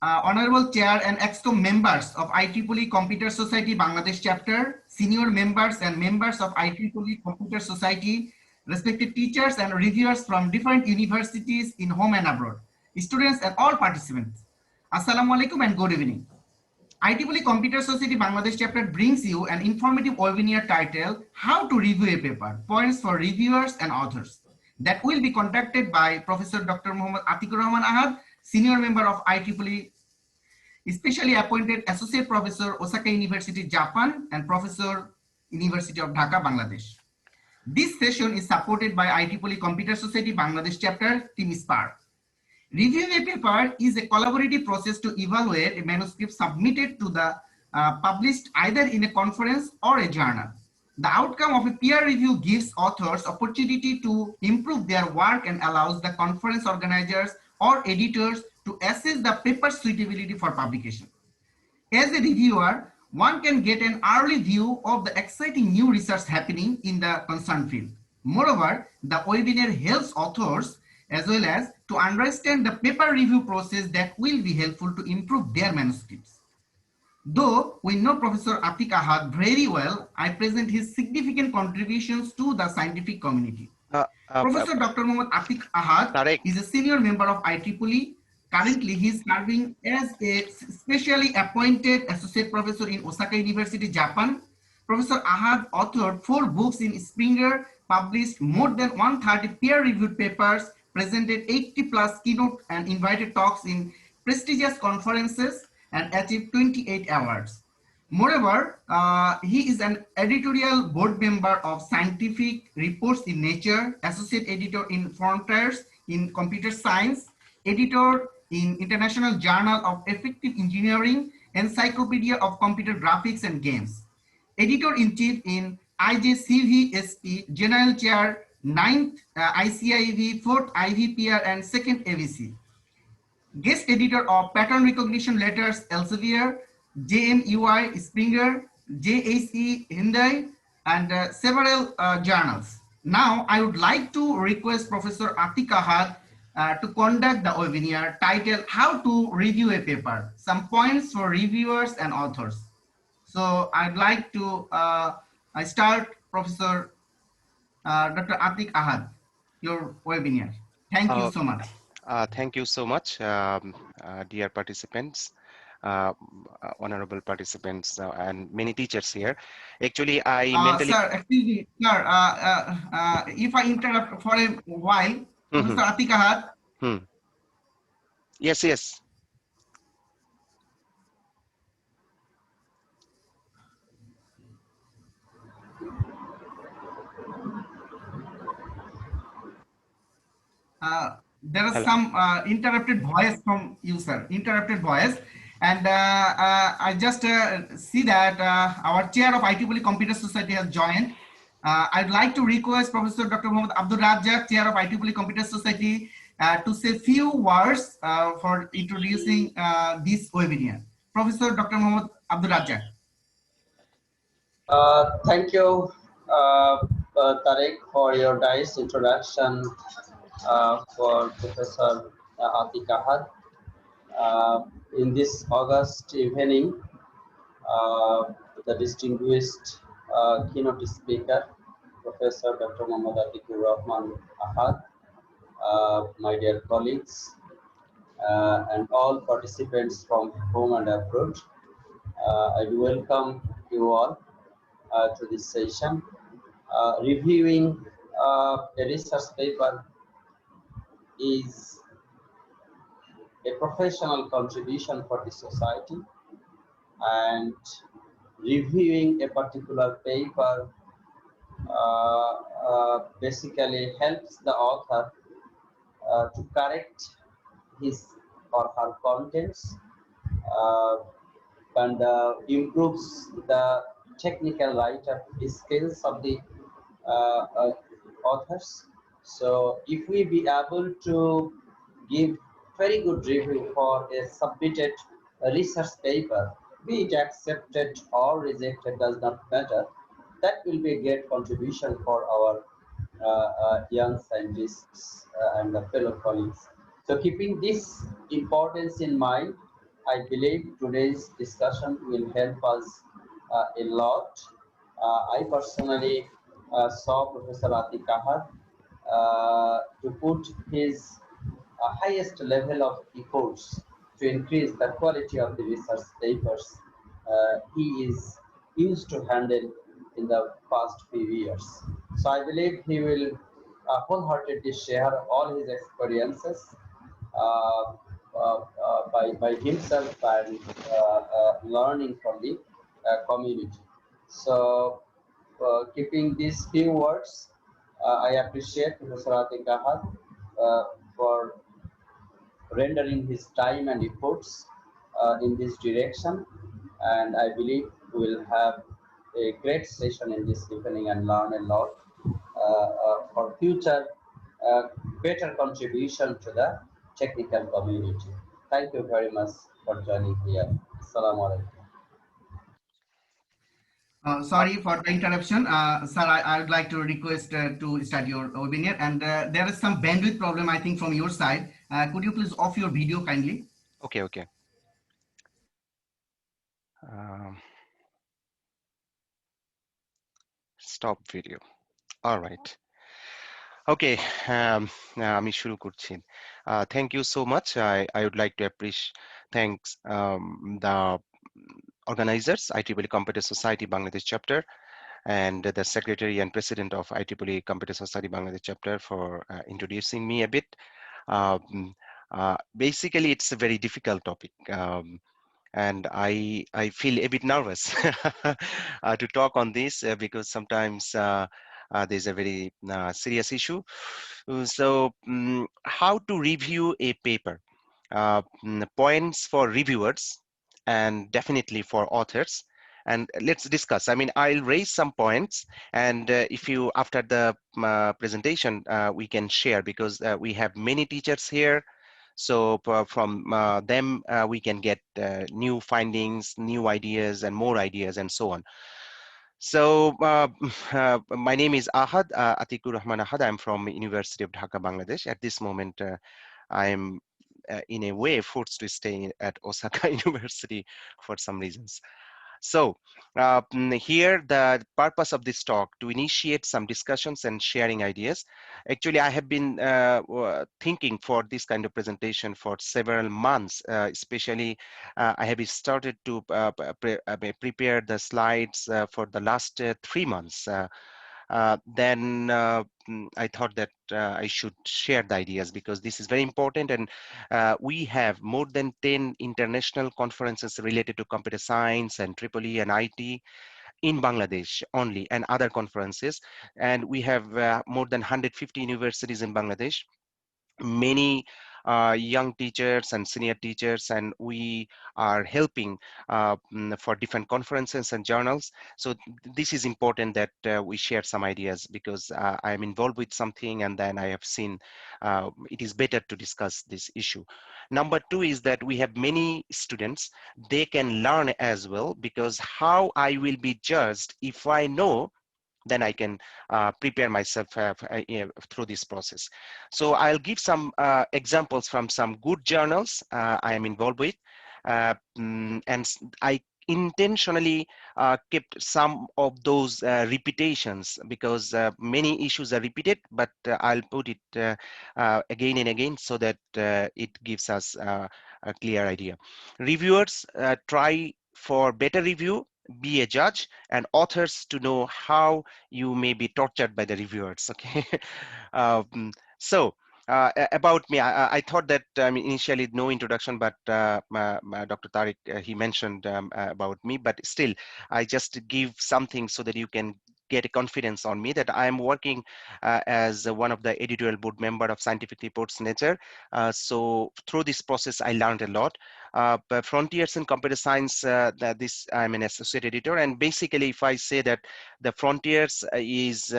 Honorable Chair and ExCom members of IEEE Computer Society Bangladesh Chapter, senior members and members of IEEE Computer Society, respected teachers and reviewers from different universities in home and abroad, students and all participants. Assalamu alaikum and good evening. IEEE Computer Society Bangladesh Chapter brings you an informative webinar titled How to Review a Paper, Points for Reviewers and Authors, that will be conducted by Professor Dr. Muhammad Atiqur Rahman, senior member of IEEE, specially appointed Associate Professor, Osaka University, Japan, and Professor, University of Dhaka, Bangladesh. This session is supported by IEEE Computer Society Bangladesh Chapter, Team SPAR. Reviewing a paper is a collaborative process to evaluate a manuscript submitted to the published either in a conference or a journal. The outcome of a peer review gives authors opportunity to improve their work and allows the conference organizers or editors to assess the paper's suitability for publication. As a reviewer, one can get an early view of the exciting new research happening in the concerned field. Moreover, the webinar helps authors as well as to understand the paper review process that will be helpful to improve their manuscripts. Though we know Professor Atiq Ahad very well, I present his significant contributions to the scientific community. Professor Dr. Muhammad Atiq Ahad is a senior member of IEEE. Currently, he is serving as a specially appointed associate professor in Osaka University, Japan. Professor Ahad authored 4 books in Springer, published more than 130 peer-reviewed papers, presented 80+ keynote and invited talks in prestigious conferences, and achieved 28 awards. Moreover, he is an editorial board member of Scientific Reports in Nature, associate editor in Frontiers in Computer Science, editor in International Journal of Effective Engineering, Encyclopedia of Computer Graphics and Games, editor-in-chief in IJCVSP, General Chair, 9th ICIEV, 4th IVPR, and 2nd AVC. Guest editor of Pattern Recognition Letters, Elsevier, JMUI, Springer, JHE, Hyundai, and several journals. Now, I would like to request Professor Atiq Ahad to conduct the webinar titled How to Review a Paper, Some Points for Reviewers and Authors. So, I'd like to start Professor Dr. Atiq Ahad, your webinar. Thank you so much. Thank you so much, dear participants, honorable participants, and many teachers here. Actually, I mentally... Sir, excuse me, sir, if I interrupt for a while, Professor Atiq Ahad. Yes, yes. There is some interrupted voice from you, sir. Interrupted voice. And I just see that our chair of IEEE Computer Society has joined. I'd like to request Professor Dr. Muhammad Abdul Razzaq, chair of IEEE Computer Society, to say few words for introducing this webinar. Professor Dr. Muhammad Abdul Razzaq. Thank you, Tariq, for your nice introduction for Professor Atiq Ahad. In this August evening, the distinguished keynote speaker, Professor Dr. Muhammad Atiqur Rahman Ahad, my dear colleagues, and all participants from home and abroad, I welcome you all to this session. Reviewing a research paper is a professional contribution for the society, and reviewing a particular paper basically helps the author to correct his or her contents and improves the technical writer skills of the authors. So if we be able to give very good review for a submitted research paper, be it accepted or rejected, does not matter, that will be a great contribution for our young scientists and fellow colleagues. So keeping this importance in mind, I believe today's discussion will help us a lot. I personally saw Professor Atiqur to put his highest level of efforts to increase the quality of the research papers he is used to handle in the past few years. So I believe he will wholeheartedly share all his experiences uh, by himself and learning from the community. So, keeping these few words, I appreciate Professor Atik Ahad for rendering his time and efforts in this direction. And I believe we will have a great session in this evening and learn a lot for future uh, better contribution to the technical community. Thank you very much for joining here. Assalamu alaikum. Sorry for the interruption. Sir, I would like to request to start your webinar. And there is some bandwidth problem, I think, from your side. Could you please off your video kindly? Okay, okay. Um, Stop video. All right. Okay, আমি শুরু করছি। Thank you so much. I would like to thanks the organizers, IEEE Computer Society Bangladesh chapter, and the secretary and president of IEEE Computer Society Bangladesh chapter for introducing me a bit. Basically, it's a very difficult topic. And I feel a bit nervous to talk on this because sometimes there's a very serious issue. So, how to review a paper? Points for reviewers and definitely for authors. And let's discuss. I mean, I'll raise some points, and if you after the presentation we can share because we have many teachers here, so from them, we can get new findings, new ideas, and more ideas, and so on. So my name is Atiqur Rahman Ahad. I'm from University of Dhaka, Bangladesh. At this moment, I'm in a way forced to stay at Osaka University for some reasons. So here the purpose of this talk to initiate some discussions and sharing ideas. Actually, I have been thinking for this kind of presentation for several months, especially I have started to prepare the slides for the last 3 months. Then I thought that I should share the ideas because this is very important, and we have more than 10 international conferences related to computer science and EEE and IT in Bangladesh only, and other conferences, and we have more than 150 universities in Bangladesh, many young teachers and senior teachers, and we are helping for different conferences and journals. So this is important that we share some ideas because I am involved with something and then I have seen it is better to discuss this issue. Number two is that we have many students, they can learn as well, because how I will be judged if I know, then I can prepare myself through this process. So I'll give some examples from some good journals I am involved with. And I intentionally kept some of those repetitions because many issues are repeated, but I'll put it again and again so that it gives us a clear idea. Reviewers try for better review, be a judge, and authors to know how you may be tortured by the reviewers. Okay. So about me, I thought that initially no introduction, but Dr. Tariq, he mentioned about me, but still I just give something so that you can get a confidence on me that I am working as one of the editorial board member of Scientific Reports Nature. So through this process, I learned a lot. But Frontiers in Computer Science, this I'm an associate editor, and basically if I say that the Frontiers is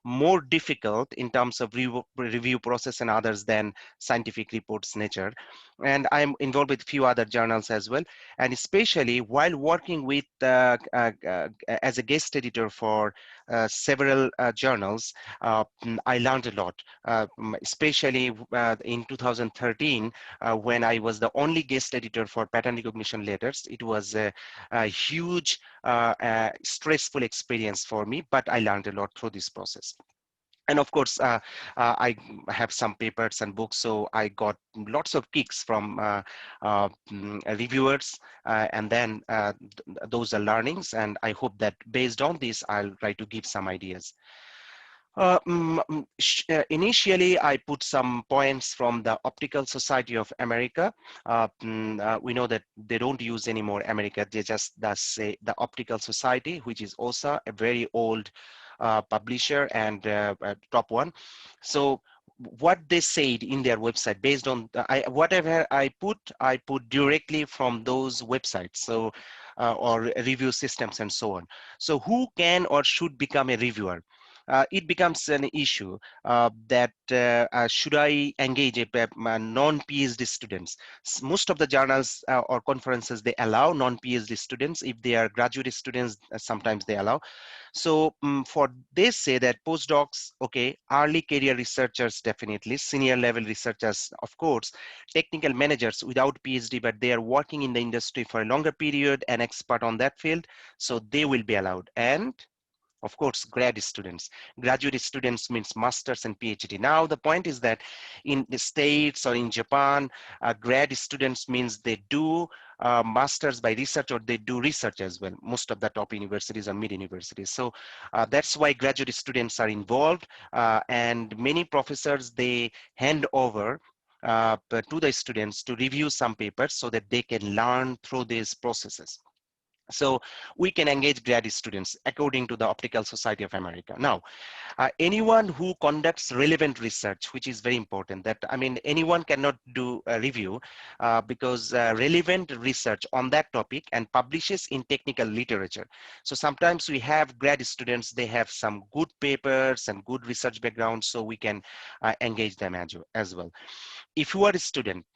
more difficult in terms of review process and others than Scientific Reports Nature. And I'm involved with a few other journals as well. And especially while working with as a guest editor for several journals, I learned a lot, especially in 2013 when I was the only guest editor for pattern recognition letters. It was a huge stressful experience for me, but I learned a lot through this process. And of course, I have some papers and books, so I got lots of kicks from reviewers, and then those are learnings, and I hope that based on this, I'll try to give some ideas. Initially, I put some points from the Optical Society of America. We know that they don't use anymore America, they just say the Optical Society, which is also a very old publisher and top one. So what they said in their website, based on whatever I put directly from those websites, so or review systems and so on. So who can or should become a reviewer? It becomes an issue that should I engage a non-PhD students? Most of the journals or conferences, they allow non-PhD students. If they are graduate students, sometimes they allow. So for they say that postdocs, okay, early career researchers, definitely, senior level researchers, of course, technical managers without PhD, but they are working in the industry for a longer period and expert on that field, so they will be allowed. And of course, grad students. Graduate students means masters and PhD. Now, the point is that in the States or in Japan, grad students means they do masters by research, or they do research as well. Most of the top universities are mid universities. So that's why graduate students are involved, and many professors, they hand over to the students to review some papers so that they can learn through these processes. So we can engage grad students according to the Optical Society of America. Now, anyone who conducts relevant research, which is very important, that I mean, anyone cannot do a review because relevant research on that topic and publishes in technical literature. So sometimes we have grad students, they have some good papers and good research background, so we can engage them as well. If you are a student,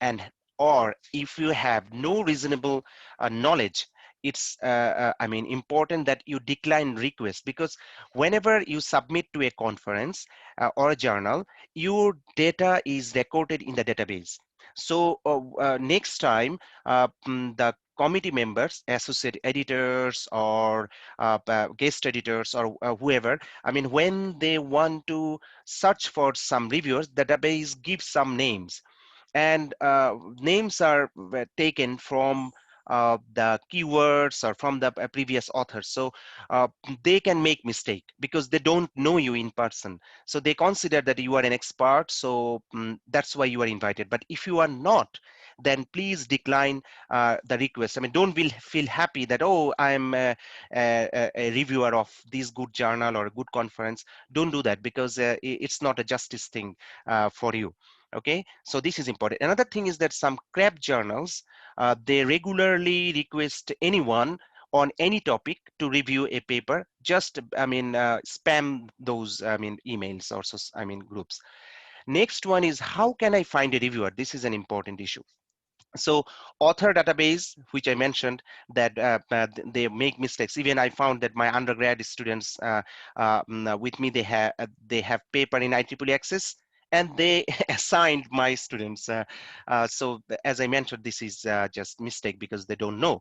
and or if you have no reasonable knowledge, it's I mean, important that you decline requests, because whenever you submit to a conference or a journal, your data is recorded in the database. So next time the committee members, associate editors, or guest editors, or whoever, I mean, when they want to search for some reviewers, the database gives some names, and names are taken from the keywords or from the previous authors. So they can make mistake because they don't know you in person. So they consider that you are an expert. So that's why you are invited. But if you are not, then please decline the request. I mean, don't feel happy that, oh, I'm a reviewer of this good journal or a good conference. Don't do that, because it's not a justice thing for you. Okay, so this is important. Another thing is that some crap journals, they regularly request anyone on any topic to review a paper. Just, I mean, spam those, I mean, emails or so, I mean, groups. Next one is, how can I find a reviewer? This is an important issue. So author database, which I mentioned, that they make mistakes. Even I found that my undergrad students with me, they have paper in IEEE access, and they assigned my students. So as I mentioned, this is just mistake because they don't know.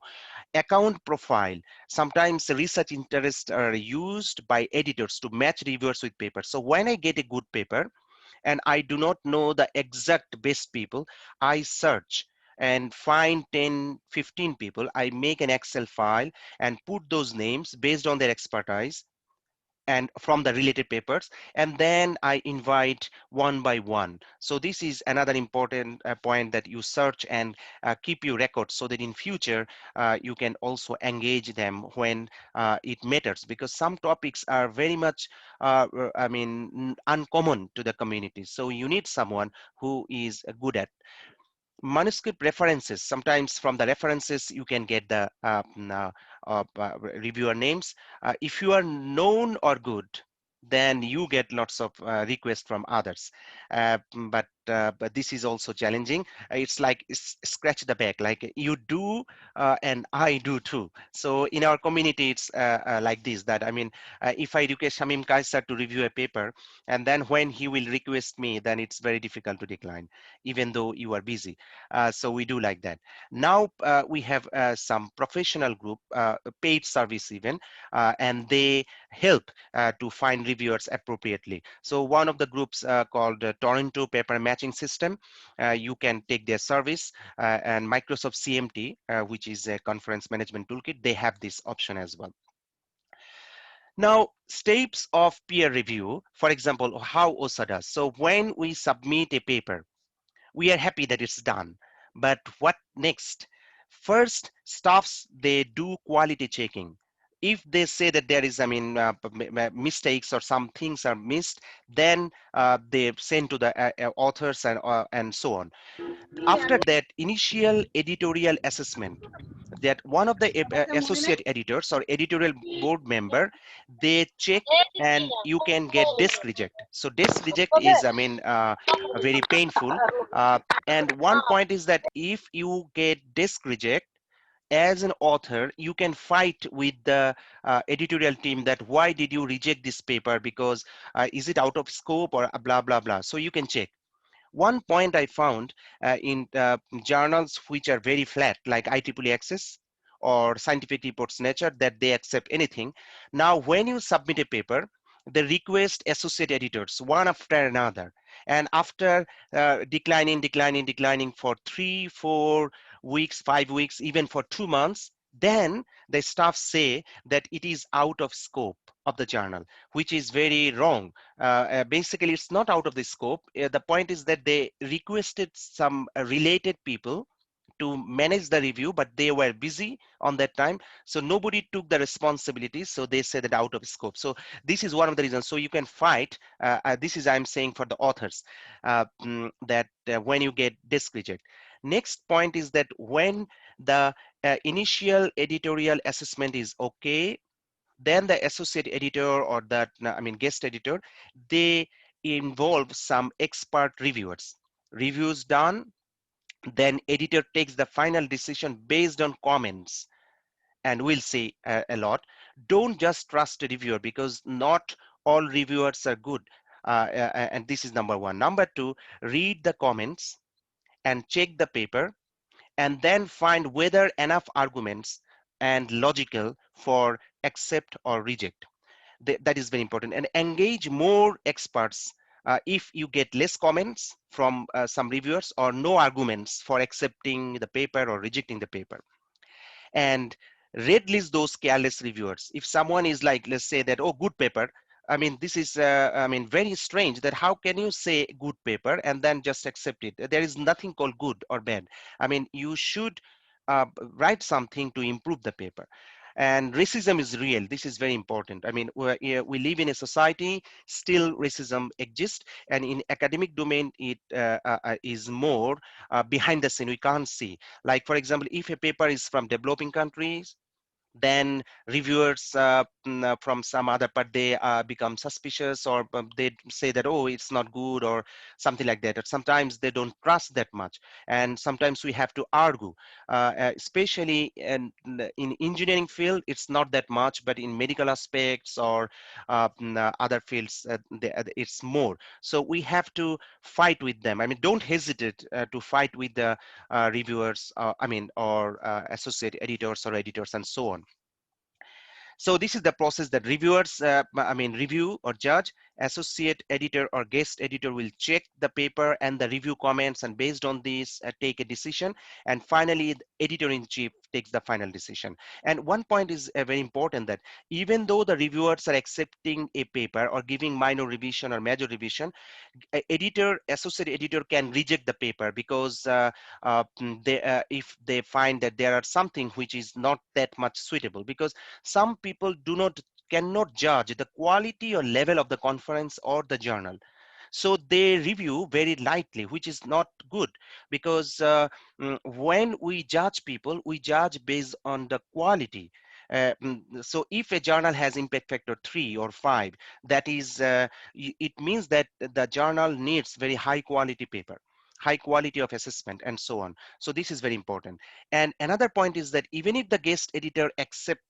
Account profile. Sometimes research interests are used by editors to match reviewers with papers. So when I get a good paper, and I do not know the exact best people, I search and find 10, 15 people. I make an Excel file and put those names based on their expertise and from the related papers, and then I invite one by one. So this is another important point, that you search and keep your records, so that in future you can also engage them when it matters, because some topics are very much I mean, uncommon to the community. So you need someone who is good at manuscript references. Sometimes from the references you can get the reviewer names. If you are known or good, then you get lots of requests from others. But but this is also challenging. It's like scratch the back, like you do and I do too. So in our community, it's like this, that I mean, if I request Shamim Kaisar to review a paper, and then when he will request me, then it's very difficult to decline, even though you are busy. So we do like that. Now we have some professional group, paid service even, and they help to find reviewers appropriately. So one of the groups called Toronto Paper Matching System, you can take their service, and Microsoft CMT, which is a conference management toolkit, they have this option as well. Now, steps of peer review, for example, how OSA does. So when we submit a paper, we are happy that it's done. But what next? First, staffs, they do quality checking. If they say that there is, I mean, mistakes or some things are missed, then they send to the authors and so on. After that, initial editorial assessment, that one of the associate editors or editorial board member, they check, and you can get desk reject. So desk reject is, I mean, very painful. uh, and one point is that if you get desk reject, as an author, you can fight with the editorial team that why did you reject this paper, because is it out of scope or blah blah blah. So you can check. One point I found in journals which are very flat, like IEEE Access or Scientific Reports Nature, that they accept anything. Now, when you submit a paper, they request associate editors one after another. And after declining for 3-4 weeks, 5 weeks, even for 2 months, then the staff say that it is out of scope of the journal, which is very wrong. Basically, it's not out of the scope. The point is that they requested some related people to manage the review, but they were busy on that time, so nobody took the responsibility, so they said that out of scope. So this is one of the reasons. So you can fight. This is, I'm saying, for the authors, that when you get disk reject. Next point is that when the initial editorial assessment is okay, then the associate editor or that, I mean, guest editor, they involve some expert reviewers. Reviews done, then editor takes the final decision based on comments, and we'll say a lot. Don't just trust a reviewer, because not all reviewers are good. And this is number one. Number two, read the comments and check the paper, and then find whether enough arguments and logical for accept or reject. That is very important. And engage more experts if you get less comments from some reviewers or no arguments for accepting the paper or rejecting the paper. And red list those careless reviewers. If someone is like, let's say that, oh, good paper, I mean, this is, I mean, very strange that how can you say good paper and then just accept it? There is nothing called good or bad. I mean, you should write something to improve the paper. And racism is real. This is very important. I mean, we live in a society, still racism exists. And in academic domain, it is more behind the scene, we can't see. Like, for example, if a paper is from developing countries, then reviewers from some other part, they become suspicious, or they say that, oh, it's not good or something like that. Or sometimes they don't trust that much, and sometimes we have to argue, especially in engineering field, it's not that much, but in medical aspects or other fields, it's more. So we have to fight with them. I mean, don't hesitate to fight with the reviewers, I mean, or associate editors or editors and so on. So this is the process that reviewers, I mean, review or judge, associate editor or guest editor will check the paper and the review comments, and based on this, take a decision. And finally, the editor-in-chief takes the final decision. And one point is very important, that even though the reviewers are accepting a paper or giving minor revision or major revision, associate editor can reject the paper, because if they find that there are something which is not that much suitable, because some people cannot judge the quality or level of the conference or the journal, so they review very lightly, which is not good. Because when we judge people, we judge based on the quality, So if a journal has impact factor 3 or 5, that is, it means that the journal needs very high quality paper, high quality of assessment, and so on. So this is very important. And another point is that even if the guest editor accepts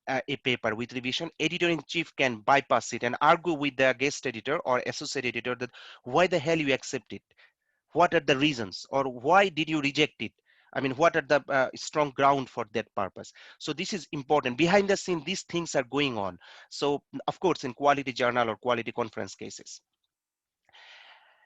a paper with revision, editor-in-chief can bypass it and argue with the guest editor or associate editor that why the hell you accept it? What are the reasons, or why did you reject it? I mean, what are the strong ground for that purpose? So this is important. Behind the scene, these things are going on. So of course, in quality journal or quality conference cases.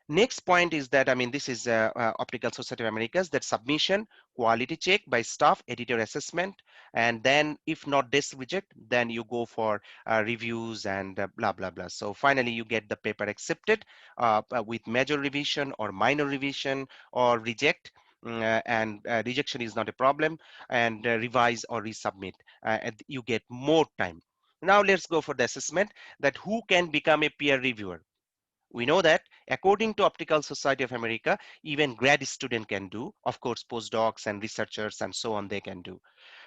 Next point is that, I mean, this is Optical Society of Americas, that submission, quality check by staff, editor assessment, and then if not this reject, then you go for reviews and blah, blah, blah. So finally, you get the paper accepted with major revision or minor revision or reject. And rejection is not a problem, and revise or resubmit, and you get more time. Now let's go for the assessment, that who can become a peer reviewer. We know that according to Optical Society of America, even grad student can do, of course, postdocs and researchers and so on, they can do.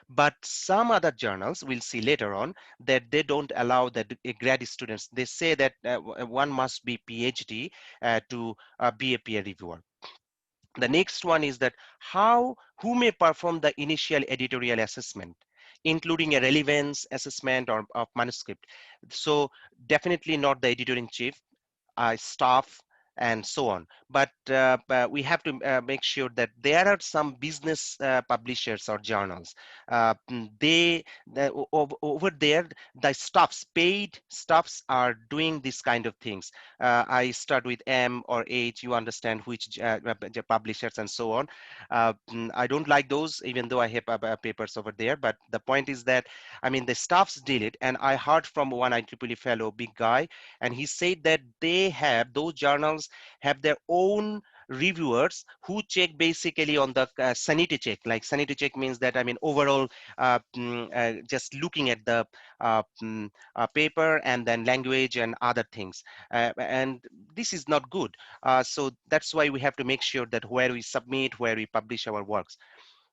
But some other journals, we'll see later on, that they don't allow that grad students. They say that one must be PhD to be a peer reviewer. The next one is that who may perform the initial editorial assessment, including a relevance assessment or of manuscript. So definitely not the editor-in-chief, staff, and so on. But we have to make sure that there are some business publishers or journals. Over there, the paid staffs are doing this kind of things. I start with M or H, you understand which publishers and so on. I don't like those, even though I have papers over there. But the point is that, I mean, the staffs did it. And I heard from one IEEE fellow, big guy, and he said that those journals have their own reviewers who check basically on the sanity check. Like sanity check means that, I mean, overall just looking at the paper and then language and other things, and this is not good. So that's why we have to make sure that where we submit, where we publish our works.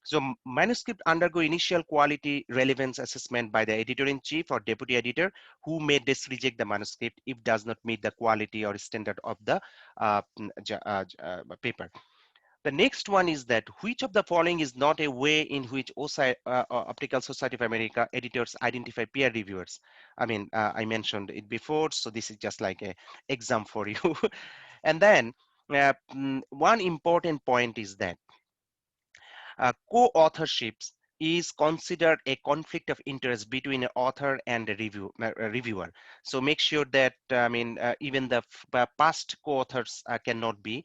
So manuscript undergo initial quality relevance assessment by the editor-in-chief or deputy editor, who may reject the manuscript if does not meet the quality or standard of the paper. The next one is that which of the following is not a way in which Optical Society of America editors identify peer reviewers. I mean, I mentioned it before, so this is just like a exam for you. And then one important point is that co-authorships is considered a conflict of interest between an author and a reviewer. So make sure that, I mean, even the past co-authors cannot be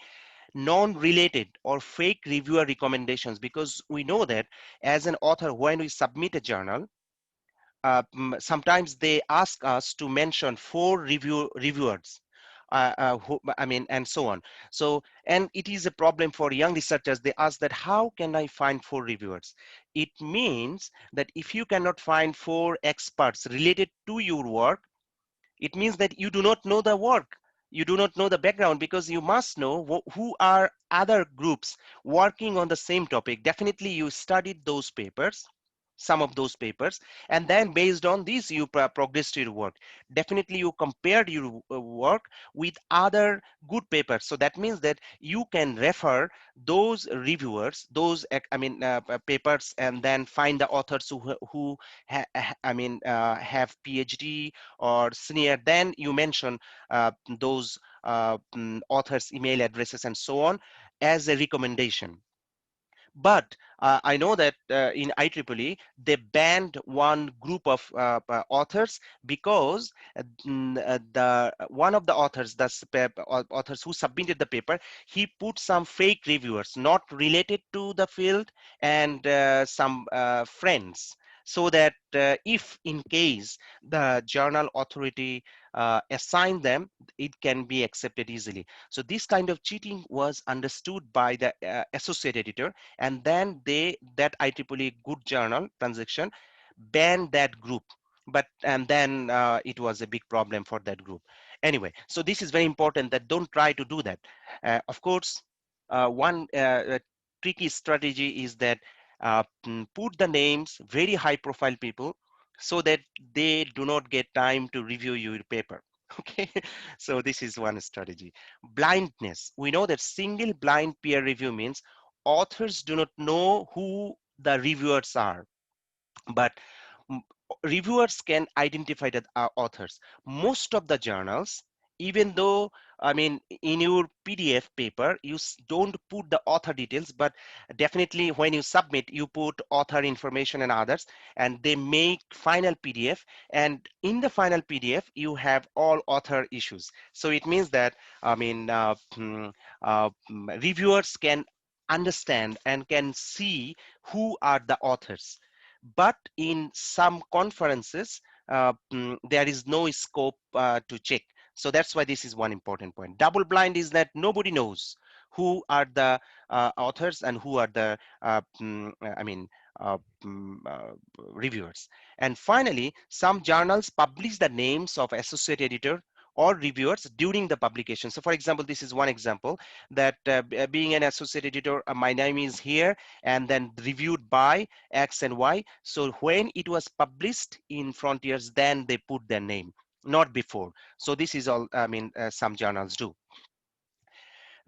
non-related or fake reviewer recommendations, because we know that as an author, when we submit a journal, sometimes they ask us to mention 4 reviewers, I mean, and so on. So, and it is a problem for young researchers. They ask that, how can I find 4 reviewers? It means that if you cannot find 4 experts related to your work, it means that you do not know the work. You do not know the background, because you must know who are other groups working on the same topic. Definitely you studied those papers, some of those papers, and then based on this you progressed your work. Definitely you compared your work with other good papers. So that means that you can refer those reviewers, those papers, and then find the authors who have PhD or senior. Then you mention those authors' email addresses and so on as a recommendation. But I know that in IEEE, they banned one group of authors, because the one of the authors, authors who submitted the paper, he put some fake reviewers not related to the field, and some friends, so that if in case the journal authority assign them, it can be accepted easily. So this kind of cheating was understood by the associate editor, and then that IEEE good journal transaction banned that group. But and then it was a big problem for that group. Anyway, so this is very important, that don't try to do that. Of course, one tricky strategy is that put the names very high profile people, so that they do not get time to review your paper. Okay, so this is one strategy. Blindness. We know that single blind peer review means authors do not know who the reviewers are, but mm, reviewers can identify the authors. Most of the journals, even though, I mean, in your PDF paper you don't put the author details, but definitely when you submit you put author information and others, and they make final PDF, and in the final PDF you have all author issues. So it means that, I mean, reviewers can understand and can see who are the authors. But in some conferences, there is no scope to check. So that's why this is one important point. Double blind is that nobody knows who are the authors and who are the I mean uh, mm, uh, reviewers. And finally, some journals publish the names of associate editor or reviewers during the publication. So for example, this is one example that being an associate editor, my name is here and then reviewed by X and Y. So when it was published in Frontiers, then they put their name, not before. So this is all, I mean, some journals do.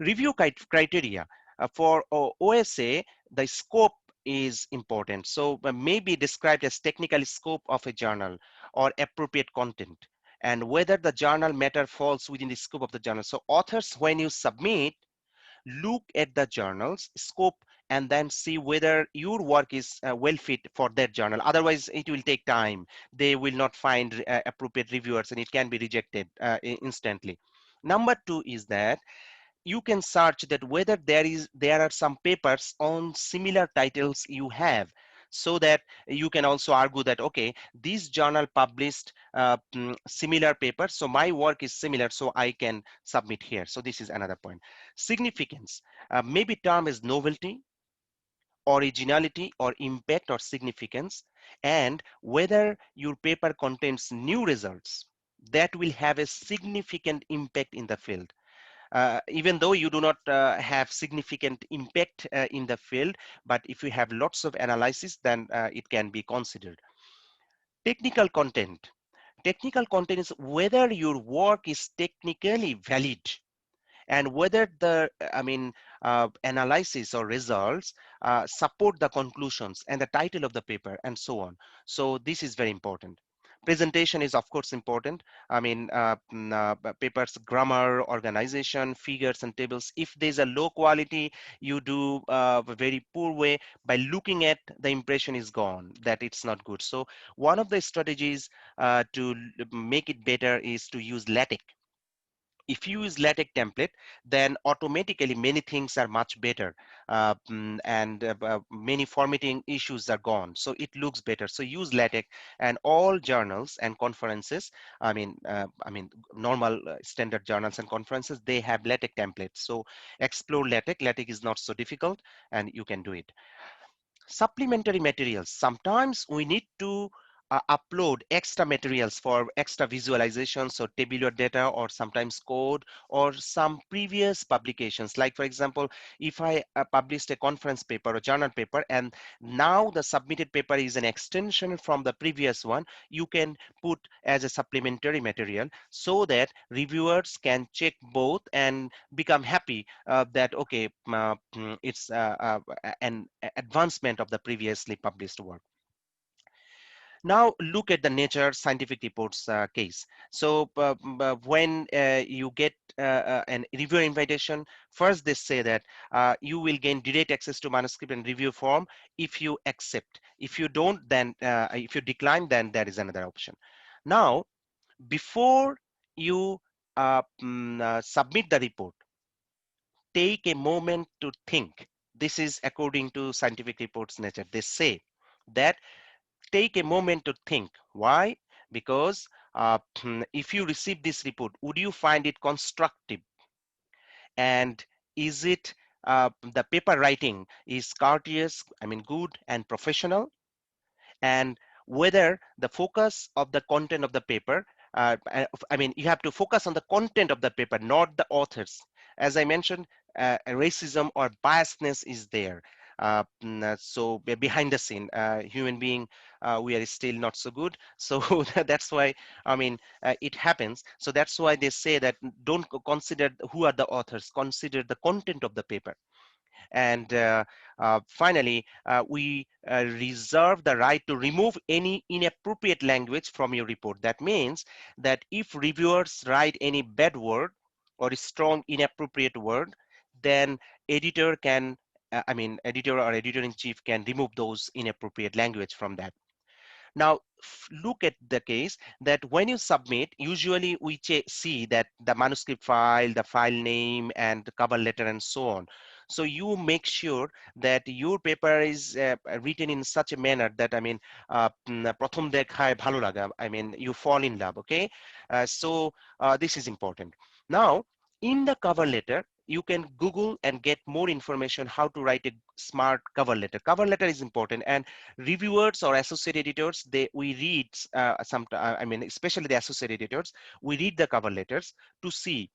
Review criteria. For OSA, the scope is important. So maybe described as technical scope of a journal or appropriate content, and whether the journal matter falls within the scope of the journal. So authors, when you submit, look at the journal's scope and then see whether your work is well fit for that journal. Otherwise it will take time, they will not find appropriate reviewers, and it can be rejected instantly. Number two is that you can search that whether there are some papers on similar titles you have, so that you can also argue that, okay, this journal published similar papers, so my work is similar, so I can submit here. So this is another point. Significance. Maybe term is novelty, originality, or impact or significance, and whether your paper contains new results that will have a significant impact in the field. Even though you do not have significant impact in the field, but if you have lots of analysis, then it can be considered. Technical content. Technical content is whether your work is technically valid, and whether the, I mean, analysis or results support the conclusions and the title of the paper and so on. So this is very important. Presentation is of course important. I mean, papers grammar, organization, figures and tables. If there's a low quality, you do a very poor way, by looking at the impression is gone, that it's not good. So one of the strategies to make it better is to use LaTeX. If you use LaTeX template, then automatically many things are much better, and many formatting issues are gone. So it looks better. So use LaTeX, and all journals and conferences, I mean, normal standard journals and conferences, they have LaTeX templates. So explore LaTeX. LaTeX is not so difficult, and you can do it. Supplementary materials. Sometimes we need to upload extra materials for extra visualizations or tabular data, or sometimes code, or some previous publications. Like for example, if I published a conference paper or journal paper, and now the submitted paper is an extension from the previous one, you can put as a supplementary material, so that reviewers can check both and become happy that, okay, it's an advancement of the previously published work. Now look at the Nature scientific reports case. So when you get an reviewer invitation, first they say that you will gain direct access to manuscript and review form if you accept. If you don't, then if you decline, then there is another option. Now, before you submit the report, take a moment to think. This is according to scientific reports Nature. They say that take a moment to think. Why? Because if you receive this report, would you find it constructive? And is it the paper writing is courteous, I mean good and professional? And whether the focus of the content of the paper, I mean, you have to focus on the content of the paper, not the authors. As I mentioned, racism or biasness is there. So behind the scene, human being, we are still not so good. So that's why, I mean, it happens. So that's why they say that don't consider who are the authors, consider the content of the paper. And finally, we reserve the right to remove any inappropriate language from your report. That means that if reviewers write any bad word or a strong inappropriate word, then editor can, editor or editor-in-chief can remove those inappropriate language from that. Now, look at the case that when you submit, usually we see that the manuscript file, the file name, and the cover letter, and so on. So you make sure that your paper is written in such a manner that, প্রথম দেখায় ভালো লাগা, you fall in love, okay? This is important. Now, in the cover letter, you can Google and get more information how to write a smart cover letter. Cover letter is important, and reviewers or associate editors, we read especially the associate editors, we read the cover letters to see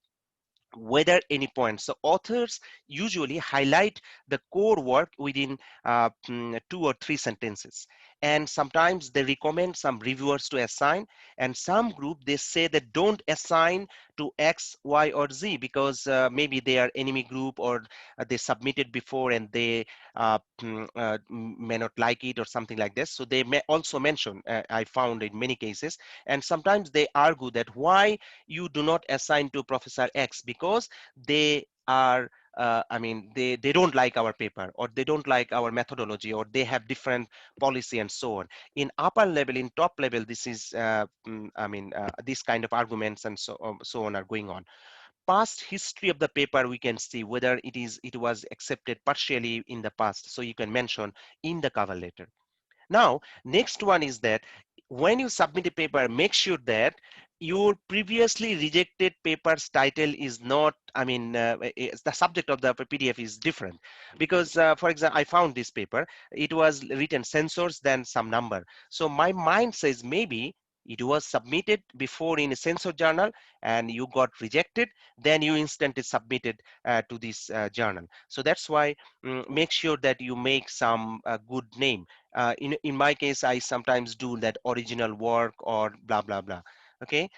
whether any points. So authors usually highlight the core work within 2 or 3 sentences. And sometimes they recommend some reviewers to assign, and some group they say that don't assign to X, Y, or Z because maybe they are enemy group, or they submitted before and they may not like it or something like this. So they may also mention, I found in many cases, and sometimes they argue that why you do not assign to Professor X because they are they don't like our paper, or they don't like our methodology, or they have different policy, and so on. In upper level, in top level, this is this kind of arguments and so on are going on. Past history of the paper, we can see whether it was accepted partially in the past, so you can mention in the cover letter. Now, next one is that when you submit a paper, make sure that your previously rejected paper's title is not, the subject of the PDF is different. Because, for example, I found this paper, it was written censors, then some number. So my mind says maybe it was submitted before in a censor journal and you got rejected, then you instantly submitted to this journal. So that's why make sure that you make some good name. In my case, I sometimes do that original work or blah blah blah. Okay.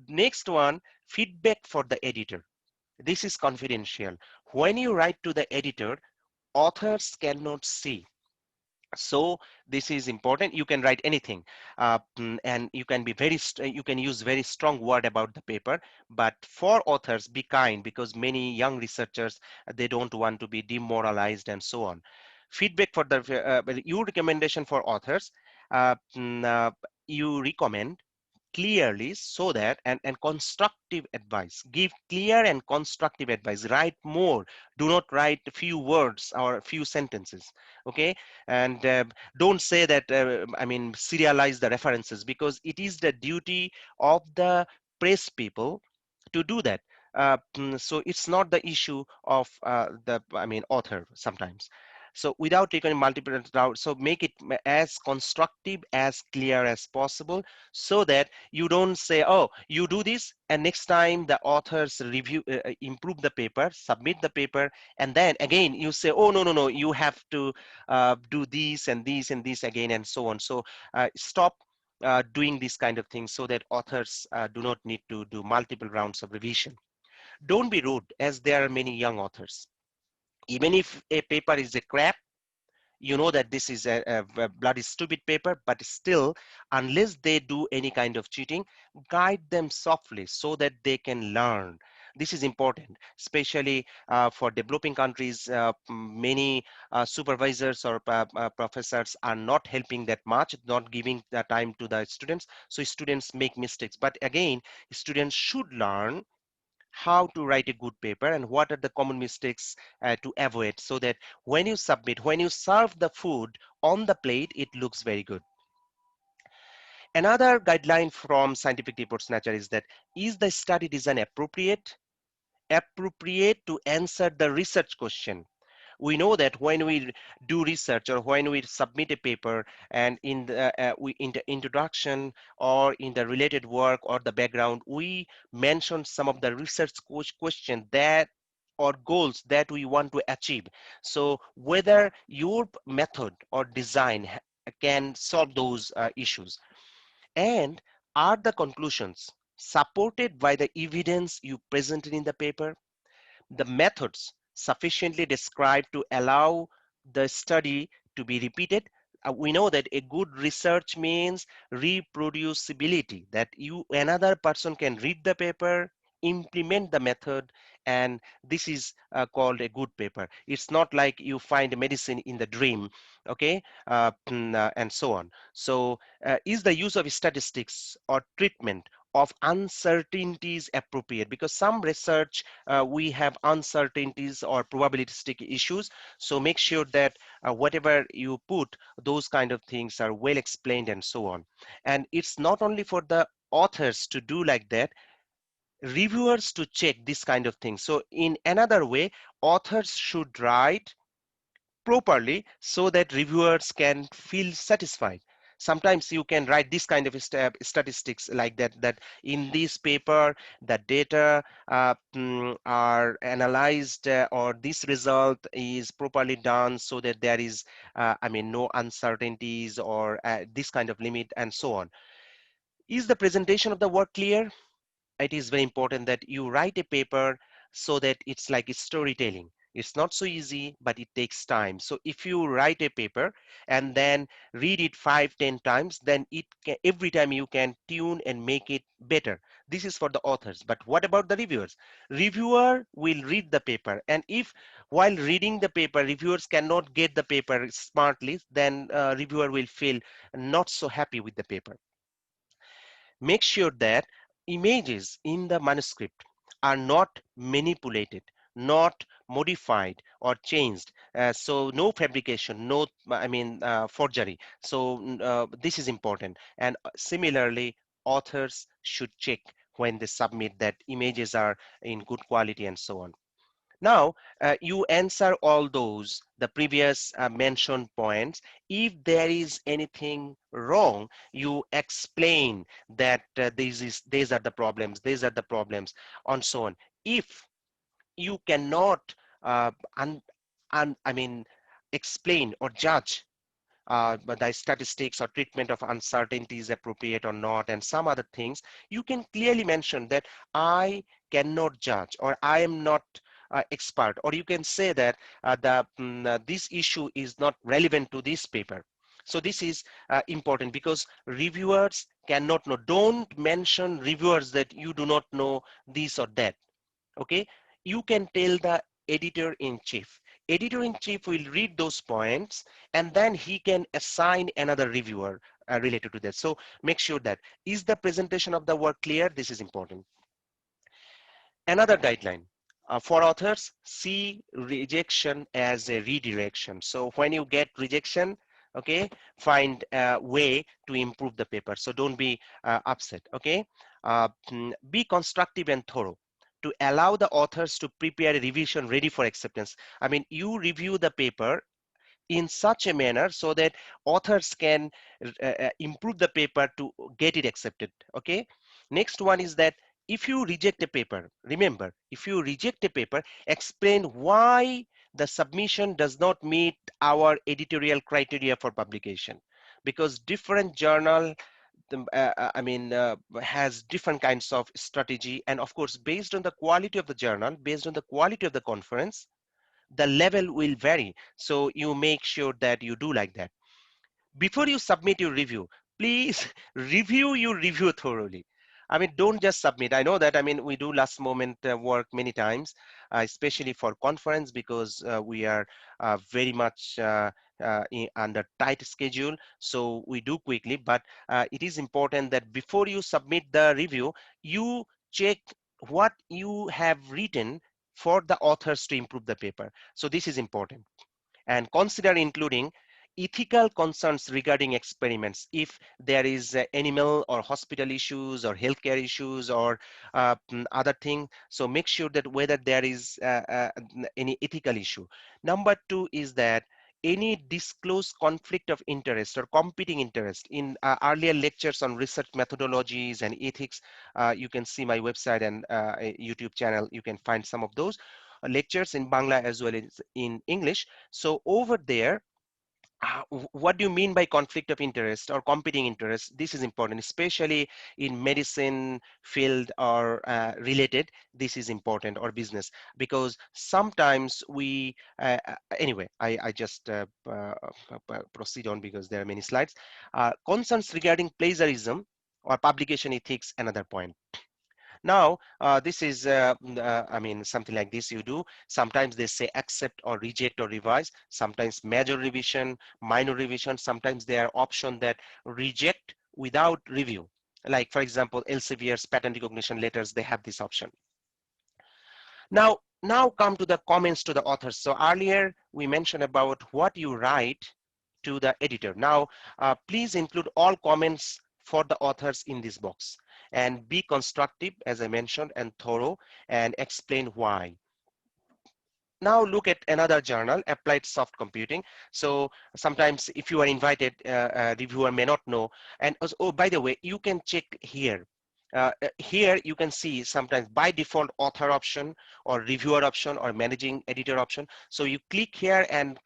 Next one, feedback for the editor. This is confidential. When you write to the editor, authors cannot see. So this is important. You can write anything, and you can be you can use very strong word about the paper. But for authors, be kind, because many young researchers, they don't want to be demoralized and so on. Feedback for the your recommendation for authors. Uh, mm, uh, you recommend clearly, so that and constructive advice. Give clear and constructive advice. Write more. Do not write a few words or a few sentences. Okay. And don't say that serialize the references, because it is the duty of the press people to do that. So it's not the issue of the author sometimes. So without taking multiple routes, so make it as constructive, as clear as possible, so that you don't say, oh, you do this, and next time the authors review, improve the paper, submit the paper, and then again you say, oh, no, no, no, you have to do this and this and this again, and so on. So stop doing this kind of things, so that authors do not need to do multiple rounds of revision. Don't be rude, as there are many young authors. Even if a paper is a crap, you know that this is a bloody stupid paper, but still, unless they do any kind of cheating, guide them softly so that they can learn. This is important, especially for developing countries. Many supervisors or professors are not helping that much, not giving the time to the students, so students make mistakes. But again, students should learn how to write a good paper and what are the common mistakes to avoid, so that when you submit, when you serve the food on the plate, it looks very good. Another guideline from scientific reports nature is that, is the study design appropriate to answer the research question? We know that when we do research, or when we submit a paper, and in the introduction or in the related work or the background, we mention some of the research question that or goals that we want to achieve. So whether your method or design can solve those issues, and are the conclusions supported by the evidence you presented in the paper, the methods sufficiently described to allow the study to be repeated. We know that a good research means reproducibility, that another person can read the paper, implement the method, and this is called a good paper. It's not like you find medicine in the dream, okay, and so on. So is the use of statistics or treatment of uncertainties appropriate? Because some research we have uncertainties or probabilistic issues. So make sure that whatever you put, those kind of things are well explained and so on. And it's not only for the authors to do like that, reviewers to check this kind of thing. So in another way, authors should write properly so that reviewers can feel satisfied. Sometimes you can write this kind of statistics like that, that in this paper the data are analyzed, or this result is properly done so that there is I mean no uncertainties or this kind of limit and so on. Is the presentation of the work clear? It is very important that you write a paper so that it's like storytelling. It's not so easy, but it takes time. So if you write a paper and then read it 5, 10 times, then every time you can tune and make it better. This is for the authors. But what about the reviewers? Reviewer will read the paper, and if while reading the paper reviewers cannot get the paper smartly, then reviewer will feel not so happy with the paper. Make sure that images in the manuscript are not manipulated, not modified or changed. So no fabrication, no, forgery. So this is important. And similarly, authors should check when they submit that images are in good quality and so on. Now, you answer all those, the previous mentioned points. If there is anything wrong, you explain that these are the problems, and so on. If you cannot uh, un, I mean, explain or judge but the statistics or treatment of uncertainty is appropriate or not, and some other things, you can clearly mention that I cannot judge, or I am not expert, or you can say that this issue is not relevant to this paper. So this is important, because reviewers cannot know. Don't mention reviewers that you do not know this or that. Okay, you can tell the editor-in-chief. Editor-in-chief will read those points, and then he can assign another reviewer related to that. So make sure that is the presentation of the work clear. This is important. Another guideline for authors: see rejection as a redirection. So when you get rejection, okay, find a way to improve the paper. So don't be upset. Okay, be constructive and thorough to allow the authors to prepare a revision ready for acceptance. I mean, you review the paper in such a manner so that authors can improve the paper to get it accepted. Okay, next one is that if you reject a paper, remember, if you reject a paper, explain why the submission does not meet our editorial criteria for publication, because different journal has different kinds of strategy, and of course based on the quality of the journal, based on the quality of the conference, the level will vary. So you make sure that you do like that. Before you submit your review, please review your review thoroughly. I mean, don't just submit. I know that, I mean, we do last moment work many times, especially for conference, because we are very much under tight schedule. So we do quickly, but it is important that before you submit the review, you check what you have written for the authors to improve the paper. So this is important. And consider including ethical concerns regarding experiments. If there is animal or hospital issues or healthcare issues or other thing, so make sure that whether there is any ethical issue. Number two is that any disclosed conflict of interest or competing interest. In earlier lectures on research methodologies and ethics, you can see my website and YouTube channel, you can find some of those. lectures in Bangla as well as in English. So over there, what do you mean by conflict of interest or competing interests? This is important, especially in medicine field or related. This is important, or business, because sometimes we anyway, I just proceed on because there are many slides. Concerns regarding plagiarism or publication ethics, another point. Now, this is, I mean, something like this you do. Sometimes they say accept or reject or revise. Sometimes major revision, minor revision. Sometimes there are options that reject without review. Like, for example, Elsevier's patent recognition letters, they have this option. Now come to the comments to the authors. So earlier we mentioned about what you write to the editor. Now, please include all comments for the authors in this box and be constructive, as I mentioned, and thorough, and explain why. Now look at another journal, Applied Soft Computing. So sometimes if you are invited, a reviewer may not know. And also, oh, by the way, you can check here. Here you can see sometimes by default author option or reviewer option or managing editor option. So you click here and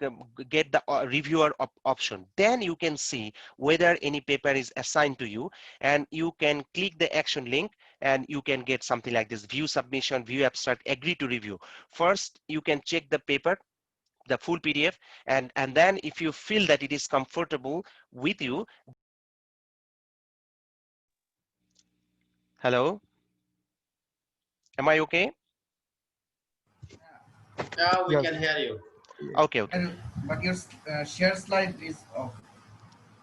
get the reviewer option. Then you can see whether any paper is assigned to you, and you can click the action link and you can get something like this: view submission, view abstract, agree to review. First, you can check the paper, the full PDF, and then if you feel that it is comfortable with you. Hello, am I okay? Yeah, we Yes. can hear you. Okay, okay. But your share slide is off.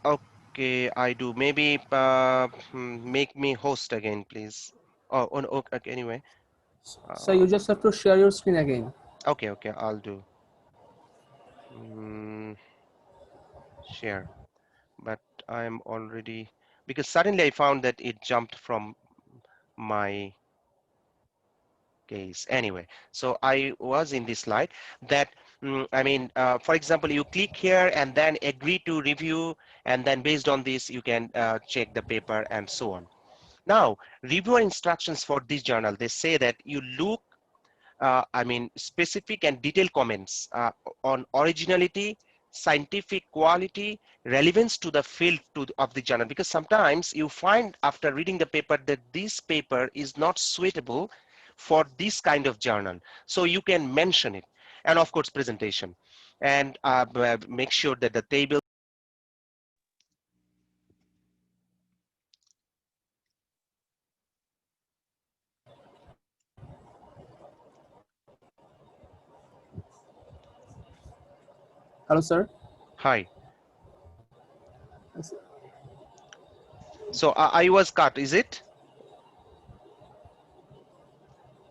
Okay, I do. Maybe make me host again, please. Oh, no, okay, anyway. So you just have to share your screen again. Okay, okay, I'll do. Share, but I'm already, because suddenly I found that it jumped from my case. Anyway, so I was in this slide that, I mean, for example, you click here and then agree to review, and then based on this, you can check the paper and so on. Now, reviewer instructions for this journal, they say that you look, I mean, specific and detailed comments on originality, scientific quality, relevance to the field of the journal, because sometimes you find after reading the paper that this paper is not suitable for this kind of journal. So you can mention it, and of course presentation, and make sure that the table. Hello, sir. Hi. So I was cut, is it?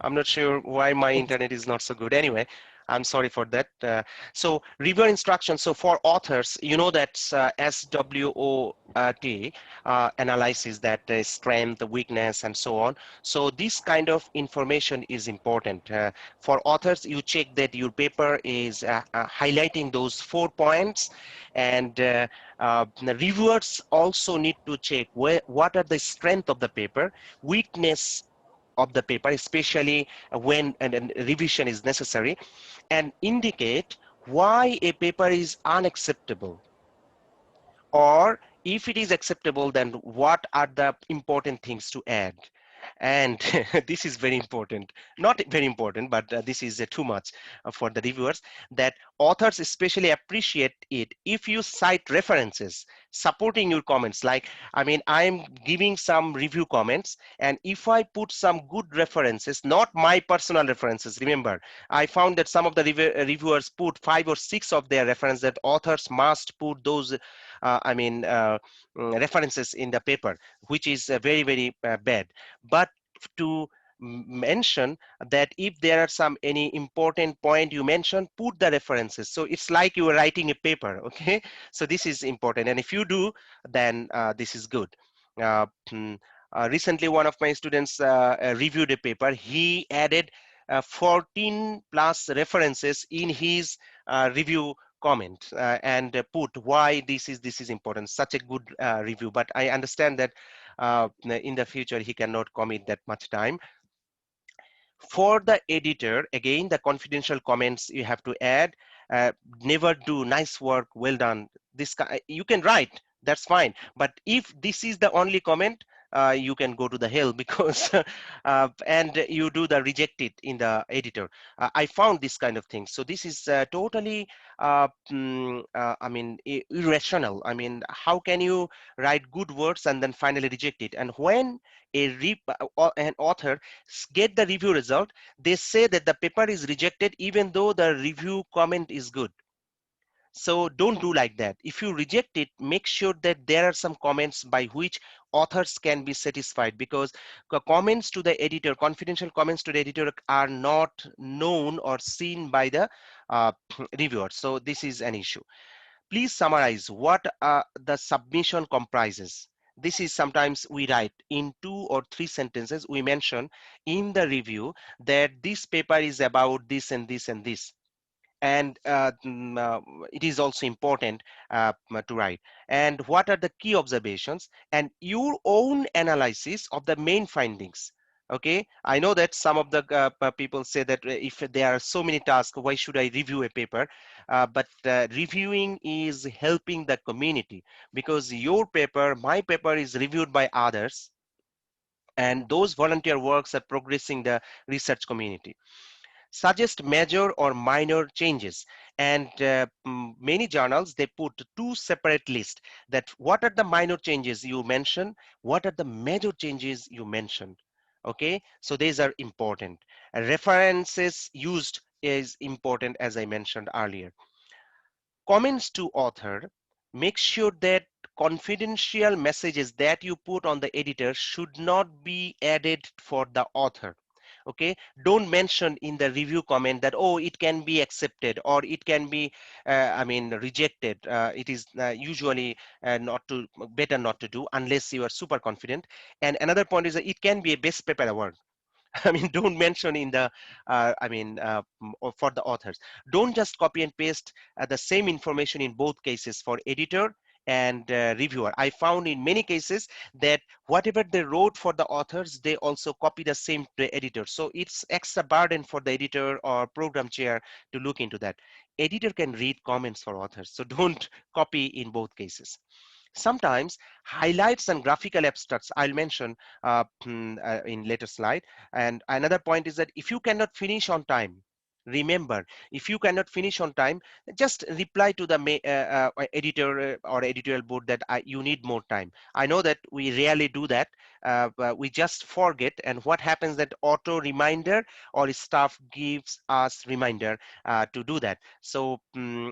I'm not sure why my internet is not so good. Anyway, I'm sorry for that. So reviewer instructions. So for authors, you know that SWOT analysis, that strength, weakness, and so on. So this kind of information is important. For authors, you check that your paper is highlighting those 4 points, and the reviewers also need to check what are the strength of the paper, weakness of the paper, especially when and revision is necessary, and indicate why a paper is unacceptable, or if it is acceptable, then what are the important things to add. And this is very important, not very important, but this is too much for the reviewers, that authors especially appreciate it if you cite references supporting your comments. Like, I mean, I'm giving some review comments, and if I put some good references, not my personal references. Remember, I found that some of the reviewers put 5 or 6 of their references, that authors must put those references in the paper, which is very, very bad. But to mention that if there are some any important point you mention, put the references. So it's like you are writing a paper, okay? So this is important, and if you do, then this is good. Recently, one of my students reviewed a paper. He added 14 plus references in his review comment, and put why this is important. Such a good review, but I understand that in the future he cannot commit that much time. For the editor, again, the confidential comments you have to add. Never do, nice work, well done. You can write, that's fine. But if this is the only comment, you can go to the hell because and you do the reject it in the editor. I found this kind of thing. So this is totally I mean irrational. I mean, how can you write good words and then finally reject it? And when an author get the review result, they say that the paper is rejected even though the review comment is good. So don't do like that. If you reject it, make sure that there are some comments by which authors can be satisfied, because comments to the editor, confidential comments to the editor, are not known or seen by the reviewer. So this is an issue. Please summarize what the submission comprises. This is sometimes we write in 2 or 3 sentences. We mention in the review that this paper is about this and this and this. And it is also important to write. And what are the key observations and your own analysis of the main findings. Okay, I know that some of the people say that if there are so many tasks, why should I review a paper? But reviewing is helping the community, because your paper, my paper, is reviewed by others, and those volunteer works are progressing the research community. Suggest major or minor changes, and many journals, they put 2 separate lists, that what are the minor changes you mentioned, what are the major changes you mentioned. Okay, so these are important. References used is important, as I mentioned earlier. Comments to author, make sure that confidential messages that you put on the editor should not be added for the author. Okay, don't mention in the review comment that, oh, it can be accepted or it can be I mean rejected. It is usually not to better not to do unless you are super confident. And another point is that it can be a best paper award. I mean, don't mention in the, for the authors. Don't just copy and paste the same information in both cases, for editor and reviewer. I found in many cases that whatever they wrote for the authors, they also copy the same to the editor. So it's extra burden for the editor or program chair to look into that. Editor can read comments for authors, so don't copy in both cases. Sometimes highlights and graphical abstracts, I'll mention in later slide. And another point is that if you cannot finish on time, remember, if you cannot finish on time, just reply to the editor or editorial board that you need more time. I know that we rarely do that, but we just forget, and what happens that auto reminder or staff gives us reminder to do that. So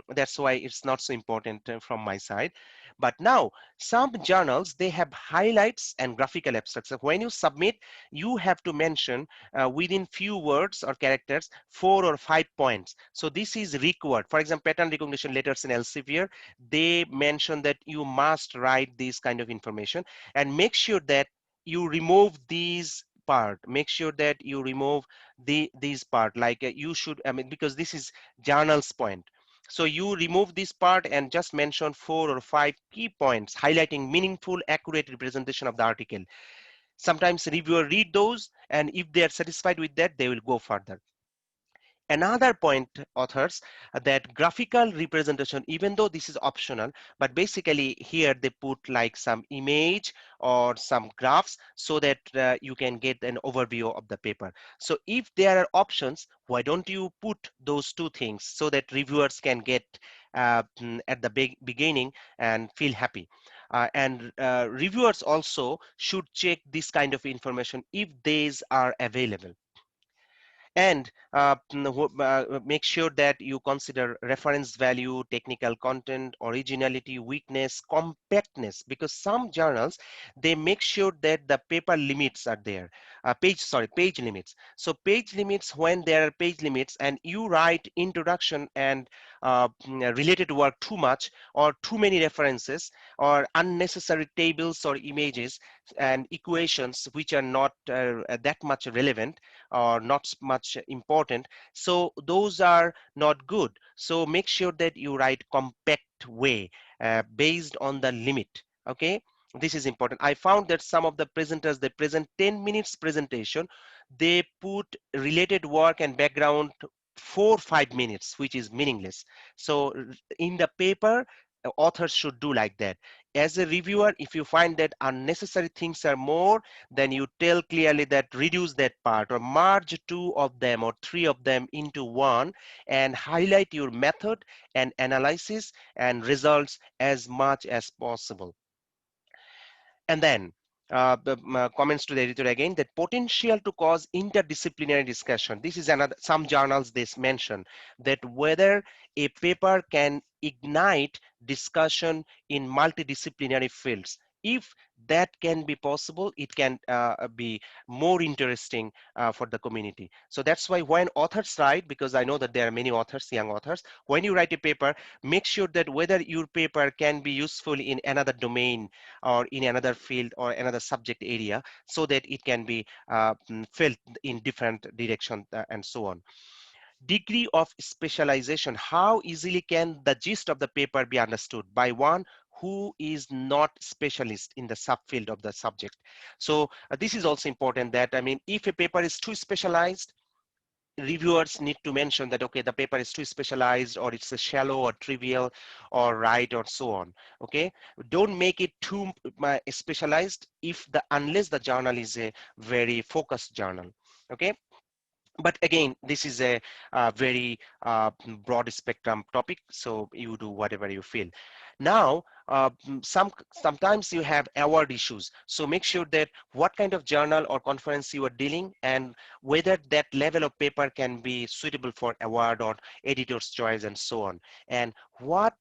that's why it's not so important from my side. But now some journals, they have highlights and graphical abstracts. So when you submit, you have to mention within few words or characters 4 or 5 points. So this is required. For example, pattern recognition letters in Elsevier, they mention that you must write this kind of information, and make sure that you remove these part. Make sure that you remove these part, like you should, I mean, because this is journal's point. So you remove this part and just mention 4 or 5 key points highlighting meaningful, accurate representation of the article. Sometimes reviewer read those, and if they are satisfied with that, they will go further. Another point, authors, that graphical representation, even though this is optional, but basically here they put like some image or some graphs so that you can get an overview of the paper. So if there are options, why don't you put those 2 things so that reviewers can get at the beginning and feel happy. And reviewers also should check this kind of information if these are available. And make sure that you consider reference value, technical content, originality, weakness, compactness, because some journals, they make sure that the paper limits are there. Page limits. So page limits, when there are page limits and you write introduction and related work too much, or too many references, or unnecessary tables or images and equations which are not that much relevant or not much important, so those are not good. So make sure that you write compact way based on the limit. Okay, This is important. I found that some of the presenters, they present 10 minutes presentation, they put related work and background 4 or 5 minutes, which is meaningless. So in the paper, authors should do like that. As a reviewer, if you find that unnecessary things are more, then you tell clearly that reduce that part or merge 2 of them or 3 of them into one, and highlight your method and analysis and results as much as possible. And then comments to the editor again, that potential to cause interdisciplinary discussion. This is another, some journals this mention that whether a paper can ignite discussion in multidisciplinary fields. If that can be possible, it can be more interesting for the community. So that's why when authors write, because I know that there are many authors, young authors, when you write a paper, make sure that whether your paper can be useful in another domain or in another field or another subject area, so that it can be filled in different direction and so on. Degree of specialization, how easily can the gist of the paper be understood by one who is not specialist in the subfield of the subject? So this is also important, that I mean, if a paper is too specialized, reviewers need to mention that, okay, the paper is too specialized, or it's a shallow or trivial or right or so on. Okay, don't make it too specialized if the unless the journal is a very focused journal. Okay, but again, this is a very broad spectrum topic, so you do whatever you feel. Now sometimes you have award issues, so make sure that what kind of journal or conference you are dealing, and whether that level of paper can be suitable for award or editor's choice and so on, and what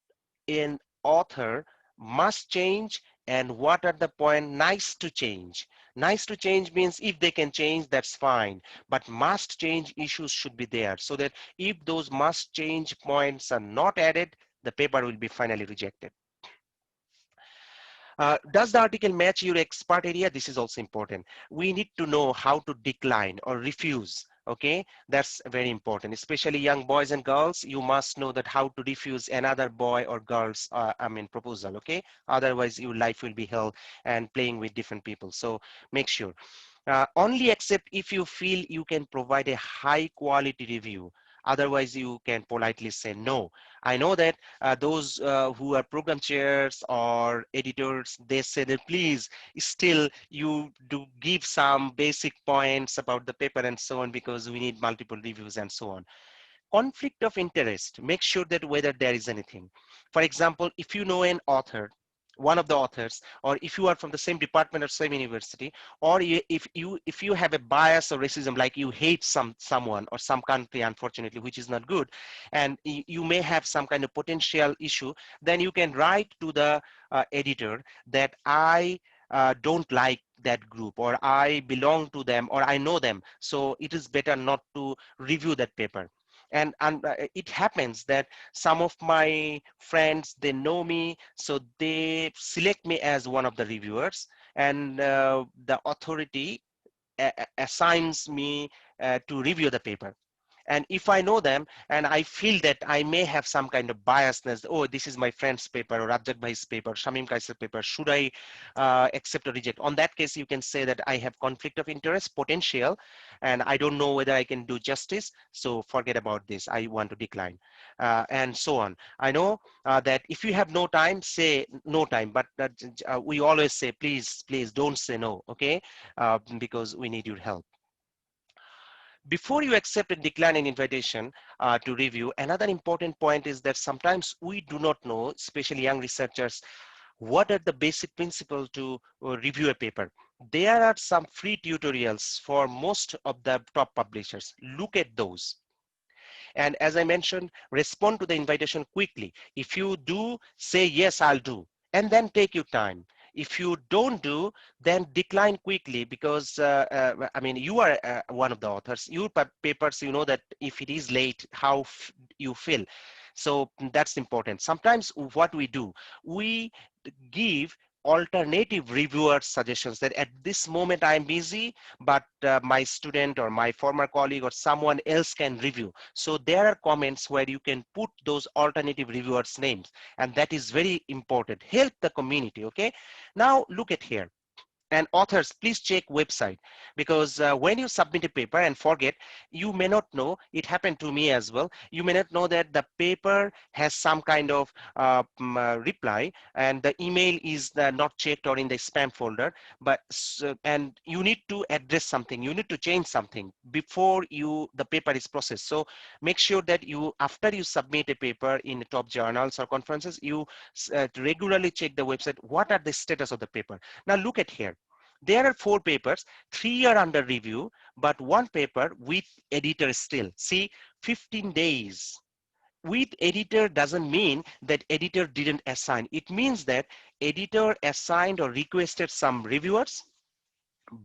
an author must change and what are the point nice to change. Nice to change means if they can change, that's fine, but must change issues should be there, so that if those must change points are not added, the paper will be finally rejected. Does the article match your expert area? This is also important. We need to know how to decline or refuse. Okay, that's very important, especially young boys and girls. You must know that how to refuse another boy or girl's proposal. Okay, otherwise your life will be hell and playing with different people. So make sure only accept if you feel you can provide a high quality review. Otherwise, you can politely say no. I know that those who are program chairs or editors, they say that please, still you do give some basic points about the paper and so on, because we need multiple reviews and so on. Conflict of interest, make sure that whether there is anything. For example, if you know an author, one of the authors, or if you are from the same department or same university, or if you have a bias or racism, like you hate someone or some country, unfortunately, which is not good, and you may have some kind of potential issue, then you can write to the editor that I don't like that group, or I belong to them, or I know them, so it is better not to review that paper. And it happens that some of my friends, they know me, so they select me as one of the reviewers, and the authority assigns me to review the paper. And if I know them and I feel that I may have some kind of biasness, oh, this is my friend's paper or Rajak Bhai's paper, Shamim Kaiser's paper, should I accept or reject? On that case, you can say that I have conflict of interest potential and I don't know whether I can do justice. So forget about this. I want to decline and so on. I know that if you have no time, say no time, but we always say, please, please don't say no, okay? Because we need your help. Before you accept and decline an invitation to review, another important point is that sometimes we do not know, especially young researchers, what are the basic principles to review a paper. There are some free tutorials for most of the top publishers. Look at those. And as I mentioned, respond to the invitation quickly. If you do, say, yes, I'll do, and then take your time. If you don't do, then decline quickly, because I mean, you are one of the authors. Your papers, you know that if it is late, how you feel. So that's important. Sometimes what we do, we give alternative reviewer suggestions, that at this moment I'm busy, but my student or my former colleague or someone else can review. So there are comments where you can put those alternative reviewers names, and that is very important. Help the community. Okay, now look at here. And authors, please check website, because when you submit a paper and forget, you may not know, it happened to me as well, you may not know that the paper has some kind of reply, and the email is not checked or in the spam folder, but and you need to address something, you need to change something before the paper is processed. So make sure that you, after you submit a paper in top journals or conferences, you regularly check the website, what are the status of the paper. Now look at here. There are 4 papers, 3 are under review, but 1 paper with editor still. See, 15 days. With editor doesn't mean that editor didn't assign. It means that editor assigned or requested some reviewers,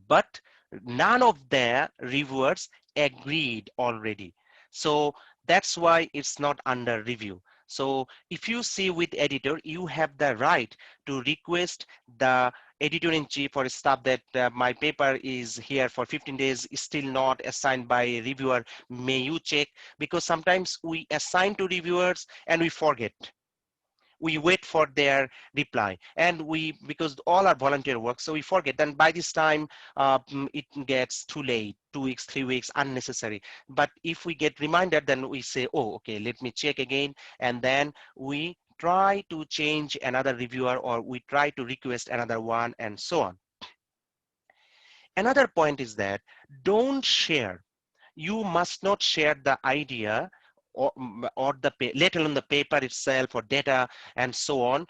but none of their reviewers agreed already. So that's why it's not under review. So if you see with editor, you have the right to request the editor-in-chief or staff that my paper is here for 15 days, is still not assigned by a reviewer. May you check? Because sometimes we assign to reviewers and we forget. We wait for their reply, and because all are volunteer work, so we forget. Then by this time it gets too late, 2 weeks, 3 weeks, unnecessary. But if we get reminded, then we say, oh, okay, let me check again, and then we try to change another reviewer, or we try to request another one, and so on. Another point is that don't share, you must not share the idea or let alone the paper itself or data and so on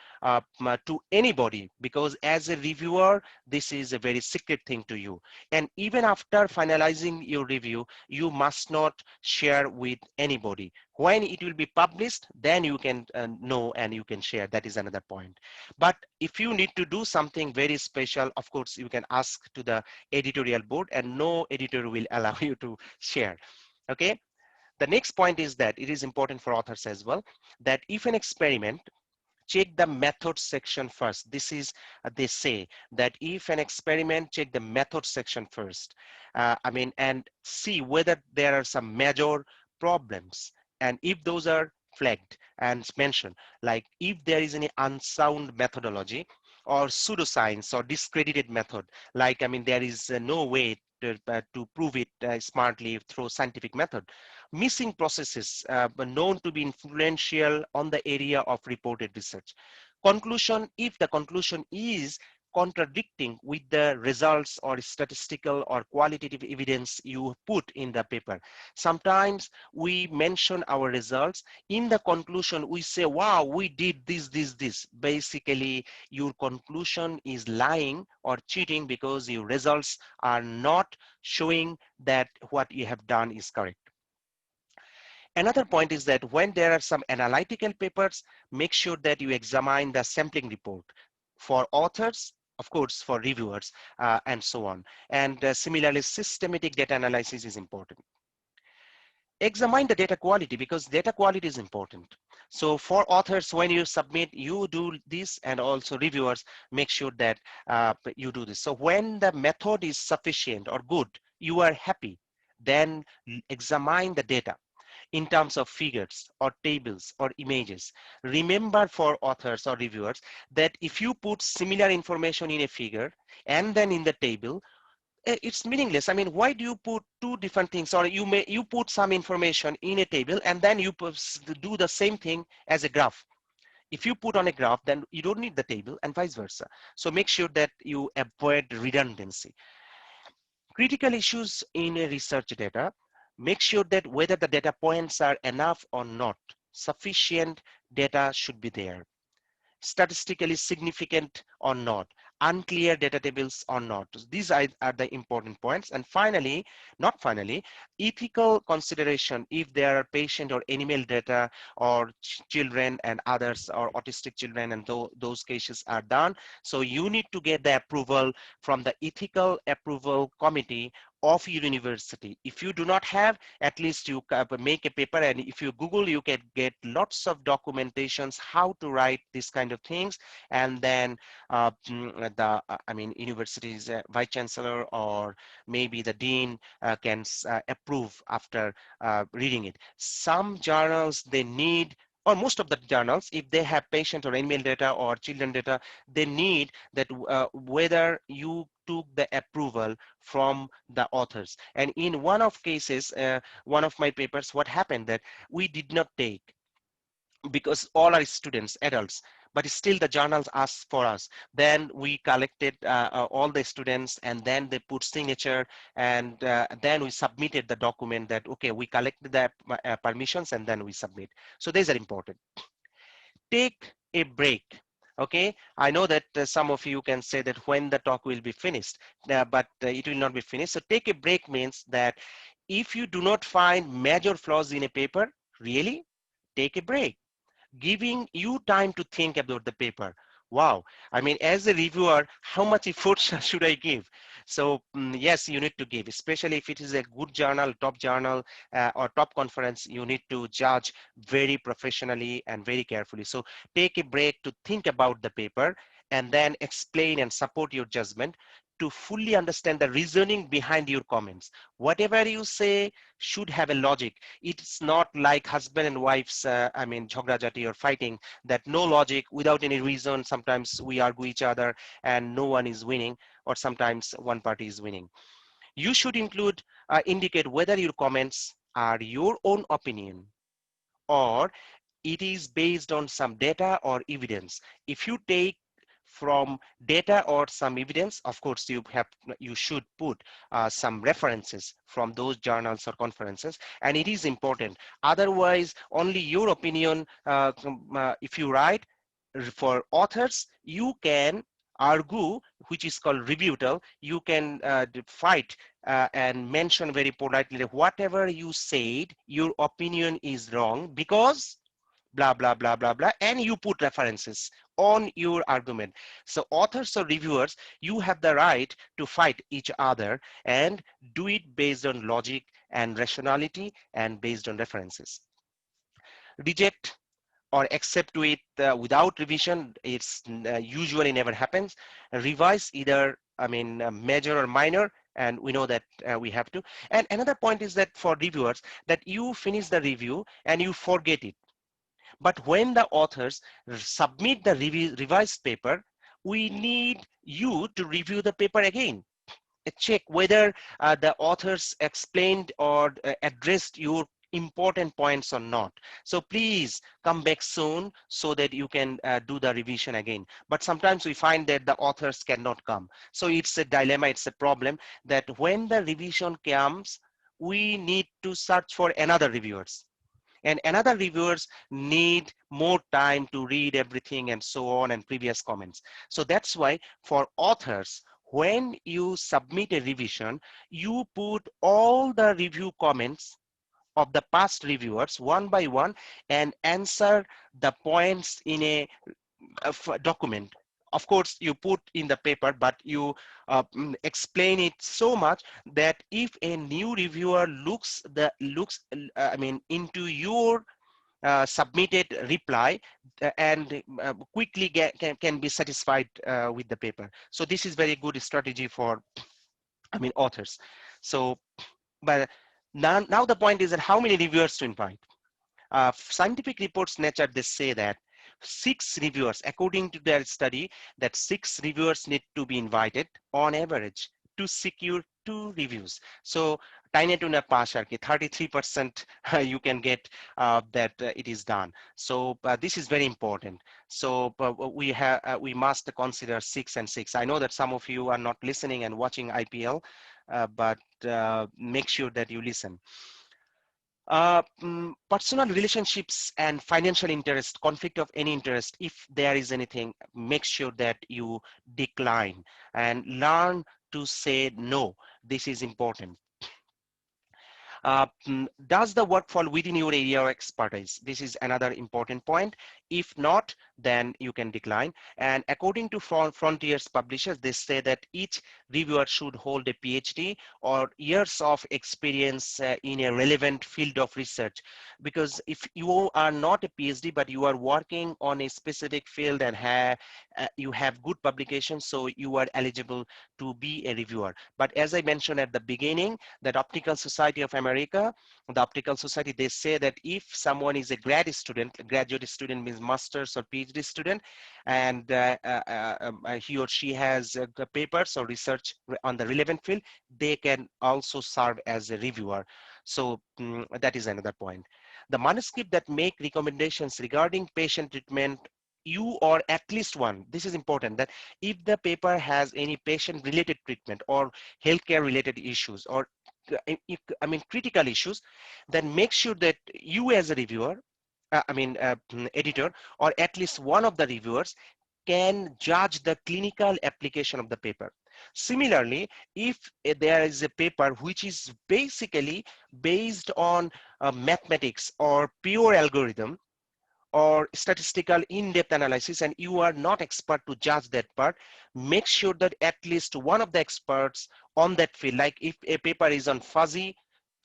to anybody, because as a reviewer, this is a very secret thing to you. And even after finalizing your review, you must not share with anybody. When it will be published, then you can know and you can share. That is another point. But if you need to do something very special, of course, you can ask to the editorial board, and no editor will allow you to share. Okay. The next point is that it is important for authors as well, that if an experiment, check the method section first. This is, they say that if an experiment, check the method section first. And see whether there are some major problems. And if those are flagged and mentioned, like if there is any unsound methodology or pseudoscience or discredited method, like, there is no way to prove it smartly through scientific method. Missing processes known to be influential on the area of reported research. Conclusion, if the conclusion is contradicting with the results or statistical or qualitative evidence you put in the paper. Sometimes we mention our results. In the conclusion, we say, wow, we did this. Basically, your conclusion is lying or cheating, because your results are not showing that what you have done is correct. Another point is that when there are some analytical papers, make sure that you examine the sampling report for authors, of course, for reviewers, and so on. And similarly, systematic data analysis is important. Examine the data quality, because data quality is important. So for authors, when you submit, you do this, and also reviewers, make sure that you do this. So when the method is sufficient or good, you are happy, then examine the data in terms of figures or tables or images. Remember, for authors or reviewers, that if you put similar information in a figure and then in the table, it's meaningless. Why do you put 2 different things? Or you put some information in a table and then you do the same thing as a graph. If you put on a graph, then you don't need the table, and vice versa. So make sure that you avoid redundancy. Critical issues in a research data, make sure that whether the data points are enough or not. Sufficient data should be there. Statistically significant or not, unclear data tables or not. These are the important points. And finally, not finally, ethical consideration, if there are patient or animal data or children and others, or autistic children, and those cases are done. So you need to get the approval from the ethical approval committee of your university. If you do not have, at least you make a paper, and if you Google, you can get lots of documentations how to write this kind of things. And then I mean, university's vice chancellor or maybe the dean can approve after reading it. Some journals, they need, or most of the journals, if they have patient or animal data or children data, they need that whether you took the approval from the authors. And in one of cases, one of my papers, what happened that we did not take, because all are students, adults, but still the journals asked for us. Then we collected all the students, and then they put signature, and then we submitted the document that, okay, we collected the permissions, and then we submit. So these are important. Take a break. Okay, I know that some of you can say that when the talk will be finished, but it will not be finished. So take a break means that if you do not find major flaws in a paper, really take a break, giving you time to think about the paper. Wow, I mean, as a reviewer, how much effort should I give? So yes, you need to give, especially if it is a good journal, top journal, or top conference. You need to judge very professionally and very carefully. So take a break to think about the paper, and then explain and support your judgment to fully understand the reasoning behind your comments. Whatever you say should have a logic. It's not like husband and wife's, I mean, jhograjati or fighting, that no logic, without any reason. Sometimes we argue each other and no one is winning, or sometimes one party is winning. You should indicate whether your comments are your own opinion or it is based on some data or evidence. If you take from data or some evidence, of course you should put some references from those journals or conferences, and it is important. Otherwise, only your opinion, if you write for authors, you can argue, which is called rebuttal. You can fight and mention very politely that whatever you said, your opinion is wrong because blah, blah, blah, blah, blah, and you put references on your argument. So authors or reviewers, you have the right to fight each other and do it based on logic and rationality and based on references. Reject or accept it without revision, it's usually never happens. Revise either, I mean, major or minor, and we know that we have to. And another point is that for reviewers, that you finish the review and you forget it. But when the authors submit the revised paper, we need you to review the paper again. Check whether the authors explained or addressed your important points or not. So please come back soon so that you can do the revision again. But sometimes we find that the authors cannot come. So it's a dilemma, it's a problem that when the revision comes, we need to search for another reviewers. And another reviewers need more time to read everything and so on and previous comments. So that's why for authors, when you submit a revision, you put all the review comments of the past reviewers one by one and answer the points in a document. Of course, you put in the paper, but you explain it so much that if a new reviewer looks I mean, into your submitted reply and quickly can be satisfied with the paper. So this is very good strategy for, I mean, authors. So, but now the point is that how many reviewers to invite? Scientific reports Nature, they say that 6 reviewers, according to their study, that 6 reviewers need to be invited on average to secure 2 reviews. So tiny to na pass 33% you can get that it is done. So this is very important. So we must consider 6 and 6. I know that some of you are not listening and watching IPL, but make sure that you listen. Personal relationships and financial interest, conflict of any interest, if there is anything, make sure that you decline and learn to say no. This is important. Does the work fall within your area of expertise? This is another important point. If not, then you can decline. And according to Frontiers publishers, they say that each reviewer should hold a PhD or years of experience in a relevant field of research. Because if you are not a PhD, but you are working on a specific field and you have good publications, so you are eligible to be a reviewer. But as I mentioned at the beginning, that Optical Society of America, the Optical Society, they say that if someone is a graduate student means master's or PhD student, and he or she has papers or research on the relevant field, they can also serve as a reviewer. So that is another point. The manuscript that make recommendations regarding patient treatment, you or at least one, this is important, that if the paper has any patient related treatment or healthcare related issues or critical issues, then make sure that you as a reviewer, editor, or at least one of the reviewers can judge the clinical application of the paper. Similarly, if there is a paper which is basically based on mathematics or pure algorithm or statistical in-depth analysis, and you are not expert to judge that part, make sure that at least one of the experts on that field, like if a paper is on fuzzy,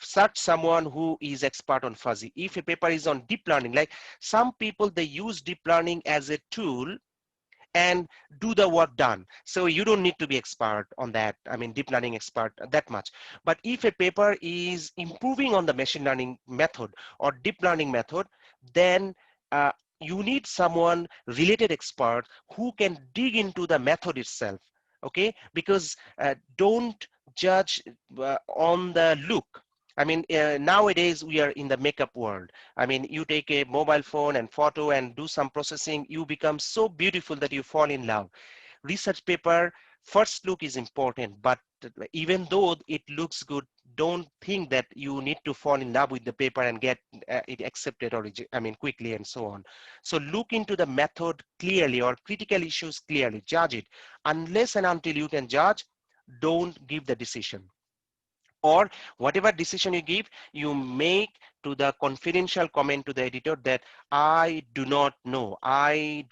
search someone who is expert on fuzzy. If a paper is on deep learning, like some people, they use deep learning as a tool and do the work done. So you don't need to be expert on that. I mean, deep learning expert that much. But if a paper is improving on the machine learning method or deep learning method, then you need someone related expert who can dig into the method itself. Okay, because don't judge on the look. I mean, nowadays we are in the makeup world. I mean, you take a mobile phone and photo and do some processing, you become so beautiful that you fall in love. Research paper, first look is important, but even though it looks good, don't think that you need to fall in love with the paper and get it accepted or quickly and so on. So look into the method clearly or critical issues clearly, judge it. Unless and until you can judge, don't give the decision. Or whatever decision you give, you make to the confidential comment to the editor that I do not know, I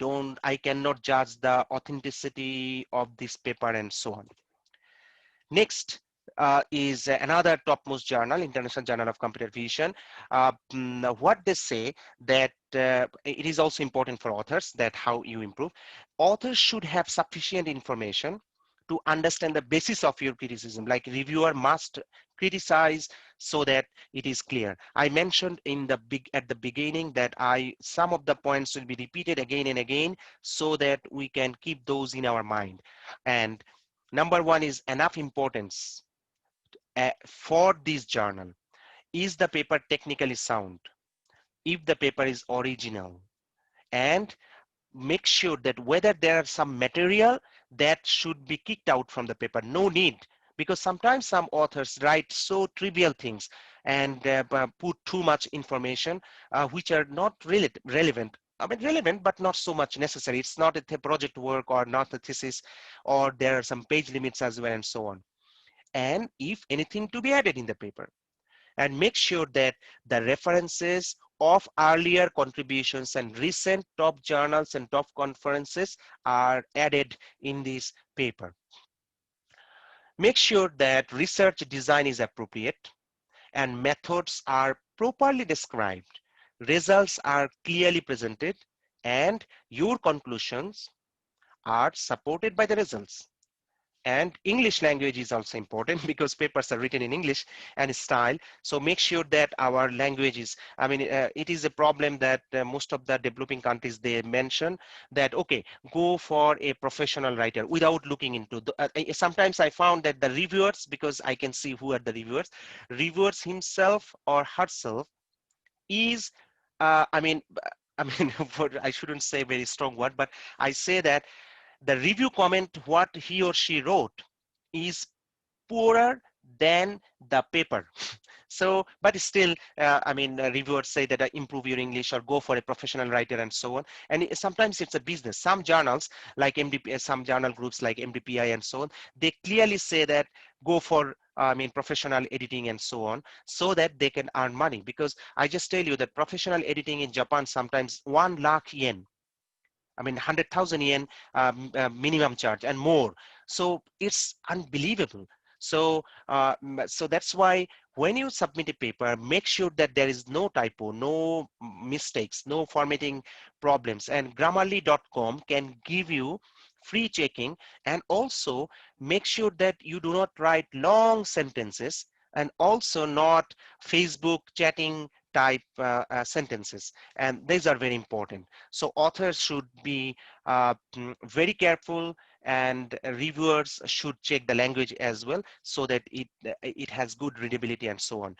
cannot judge the authenticity of this paper and so on. Next is another topmost journal, International Journal of Computer Vision. What they say that it is also important for authors that how you improve. Authors should have sufficient information to understand the basis of your criticism. Like reviewer must criticize so that it is clear. I mentioned at the beginning that some of the points will be repeated again and again so that we can keep those in our mind. And number one is enough importance for this journal. Is the paper technically sound? If the paper is original, and make sure that whether there are some material that should be kicked out from the paper, no need, because sometimes some authors write so trivial things and put too much information which are not really relevant. I mean, relevant, but not so much necessary. It's not a project work or not a thesis, or there are some page limits as well and so on. And if anything to be added in the paper, and make sure that the references of earlier contributions and recent top journals and top conferences are added in this paper. Make sure that research design is appropriate and methods are properly described, results are clearly presented, and your conclusions are supported by the results. And English language is also important because papers are written in English and style. So make sure that our language is, it is a problem that most of the developing countries, they mention that, okay, go for a professional writer without looking into sometimes I found that the reviewers, because I can see who are the reviewers himself or herself is, I shouldn't say very strong word, but I say that the review comment, what he or she wrote is poorer than the paper. So, but still, reviewers say that improve your English or go for a professional writer and so on. And sometimes it's a business. Some journals like MDP, some journal groups like MDPI and so on, they clearly say that go for professional editing and so on, so that they can earn money. Because I just tell you that professional editing in Japan sometimes 1 lakh yen, 100,000 yen minimum charge and more. So it's unbelievable. So, so that's why when you submit a paper, make sure that there is no typo, no mistakes, no formatting problems. And Grammarly.com can give you free checking, and also make sure that you do not write long sentences, and also not Facebook chatting type sentences. And these are very important. So authors should be very careful, and reviewers should check the language as well, so that it has good readability and so on.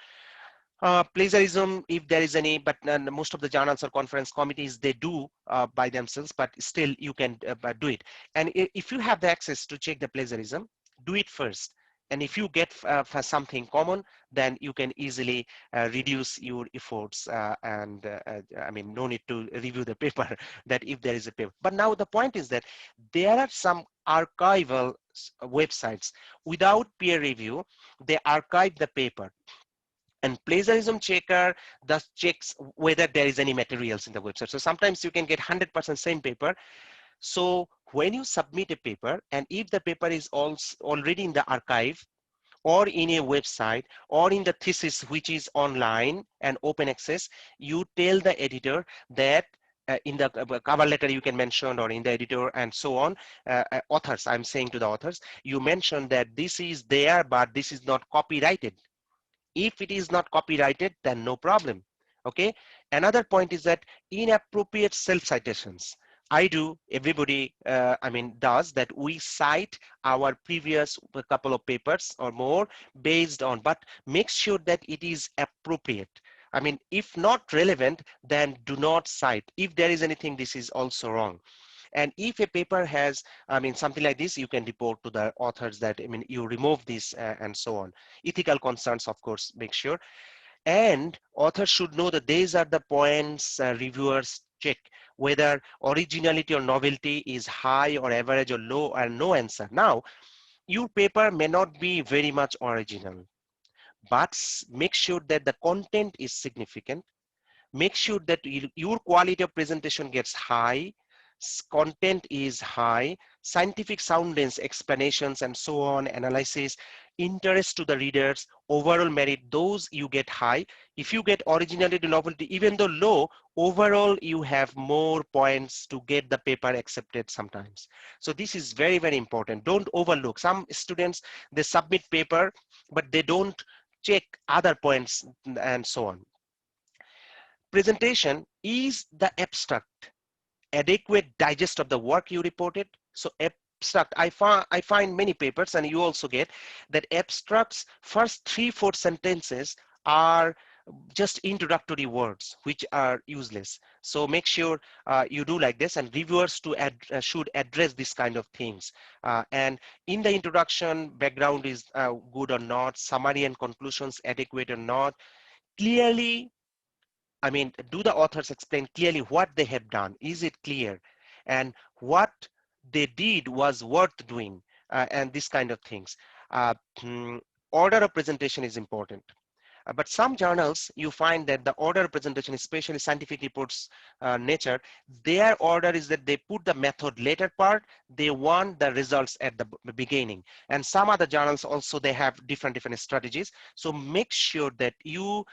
Plagiarism, if there is any, but most of the journals or conference committees, they do by themselves, but still you can do it. And if you have the access to check the plagiarism, do it first. And if you get for something common, then you can easily reduce your efforts, and no need to review the paper that if there is a paper. But now the point is that there are some archival websites without peer review, they archive the paper. And plagiarism checker thus checks whether there is any materials in the website. So sometimes you can get 100% same paper. So when you submit a paper, and if the paper is also already in the archive, or in a website, or in the thesis which is online and open access, you tell the editor that in the cover letter you can mention, or in the editor and so on, authors, I'm saying to the authors, you mention that this is there, but this is not copyrighted. If it is not copyrighted, then no problem. Okay. Another point is that inappropriate self-citations. I do, everybody does that. We cite our previous couple of papers or more based on, but make sure that it is appropriate. If not relevant, then do not cite. If there is anything, this is also wrong. And if a paper has, something like this, you can report to the authors that, you remove this and so on. Ethical concerns, of course, make sure. And authors should know that these are the points reviewers check, whether originality or novelty is high or average or low, and no answer. Now, your paper may not be very much original, but make sure that the content is significant. Make sure that your quality of presentation gets high, content is high, scientific soundness, explanations and so on, analysis, interest to the readers, overall merit, those you get high. If you get originality, novelty, even though low, overall you have more points to get the paper accepted sometimes. So this is very, very important. Don't overlook. Some students, they submit paper, but they don't check other points and so on. Presentation is the abstract, adequate digest of the work you reported. So abstract, I find many papers, and you also get that abstracts first 3-4 sentences are just introductory words which are useless. So make sure you do like this, and reviewers should address this kind of things. And in the introduction, background is good or not, summary and conclusions adequate or not. Clearly, do the authors explain clearly what they have done? Is it clear? And what they did was worth doing, and this kind of things. Order of presentation is important. But some journals, you find that the order of presentation, especially scientific reports nature, their order is that they put the method later part, they want the results at the beginning. And some other journals also, they have different strategies. So make sure that you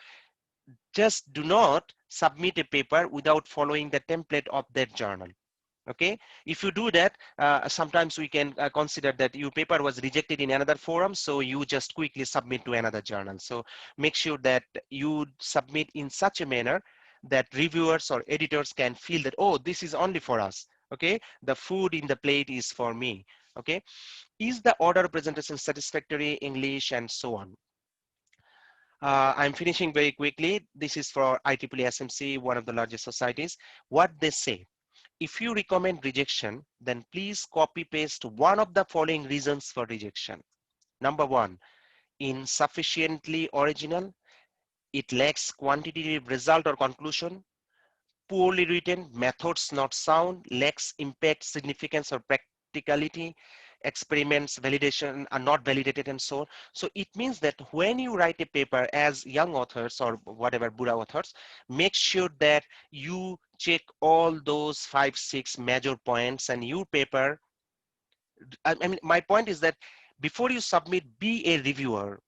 just do not submit a paper without following the template of that journal. Okay, if you do that, sometimes we can consider that your paper was rejected in another forum, so you just quickly submit to another journal. So make sure that you submit in such a manner that reviewers or editors can feel that, oh, this is only for us. Okay, the food in the plate is for me. Okay, is the order of presentation satisfactory, English and so on? I'm finishing very quickly. This is for IEEE SMC, one of the largest societies. What they say: if you recommend rejection, then please copy paste one of the following reasons for rejection. Number 1, insufficiently original, it lacks quantitative result or conclusion, poorly written, methods not sound, lacks impact, significance or practicality, experiments, validation are not validated and so on. So it means that when you write a paper as young authors or whatever Buddha authors, make sure that you check all those 5-6 major points, and your paper, I mean, my point is that before you submit, be a reviewer.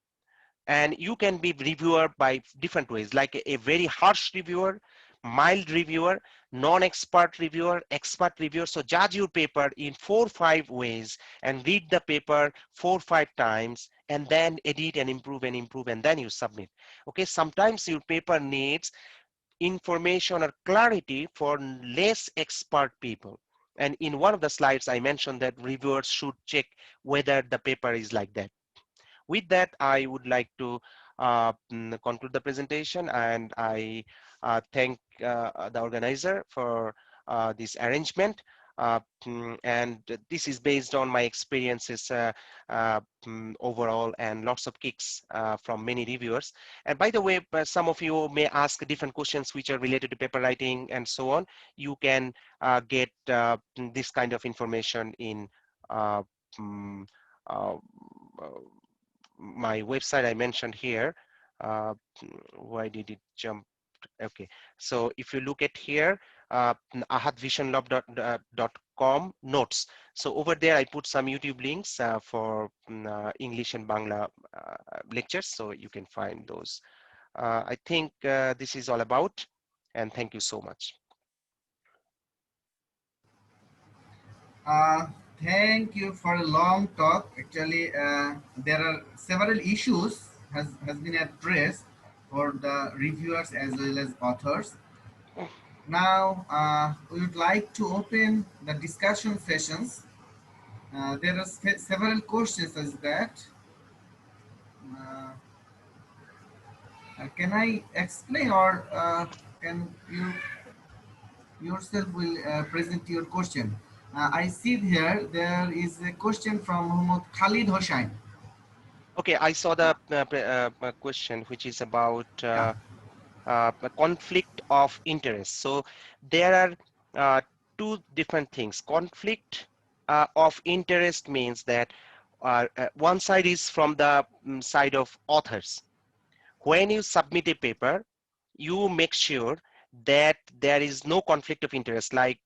And you can be reviewer by different ways, like a very harsh reviewer, mild reviewer, non-expert reviewer, expert reviewer. So judge your paper in 4-5 ways and read the paper 4-5 times, and then edit and improve and then you submit. Okay, sometimes your paper needs information or clarity for less expert people. And in one of the slides, I mentioned that reviewers should check whether the paper is like that. With that, I would like to conclude the presentation, and I thank the organizer for this arrangement. And this is based on my experiences overall, and lots of kicks from many reviewers. And by the way, some of you may ask different questions which are related to paper writing and so on. You can get this kind of information in mm, uh, my website I mentioned here. Why did it jump? Okay, so if you look at here, ahadvisionlab.com notes. So over there, I put some YouTube links for English and Bangla lectures, so you can find those. I think this is all about, and thank you so much. Thank you for a long talk. Actually, there are several issues has been addressed for the reviewers as well as authors. Now, we would like to open the discussion sessions. There are several questions as that. Uh, can I explain, or can you yourself will present your question? I see here there is a question from Muhammad Khalid Hossain. Okay, I saw Uh, the question, which is about yeah. a conflict of interest. So there are two different things. Conflict of interest means that one side is from the side of authors. When you submit a paper, you make sure that there is no conflict of interest, like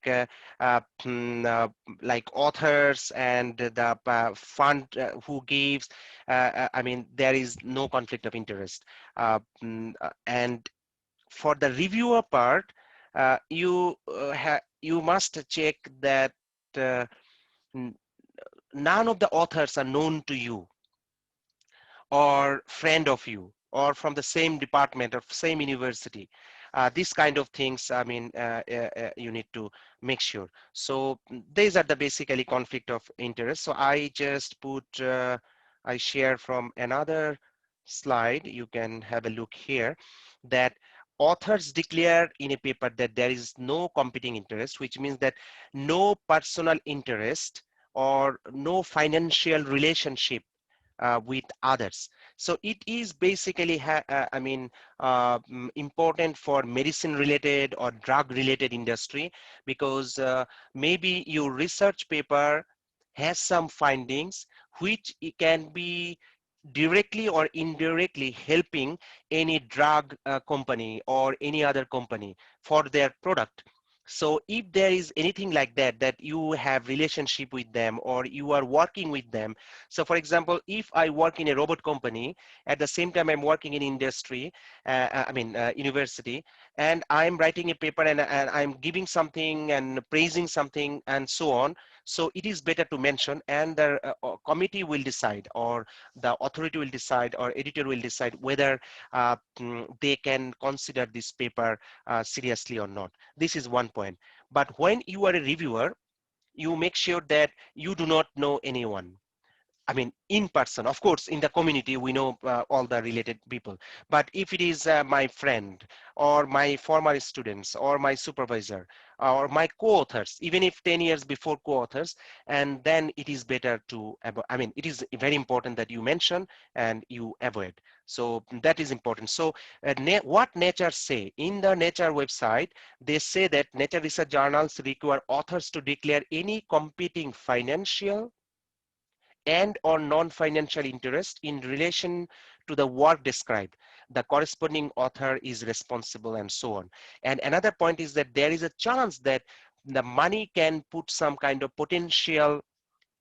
authors and the fund who gives. I mean, there is no conflict of interest. And for the reviewer part, you must check that uh, none of the authors are known to you or friend of you or from the same department or same university. These kind of things, I mean, you need to make sure. So these are the basically conflict of interest. So I just put, I share from another slide. You can have a look here that authors declare in a paper that there is no competing interest, which means that no personal interest or no financial relationship with others. So it is basically, important for medicine related or drug related industry, because maybe your research paper has some findings which it can be directly or indirectly helping any drug company or any other company for their product. So if there is anything like that, that you have relationship with them or you are working with them. So for example, if I work in a robot company, at the same time I'm working in industry, university, and I'm writing a paper and I'm giving something and praising something and so on. So it is better to mention, and the committee will decide, or the authority will decide, or editor will decide whether they can consider this paper seriously or not. This is one point. But when you are a reviewer, you make sure that you do not know anyone. I mean, in person, of course, in the community, we know all the related people. But if it is my friend or my former students or my supervisor or my co-authors, even if 10 years before co-authors, and then it is better to, it is very important that you mention and you avoid. So that is important. So what Nature say in the Nature website, they say that Nature research journals require authors to declare any competing financial, and or non-financial interest in relation to the work described. The corresponding author is responsible, and so on. And another point is that there is a chance that the money can put some kind of potential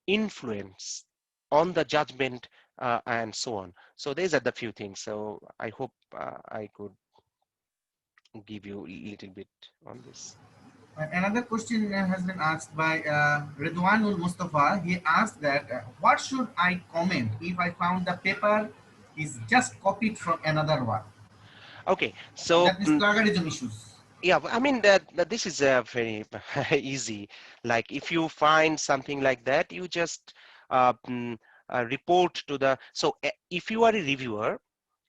influence on the judgment, and so on. So these are the few things. So I hope I could give you a little bit on this. Another question has been asked by Ridwanul Mustafa. He asked that what should I comment if I found the paper is just copied from another one? Okay, so That is plagiarism issues. yeah, I mean that this is very easy. Like if you find something like that, you just report to the. So if you are a reviewer,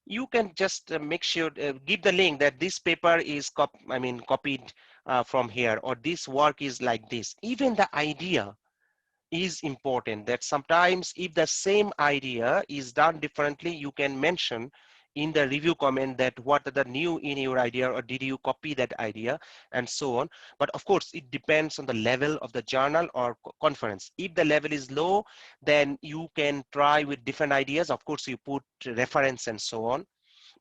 you can just make sure give the link that this paper is copied from here, or this work is like this. Even the idea is important, that sometimes if the same idea is done differently, you can mention in the review comment that what are the new in your idea, or did you copy that idea, and so on. But of course it depends on the level of the journal or conference. If the level is low, then you can try with different ideas. Of course you put reference and so on.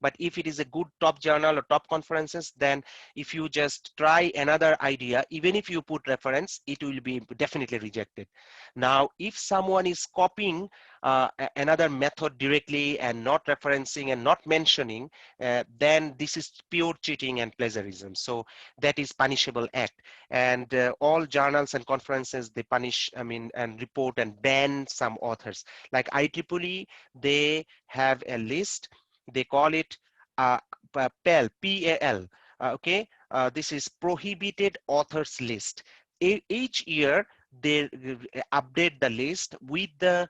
But if it is a good top journal or top conferences, then if you just try another idea, even if you put reference, it will be definitely rejected. Now, if someone is copying another method directly and not referencing and not mentioning, then this is pure cheating and plagiarism. So that is punishable act. And all journals and conferences, they punish, and report and ban some authors. Like IEEE, they have a list. They call it PAL, P-A-L. Okay, this is prohibited authors list. Each year they update the list with the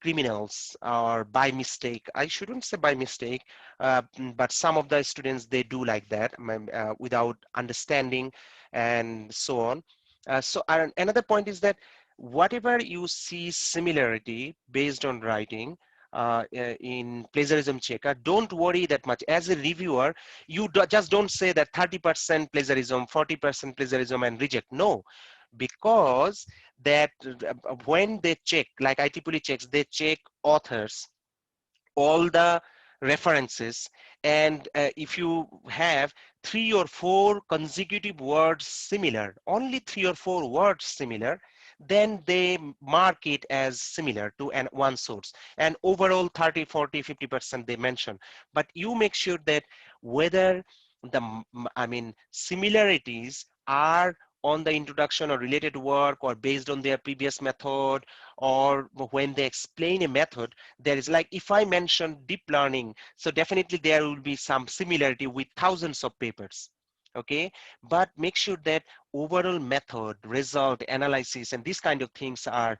criminals, or by mistake. I shouldn't say by mistake, but some of the students, they do like that, without understanding and so on. So another point is that whatever you see similarity based on writing, in plagiarism checker, don't worry that much. As a reviewer, you just don't say that 30% plagiarism, 40% plagiarism and reject. No, because that when they check, like IEEE checks, they check authors, all the references, and if you have 3 or 4 consecutive words similar, only 3 or 4 words similar, then they mark it as similar to one source, and overall 30, 40, 50% they mention. But you make sure that whether the similarities are on the introduction or related work, or based on their previous method, or when they explain a method, there is, like, if I mention deep learning, so definitely there will be some similarity with thousands of papers. Okay, but make sure that overall method, result, analysis, and these kind of things are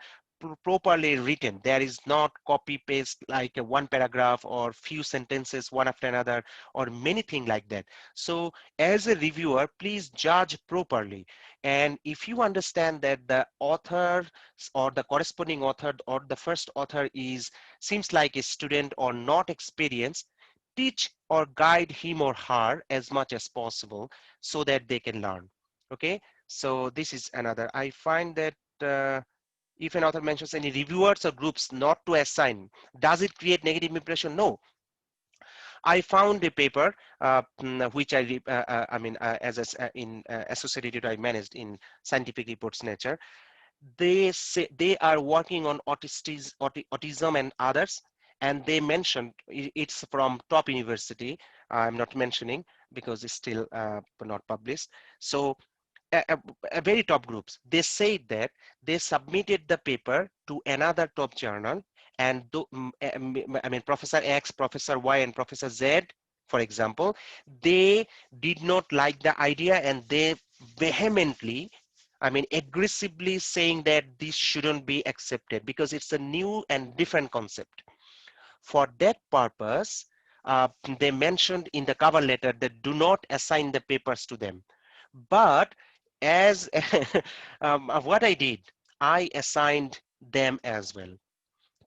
properly written. There is not copy paste, like a one paragraph or few sentences one after another, or many things like that. So as a reviewer, please judge properly. And if you understand that the author or the corresponding author or the first author seems like a student or not experienced, teach or guide him or her as much as possible so that they can learn. Okay, so this is another. I find that if an author mentions any reviewers or groups not to assign, does it create negative impression? No. I found a paper which associated I managed in Scientific Reports Nature. They say they are working on autism and others, and they mentioned it's from top university. I'm not mentioning because it's still not published. So a very top groups, they said that they submitted the paper to another top journal, and Professor X, Professor Y, and Professor Z, for example, they did not like the idea, and they vehemently, aggressively saying that this shouldn't be accepted because it's a new and different concept. For that purpose, they mentioned in the cover letter that do not assign the papers to them. But as what I did, I assigned them as well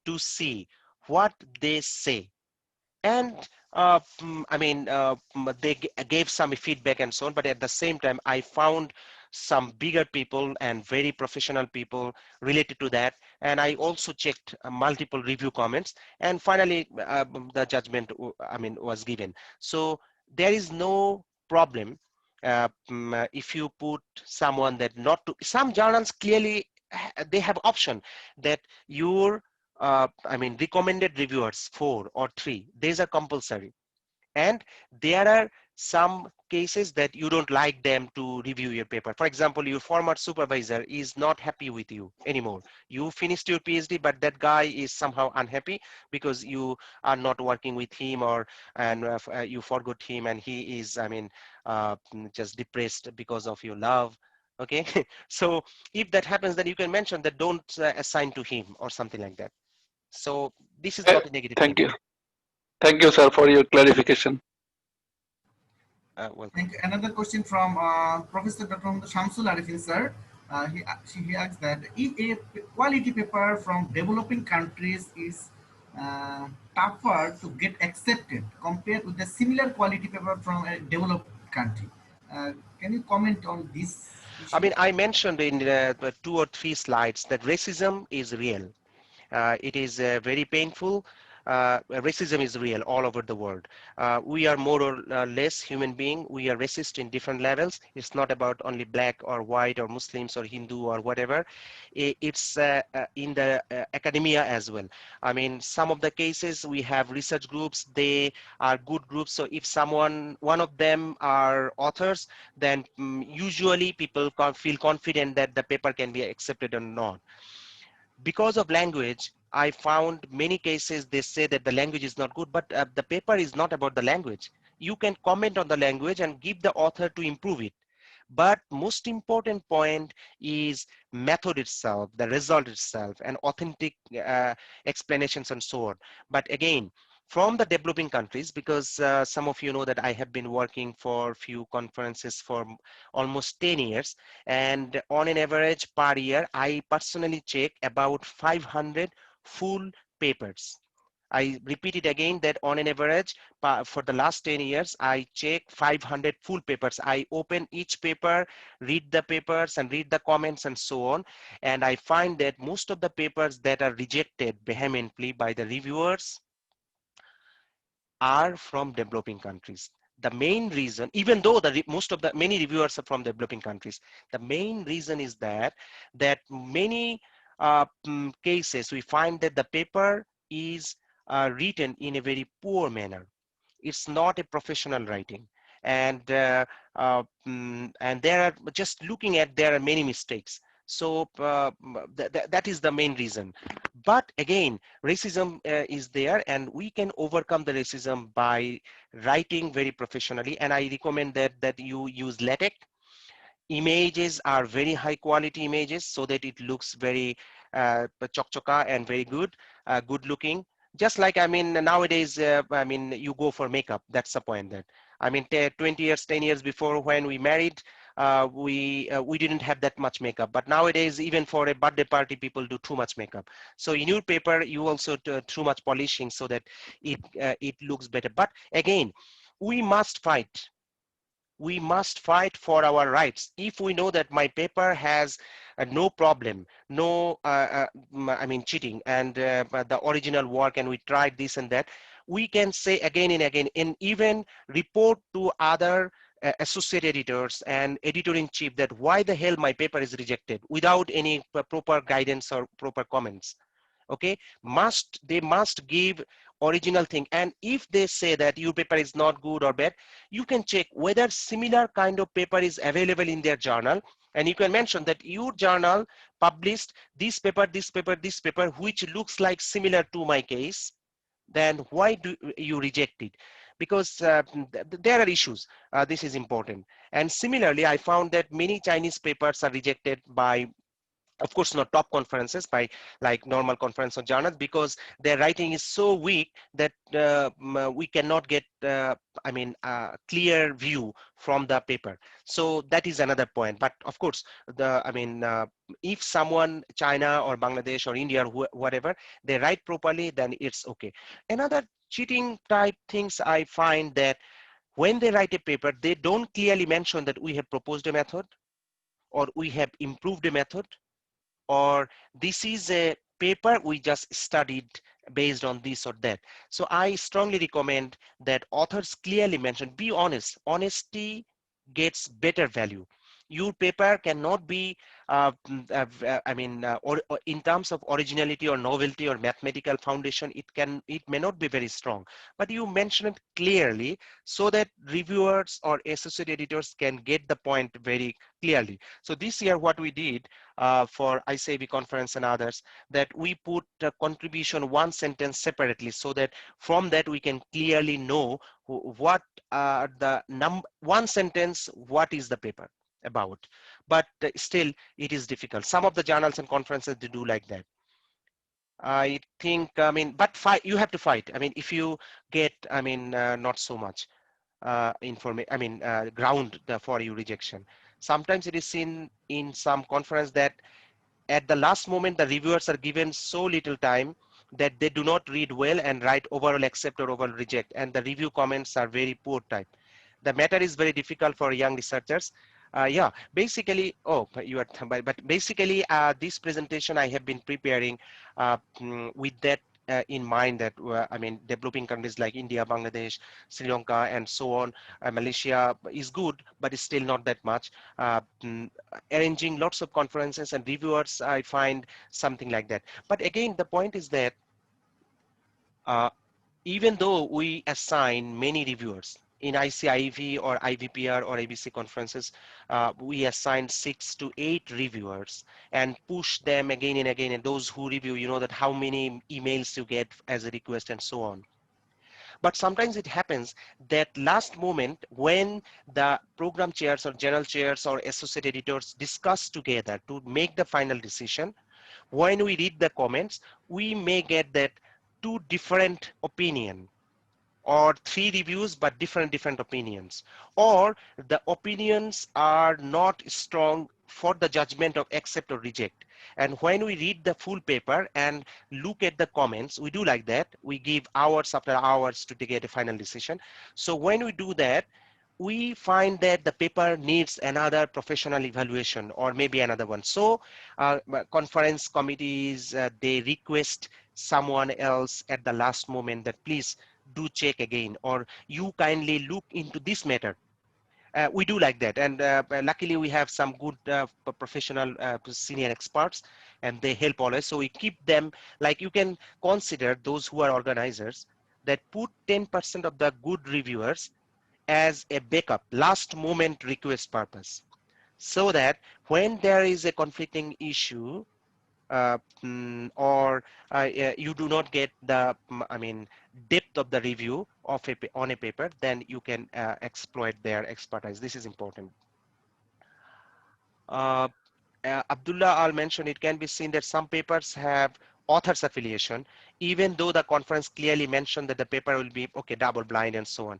to see what they say. And they gave some feedback and so on, but at the same time, I found some bigger people and very professional people related to that. and I also checked multiple review comments, and finally the judgment was given. So there is no problem if you put someone that not to. Some journals clearly they have option that your recommended reviewers 4 or 3, these are compulsory, and there are some cases that you don't like them to review your paper. For example, your former supervisor is not happy with you anymore. You finished your PhD, but that guy is somehow unhappy because you are not working with him, or you forgot him, and he is just depressed because of your love. Okay. So if that happens, then you can mention that don't assign to him or something like that. So this is not a negative Thank thing. you. Thank you, sir, for your clarification. Welcome. Thank you. Another question from Professor Dr. Shamsul Arifin sir. He asks that if a quality paper from developing countries is tougher to get accepted compared with the similar quality paper from a developed country, can you comment on this issue? I mentioned in 2 or 3 slides that racism is real. It is very painful. Racism is real all over the world. We are more or less human being. We are racist in different levels. It's not about only black or white or Muslims or Hindu or whatever. It's in the academia as well. Some of the cases we have research groups, they are good groups. So if one of them are authors, then usually people feel confident that the paper can be accepted or not. Because of language, I found many cases they say that the language is not good, but the paper is not about the language. You can comment on the language and give the author to improve it. But most important point is method itself, the result itself, and authentic explanations and so on. But again, from the developing countries, because some of you know that I have been working for few conferences for almost 10 years, and on an average per year, I personally check about 500 full papers. I repeat it again that on an average for the last 10 years, I check 500 full papers. I open each paper, read the papers and read the comments and so on. And I find that most of the papers that are rejected vehemently by the reviewers are from developing countries. The main reason, even though many reviewers are from developing countries, the main reason is that many cases we find that the paper is written in a very poor manner. It's not a professional writing, and and there are, just looking at, there are many mistakes. So that is the main reason. But again, racism is there, and we can overcome the racism by writing very professionally. And I recommend that you use LaTeX. Images are very high quality images, so that it looks very chokchoka and very good looking. Just like, nowadays, you go for makeup. That's the point. That 20 years, 10 years before, when we married, we didn't have that much makeup. But nowadays, even for a birthday party, people do too much makeup. So in your paper, you also do too much polishing so that it looks better. But again, we must fight. We must fight for our rights. If we know that my paper has no problem, no cheating, and the original work, and we tried this and that, we can say again and again, and even report to other associate editors and editor-in-chief that why the hell my paper is rejected without any proper guidance or proper comments. Okay, they must give original thing. And if they say that your paper is not good or bad, you can check whether similar kind of paper is available in their journal, and you can mention that your journal published this paper, this paper, this paper, which looks like similar to my case. Then why do you reject it? Because there are issues. This is important. And similarly, I found that many Chinese papers are rejected by, of course, not top conferences, by like normal conference or journals, because their writing is so weak that we cannot get clear view from the paper. So that is another point. But of course, if someone, China or Bangladesh or India or whatever, they write properly, then it's okay. Another cheating type things I find that when they write a paper, they don't clearly mention that we have proposed a method, or we have improved a method, or this is a paper we just studied based on this or that. So I strongly recommend that authors clearly mention, be honest. Honesty gets better value. Your paper cannot be, or in terms of originality or novelty or mathematical foundation, it may not be very strong, but you mention it clearly so that reviewers or associate editors can get the point very clearly. So this year, what we did for ICAB conference and others, that we put a contribution one sentence separately, so that from that we can clearly know what the one sentence, what is the paper about. But still it is difficult. Some of the journals and conferences, they do like that. I think, but fight, you have to fight. If you get, not so much ground for your rejection. Sometimes it is seen in some conference that at the last moment, the reviewers are given so little time that they do not read well and write overall accept or overall reject, and the review comments are very poor type. The matter is very difficult for young researchers. Yeah, basically, but basically, this presentation I have been preparing with that in mind, that developing countries like India, Bangladesh, Sri Lanka, and so on, Malaysia is good, but it's still not that much. Arranging lots of conferences and reviewers, I find something like that. But again, the point is that even though we assign many reviewers in ICIEV or IVPR or ABC conferences, we assign 6 to 8 reviewers and push them again and again. And those who review, you know that how many emails you get as a request and so on. But sometimes it happens that last moment, when the program chairs or general chairs or associate editors discuss together to make the final decision, when we read the comments, we may get that 2 different opinion, or 3 reviews but different opinions, or the opinions are not strong for the judgment of accept or reject. And when we read the full paper and look at the comments, we do like that. We give hours after hours to get a final decision. So when we do that, we find that the paper needs another professional evaluation or maybe another one. So conference committees, they request someone else at the last moment that please do check again, or you kindly look into this matter. We do like that, and luckily we have some good professional senior experts, and they help always. So we keep them, like you can consider those who are organizers that put 10% of the good reviewers as a backup, last moment request purpose, so that when there is a conflicting issue, or you do not get the depth of the review of on a paper, then you can exploit their expertise. This is important. Abdullah Al mentioned, it can be seen that some papers have authors affiliation, even though the conference clearly mentioned that the paper will be double blind and so on.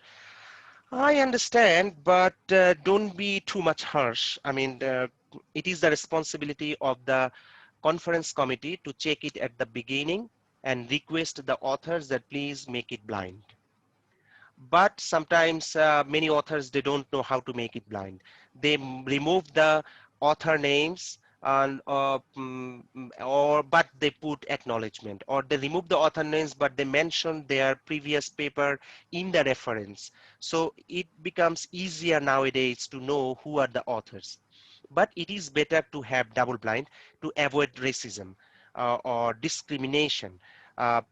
I understand, but don't be too much harsh. It is the responsibility of the conference committee to check it at the beginning and request the authors that please make it blind. But sometimes many authors, they don't know how to make it blind. They remove the author names and but they put acknowledgement, or they remove the author names but they mention their previous paper in the reference. So it becomes easier nowadays to know who are the authors. But it is better to have double blind to avoid racism or discrimination. But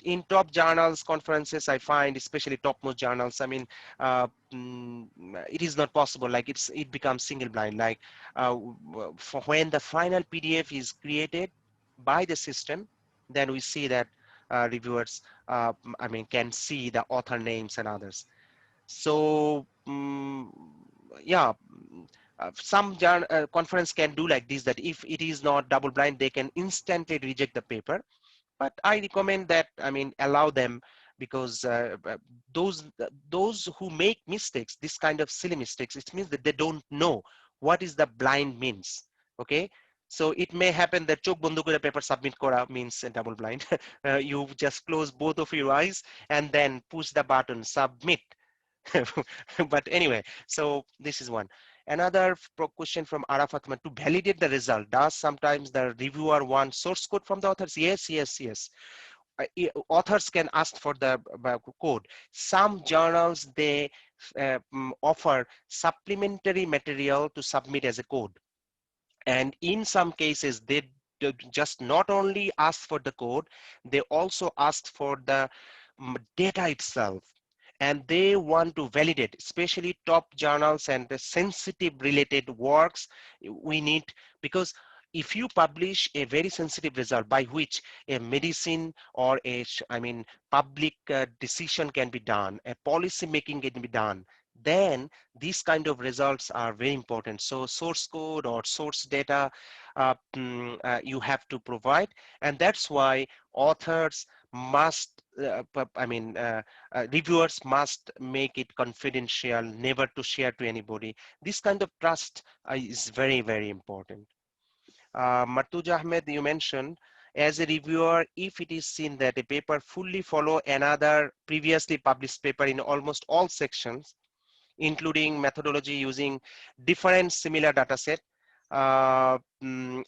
in top journals, conferences, I find, especially topmost journals, it is not possible. Like it becomes single blind. Like for when the final PDF is created by the system, then we see that reviewers, can see the author names and others. So yeah, some conference can do like this, that if it is not double blind, they can instantly reject the paper. But I recommend that, allow them, because those who make mistakes, this kind of silly mistakes, it means that they don't know what is the blind means. Okay, so it may happen that chok bondu kore paper submit kora means double blind. You just close both of your eyes and then push the button submit. But anyway, so this is one. Another question from Arafat, to validate the result, does sometimes the reviewer want source code from the authors? Yes, yes, yes. Authors can ask for the code. Some journals, they offer supplementary material to submit as a code. And in some cases, they just not only ask for the code, they also ask for the data itself. And they want to validate, especially top journals and the sensitive related works we need, because if you publish a very sensitive result by which a medicine or public decision can be done, a policy making can be done, then these kind of results are very important. So source code or source data you have to provide, and that's why authors must reviewers must make it confidential, never to share to anybody. This kind of trust is very, very important. Martuja Ahmed, you mentioned, as a reviewer, if it is seen that a paper fully follow another previously published paper in almost all sections, including methodology using different similar data set,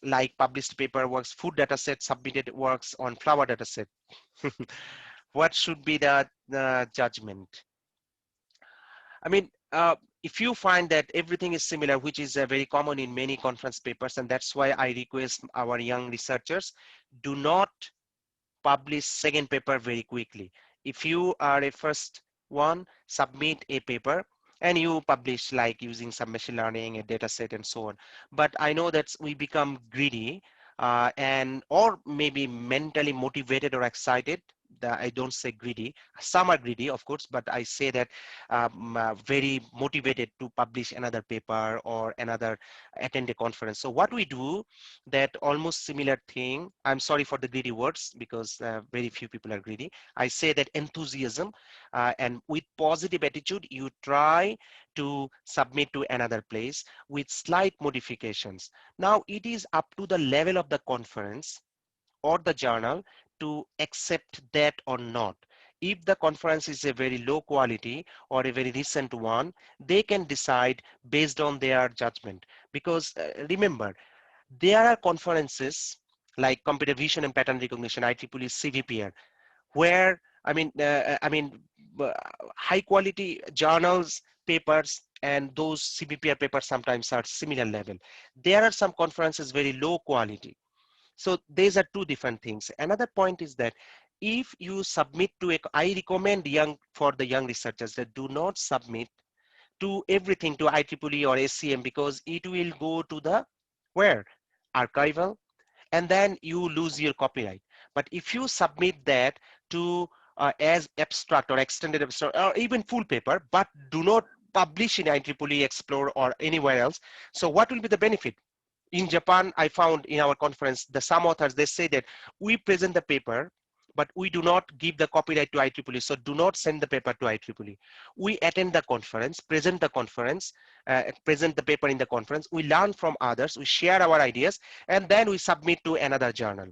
like published paper works, food data set, submitted works on flower data set. What should be the judgment? I mean, if you find that everything is similar, which is very common in many conference papers, and that's why I request our young researchers, do not publish second paper very quickly. If you are a first one, submit a paper and you publish, like using some machine learning, a data set and so on. But I know that we become greedy or maybe mentally motivated or excited. I don't say greedy. Some are greedy, of course, but I say that very motivated to publish another paper or another attend a conference. So what we do, that almost similar thing. I'm sorry for the greedy words because very few people are greedy. I say that enthusiasm and with positive attitude, you try to submit to another place with slight modifications. Now it is up to the level of the conference or the journal to accept that or not. If the conference is a very low quality or a very recent one, they can decide based on their judgment. Because remember, there are conferences like computer vision and pattern recognition, IEEE CVPR, where uh, high quality journals, papers, and those CVPR papers sometimes are similar level. There are some conferences very low quality. So these are two different things. Another point is that if you submit to I recommend for the young researchers that do not submit to everything to IEEE or SCM, because it will go to the where archival, and then you lose your copyright. But if you submit that to as abstract or extended abstract or even full paper, but do not publish in IEEE Explore or anywhere else, so what will be the benefit? In Japan, I found in our conference, some authors, they say that we present the paper, but we do not give the copyright to IEEE. So do not send the paper to IEEE. We attend the conference, present the conference, present the paper in the conference. We learn from others, we share our ideas, and then we submit to another journal.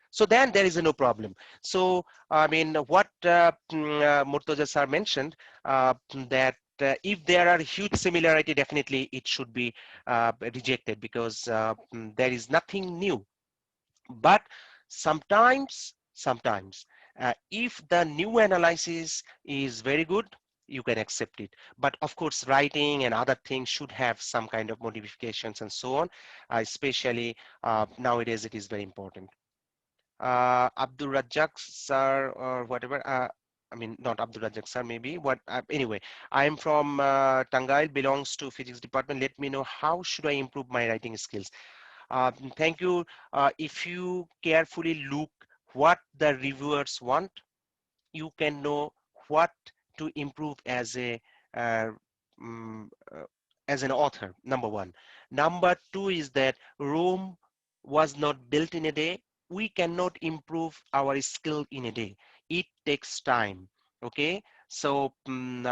So then there is no problem. So, I mean, what Murtaza sir mentioned, that if there are huge similarity, definitely it should be rejected, because there is nothing new. But sometimes if the new analysis is very good, you can accept it. But of course, writing and other things should have some kind of modifications and so on. Especially nowadays, it is very important. Abdul Razzaq sir or whatever. I mean, not Abdul Razzaq sir, maybe. Anyway, I am from Tangail, belongs to physics department. Let me know how should I improve my writing skills. Thank you. If you carefully look what the reviewers want, you can know what to improve as a uh, mm, uh, as an author. Number one. Number two is that Rome was not built in a day. We cannot improve our skill in a day. It takes time. Okay, so you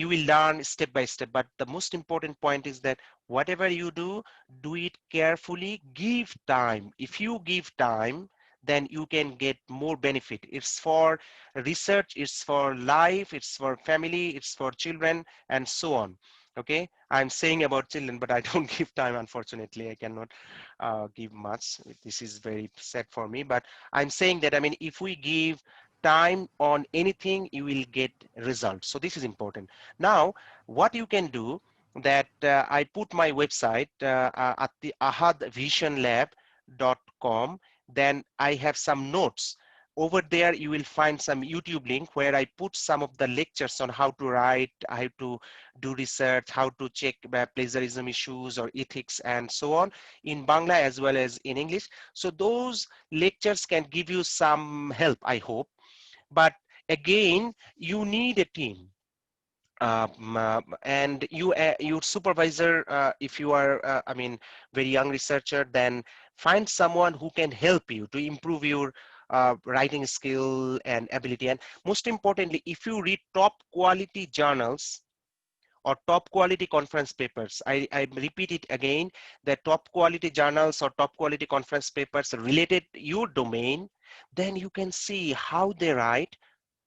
will learn step by step. But the most important point is that whatever you do it carefully. Give time. If you give time, then you can get more benefit. It's for research, it's for life, it's for family, it's for children, and so on. Okay, I'm saying about children, but I don't give time, unfortunately. I cannot give much. This is very sad for me, but I'm saying that, I mean, if we give time on anything, you will get results. So this is important. Now, what you can do, that I put my website at the ahadvisionlab.com. Then I have some notes over there. You will find some YouTube link where I put some of the lectures on how to write, how to do research, how to check plagiarism issues or ethics and so on, in Bangla as well as in English. So those lectures can give you some help, I hope. But again, you need a team. And your supervisor, if you are I mean, very young researcher, then find someone who can help you to improve your writing skill and ability. And most importantly, if you read top quality journals or top quality conference papers, I repeat it again, the top quality journals or top quality conference papers related your domain, then you can see how they write,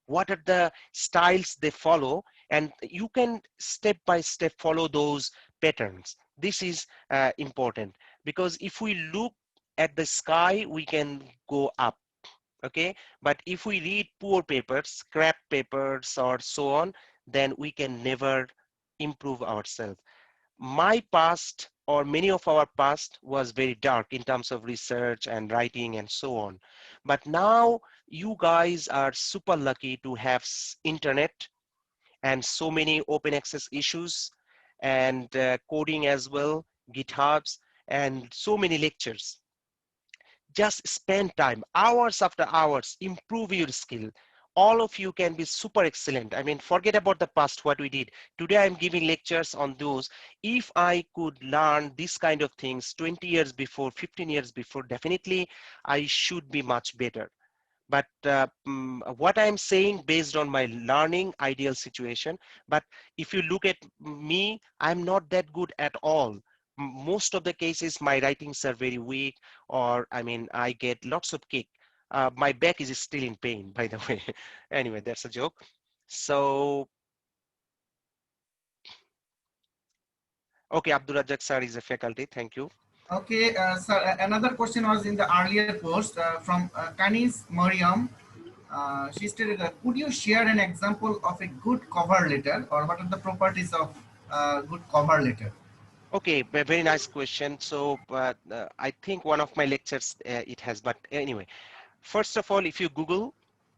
what are the styles they follow, and you can step by step follow those patterns. This is important, because if we look at the sky, we can go up. Okay, but if we read poor papers, scrap papers or so on, then we can never improve ourselves. My past, or many of our past, was very dark in terms of research and writing and so on. But now you guys are super lucky to have internet and so many open access issues and coding as well, GitHubs, and so many lectures. Just spend time, hours after hours, improve your skill. All of you can be super excellent. I mean, forget about the past, what we did. Today I'm giving lectures on those. If I could learn this kind of things 20 years before, 15 years before, definitely I should be much better. But what I'm saying based on my learning ideal situation. But if you look at me, I'm not that good at all. Most of the cases, my writings are very weak, or I mean, I get lots of kick. My back is still in pain, by the way. Anyway, that's a joke. So, okay, Abdul Razak sir is a faculty. Thank you. Okay, sir, another question was in the earlier post from Kanis Mariam. She stated, could you share an example of a good cover letter, or what are the properties of good cover letter? Okay, very nice question. So, I think one of my lectures it has, but anyway, first of all, if you Google,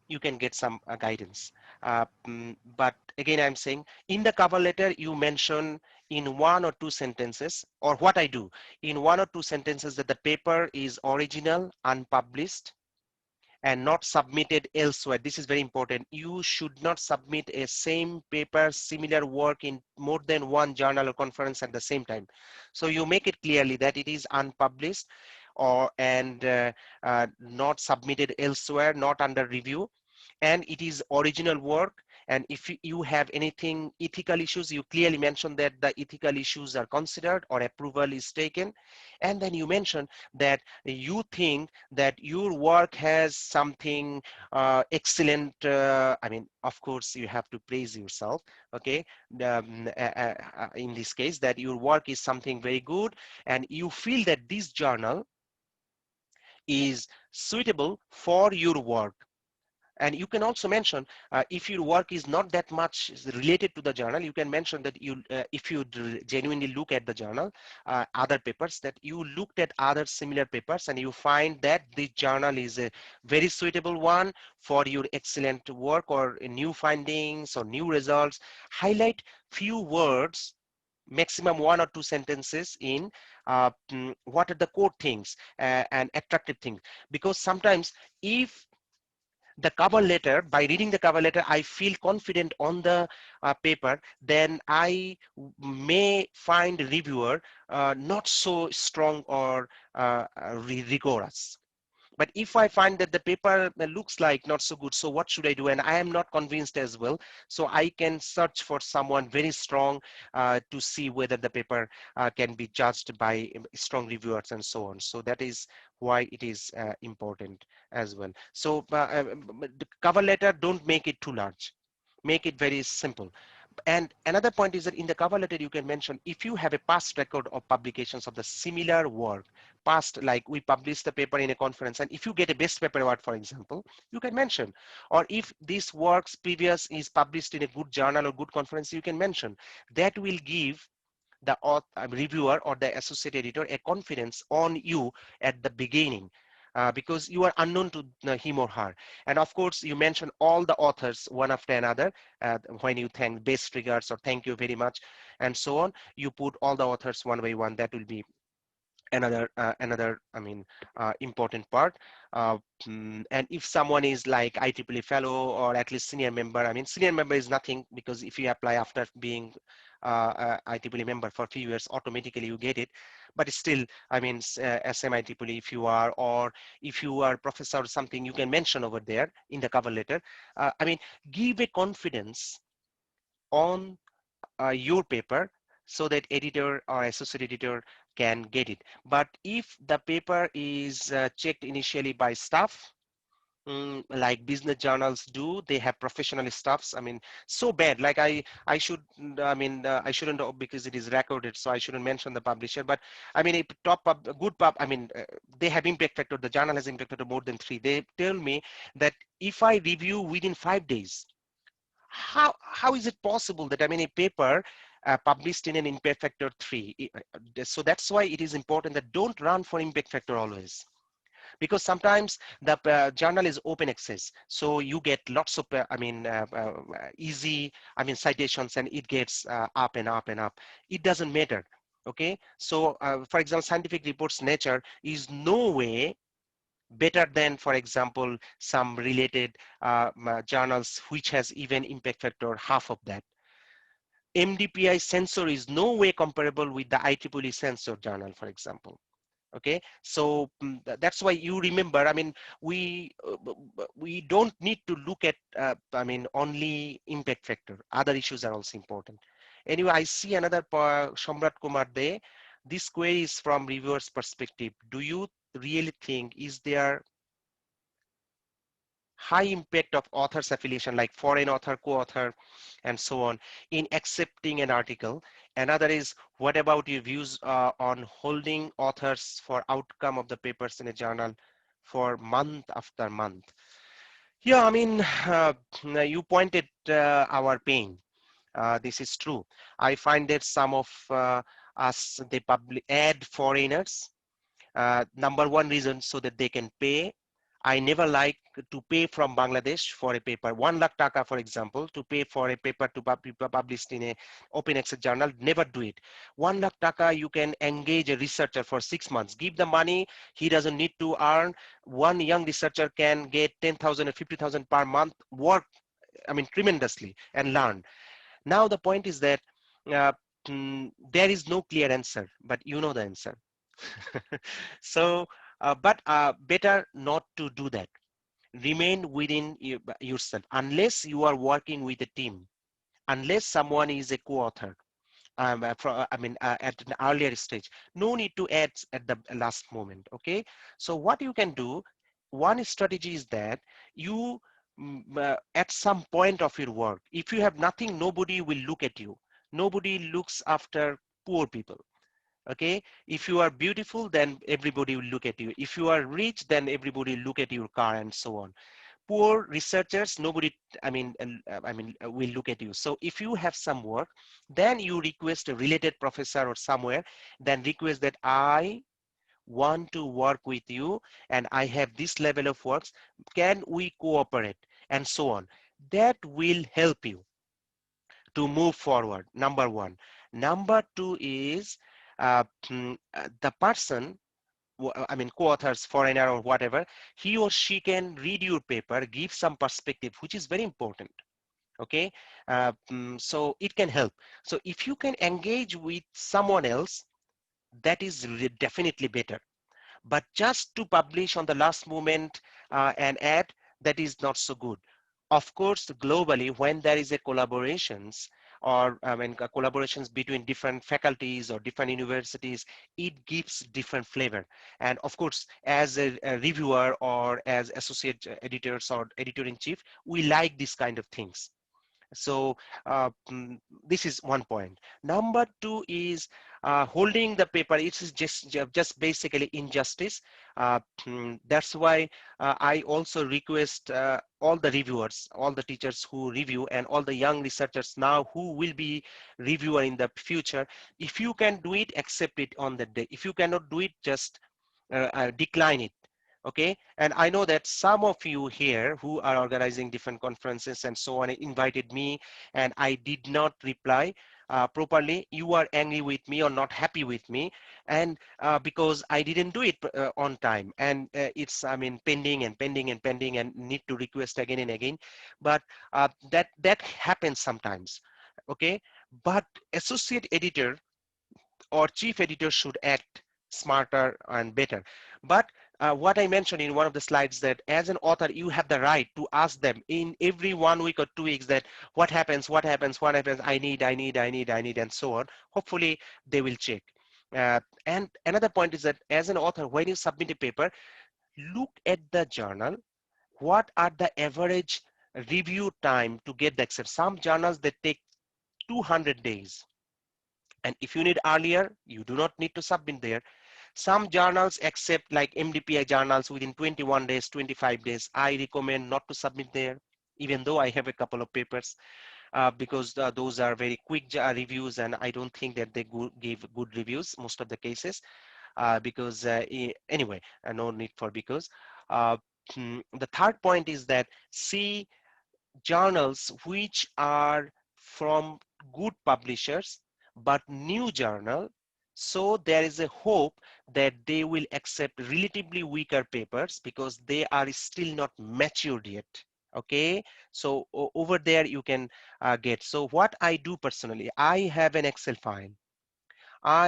you can get some guidance. But again, I'm saying in the cover letter, you mention in 1 or 2 sentences, or what I do, in 1 or 2 sentences, that the paper is original, unpublished, and not submitted elsewhere. This is very important. You should not submit a same paper, similar work in more than one journal or conference at the same time. So you make it clearly that it is unpublished, or not submitted elsewhere, not under review, and it is original work. And if you have anything ethical issues, you clearly mention that the ethical issues are considered or approval is taken. And then you mention that you think that your work has something excellent. I mean, of course, you have to praise yourself. Okay, in this case, that your work is something very good, and you feel that this journal is suitable for your work. And you can also mention, if your work is not that much related to the journal, you can mention that you, if you genuinely look at the journal, other papers, that you looked at other similar papers and you find that this journal is a very suitable one for your excellent work or new findings or new results. Highlight few words, maximum 1 or 2 sentences in what are the core things and attractive things. Because sometimes if the cover letter, by reading the cover letter, I feel confident on the paper, then I may find reviewer not so strong or rigorous. But if I find that the paper looks like not so good, so what should I do? And I am not convinced as well. So I can search for someone very strong to see whether the paper can be judged by strong reviewers and so on. So that is why it is important as well. So the cover letter, don't make it too large. Make it very simple. And another point is that in the cover letter, you can mention if you have a past record of publications of the similar work, past, like we published the paper in a conference, and if you get a best paper award, for example, you can mention, or if this work's previous is published in a good journal or good conference, you can mention. That will give the reviewer or the associate editor a confidence on you at the beginning, because you are unknown to him or her. And of course, you mention all the authors one after another when you thank, best regards or thank you very much, and so on. You put all the authors one by one. That will be another important part. And if someone is like IEEE fellow or at least senior member, senior member is nothing, because if you apply after being IEEE member for a few years, automatically you get it. But still, SMIEEE if you are, or if you are professor or something, you can mention over there in the cover letter. Give a confidence on your paper, so that editor or associate editor can get it. But if the paper is checked initially by staff, like business journals do, they have professional staffs. So bad, like I should I shouldn't know, because it is recorded, so I shouldn't mention the publisher. But a top pub, a good pub, they have impact factor, the journal has impact factor more than 3. They tell me that if I review within 5 days, how is it possible that a paper published in an impact factor 3? So that's why it is important that don't run for impact factor always, because sometimes the journal is open access, so you get lots of easy citations, and it gets up and up and up. It doesn't matter. Okay, so for example, scientific reports Nature is no way better than, for example, some related journals which has even impact factor half of that. MDPI sensor is no way comparable with the IEEE sensor journal, for example. Okay, so that's why you remember, we don't need to look at only impact factor. Other issues are also important. Anyway, I see another Shamrat Kumar there. This query is from reviewer's perspective. Do you really think, is there high impact of author's affiliation, like foreign author, co-author, and so on, in accepting an article? Another is, what about your views on holding authors for outcome of the papers in a journal for month after month? Yeah, you pointed our pain. This is true. I find that some of us, they add foreigners. Number one reason, so that they can pay. I never like to pay from Bangladesh for a paper. 1 lakh taka, for example, to pay for a paper to be published in a open access journal. Never do it. 1 lakh taka, you can engage a researcher for 6 months. Give the money, he doesn't need to earn. One young researcher can get 10,000 or 50,000 per month, work, tremendously, and learn. Now the point is that there is no clear answer, but you know the answer. So, but better not to do that. Remain within yourself, unless you are working with a team, unless someone is a co-author. At an earlier stage, no need to add at the last moment. Okay, so what you can do, one strategy is that you at some point of your work, if you have nothing, nobody will look at you. Nobody looks after poor people. Okay, if you are beautiful, then everybody will look at you. If you are rich, then everybody will look at your car, and so on. Poor researchers, nobody will look at you. So if you have some work, then you request a related professor or somewhere, then request that I want to work with you and I have this level of works, can we cooperate, and so on. That will help you to move forward, number one. Number two is the person, co-authors, foreigner or whatever, he or she can read your paper, give some perspective, which is very important. Okay, so it can help. So if you can engage with someone else, that is definitely better. But just to publish on the last moment and add, that is not so good. Of course, globally, when there is a collaborations, or collaborations between different faculties or different universities, it gives different flavor. And of course, as a reviewer or as associate editors or editor-in-chief, we like this kind of things. So this is one point. Number two is holding the paper. It is just basically injustice. That's why I also request all the reviewers, all the teachers who review, and all the young researchers now who will be reviewer in the future. If you can do it, accept it on the day. If you cannot do it, just decline it. Okay, and I know that some of you here who are organizing different conferences and so on invited me, and I did not reply properly. You are angry with me or not happy with me, and because I didn't do it on time, and it's, I mean, pending and pending and pending, and need to request again and again. But that happens sometimes. Okay, but associate editor or chief editor should act smarter and better. But what I mentioned in one of the slides, that as an author, you have the right to ask them in every 1 week or 2 weeks that what happens, I need, and so on. Hopefully they will check. And another point is that as an author, when you submit a paper, look at the journal. What are the average review time to get the accept? Some journals, they take 200 days. And if you need earlier, you do not need to submit there. Some journals accept, like MDPI journals, within 21 days, 25 days. I recommend not to submit there, even though I have a couple of papers, because those are very quick reviews, and I don't think that they give good reviews most of the cases, because anyway, no need for because. The third point is that see journals which are from good publishers but new journal, so there is a hope that they will accept relatively weaker papers because they are still not matured yet. Okay, so over there you can get. So what I do personally, I have an Excel file.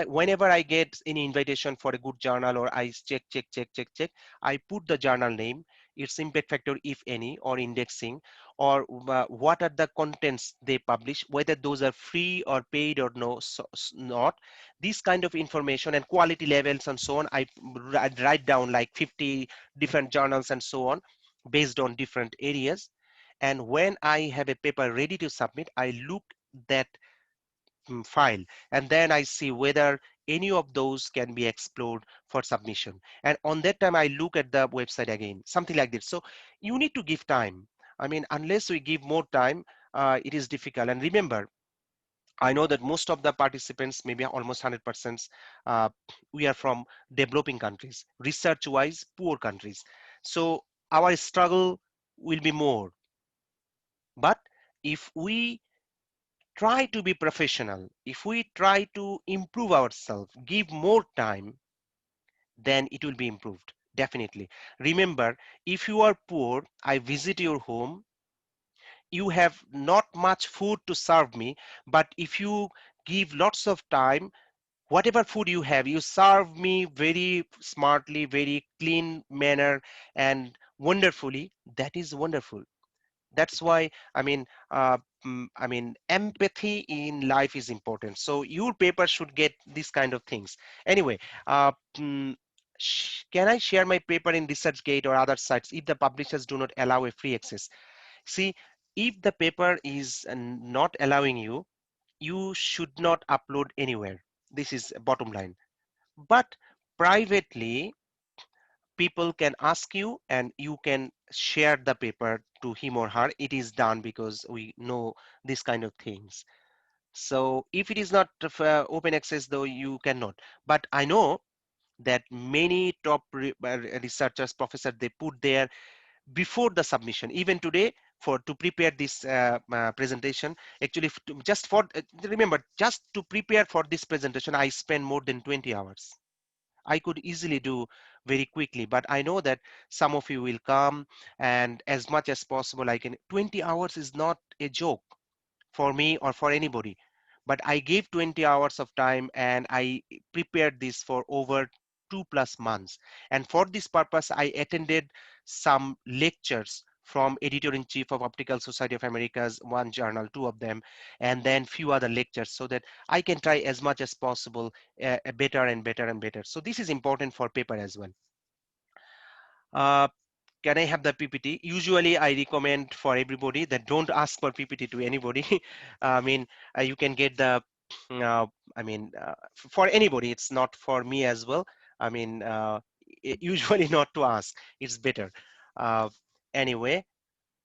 Whenever I get any invitation for a good journal, or I check, I put the journal name, its impact factor, if any, or indexing, or what are the contents they publish, whether those are free or paid or no, not. This kind of information and quality levels and so on, I write down like 50 different journals and so on, based on different areas. And when I have a paper ready to submit, I look that file, and then I see whether any of those can be explored for submission. And on that time, I look at the website again, something like this. So you need to give time. I mean, unless we give more time, it is difficult. And remember, I know that most of the participants, maybe almost 100%, we are from developing countries, research-wise, poor countries. So our struggle will be more. But if we try to be professional, if we try to improve ourselves, give more time, then it will be improved, definitely. Remember, if you are poor, I visit your home, you have not much food to serve me, but if you give lots of time, whatever food you have, you serve me very smartly, very clean manner, and wonderfully, that is wonderful. That's why, I mean, empathy in life is important. So your paper should get these kind of things. Anyway, uh, mm, can I share my paper in ResearchGate or other sites if the publishers do not allow a free access? See, if the paper is not allowing you, you should not upload anywhere. This is bottom line. But privately, people can ask you and you can share the paper to him or her. It is done because we know this kind of things. So if it is not open access, though, you cannot. But I know that many top researchers, professors, they put there before the submission. Even today, for to prepare this presentation, actually just for remember, just to prepare for this presentation, I spent more than 20 hours. I could easily do very quickly, but I know that some of you will come, and as much as possible I can. 20 hours is not a joke for me or for anybody, but I gave 20 hours of time and I prepared this for over 2+ months. And for this purpose, I attended some lectures from editor-in-chief of Optical Society of America's one journal, two of them, and then few other lectures, so that I can try as much as possible better and better and better. So this is important for paper as well. can I have the PPT? Usually I recommend for everybody that don't ask for PPT to anybody. I mean, you can get the, I mean, for anybody, it's not for me as well. I mean, usually not to ask, it's better. Uh, anyway,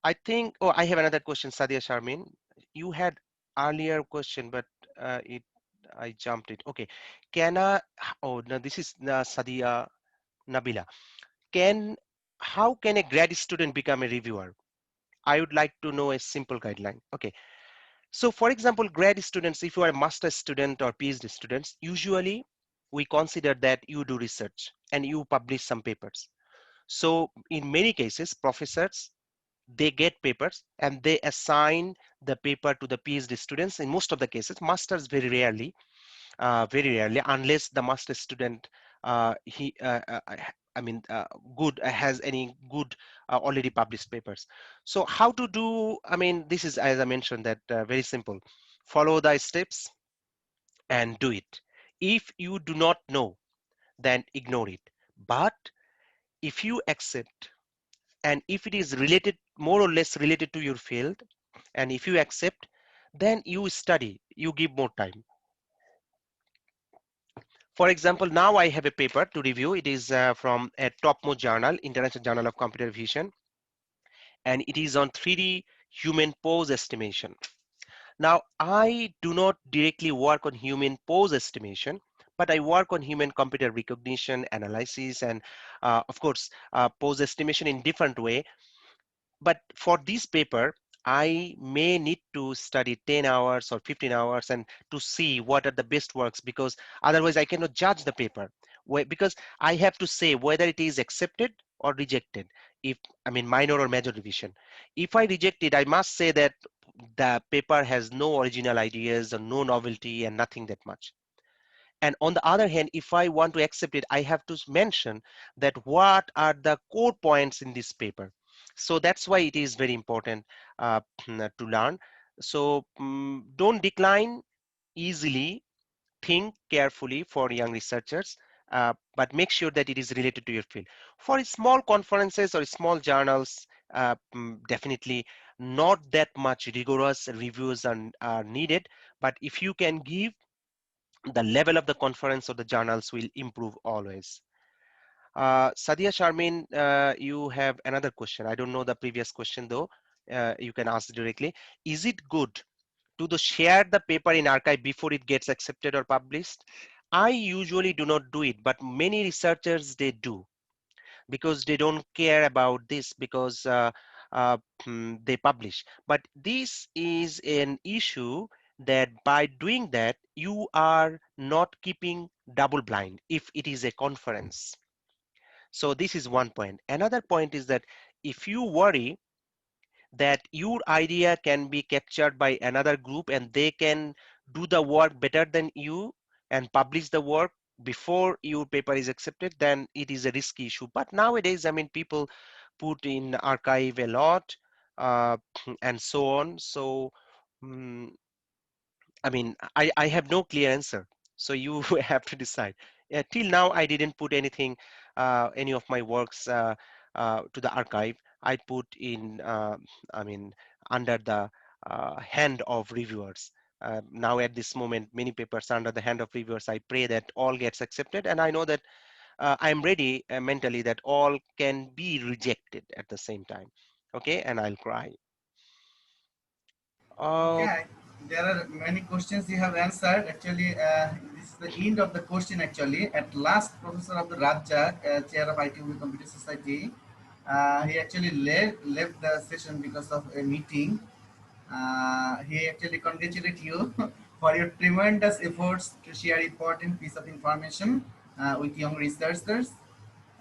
I think, oh, I have another question, Sadia Sharmin. You had earlier question, but I jumped it. Okay. Can I, oh, no, this is Sadia Nabila. How can a grad student become a reviewer? I would like to know a simple guideline. Okay. So for example, grad students, if you are a master student or PhD students, usually we consider that you do research and you publish some papers. So in many cases, professors, they get papers and they assign the paper to the PhD students. In most of the cases, masters very rarely, unless the master student he I mean good has any good already published papers. So how to do, I mean, this is, as I mentioned, that very simple. Follow the steps and do it. If you do not know, then ignore it. But if you accept, and if it is related, more or less related to your field, and if you accept, then you study, you give more time. For example, now I have a paper to review. It is from a topmost journal, International Journal of Computer Vision, and it is on 3D human pose estimation. Now, I do not directly work on human pose estimation, but I work on human computer recognition, analysis, and of course, pose estimation in different way. But for this paper, I may need to study 10 hours or 15 hours and to see what are the best works, because otherwise I cannot judge the paper. Because I have to say whether it is accepted or rejected. If, I mean, minor or major revision. If I reject it, I must say that the paper has no original ideas or no novelty and nothing that much. And on the other hand, if I want to accept it, I have to mention that what are the core points in this paper. So that's why it is very important to learn. So don't decline easily, think carefully for young researchers, but make sure that it is related to your field. For small conferences or small journals, definitely not that much rigorous reviews are needed, but if you can give, the level of the conference or the journals will improve always. Sadia Sharmin, you have another question. I don't know the previous question though. You can ask directly. Is it good to share the paper in archive before it gets accepted or published? I usually do not do it, but many researchers, they do, because they don't care about this, because they publish. But this is an issue that by doing that, you are not keeping double blind if it is a conference. So this is one point. Another point is that if you worry that your idea can be captured by another group and they can do the work better than you and publish the work before your paper is accepted, then it is a risky issue. But nowadays, I mean, people put in archive a lot and so on. So mm, I mean, I have no clear answer. So you have to decide. Till now, I didn't put anything, any of my works to the archive. I put in, I mean, under the hand of reviewers. Now at this moment, many papers are under the hand of reviewers. I pray that all gets accepted, and I know that I'm ready mentally that all can be rejected at the same time. Okay, and I'll cry. Uh, Yeah, there are many questions you have answered. Actually, this is the end of the question. Actually, at last, Professor of the Rajak, Chair of IEEE Computer Society, he actually left the session because of a meeting. He actually congratulates you for your tremendous efforts to share important piece of information with young researchers.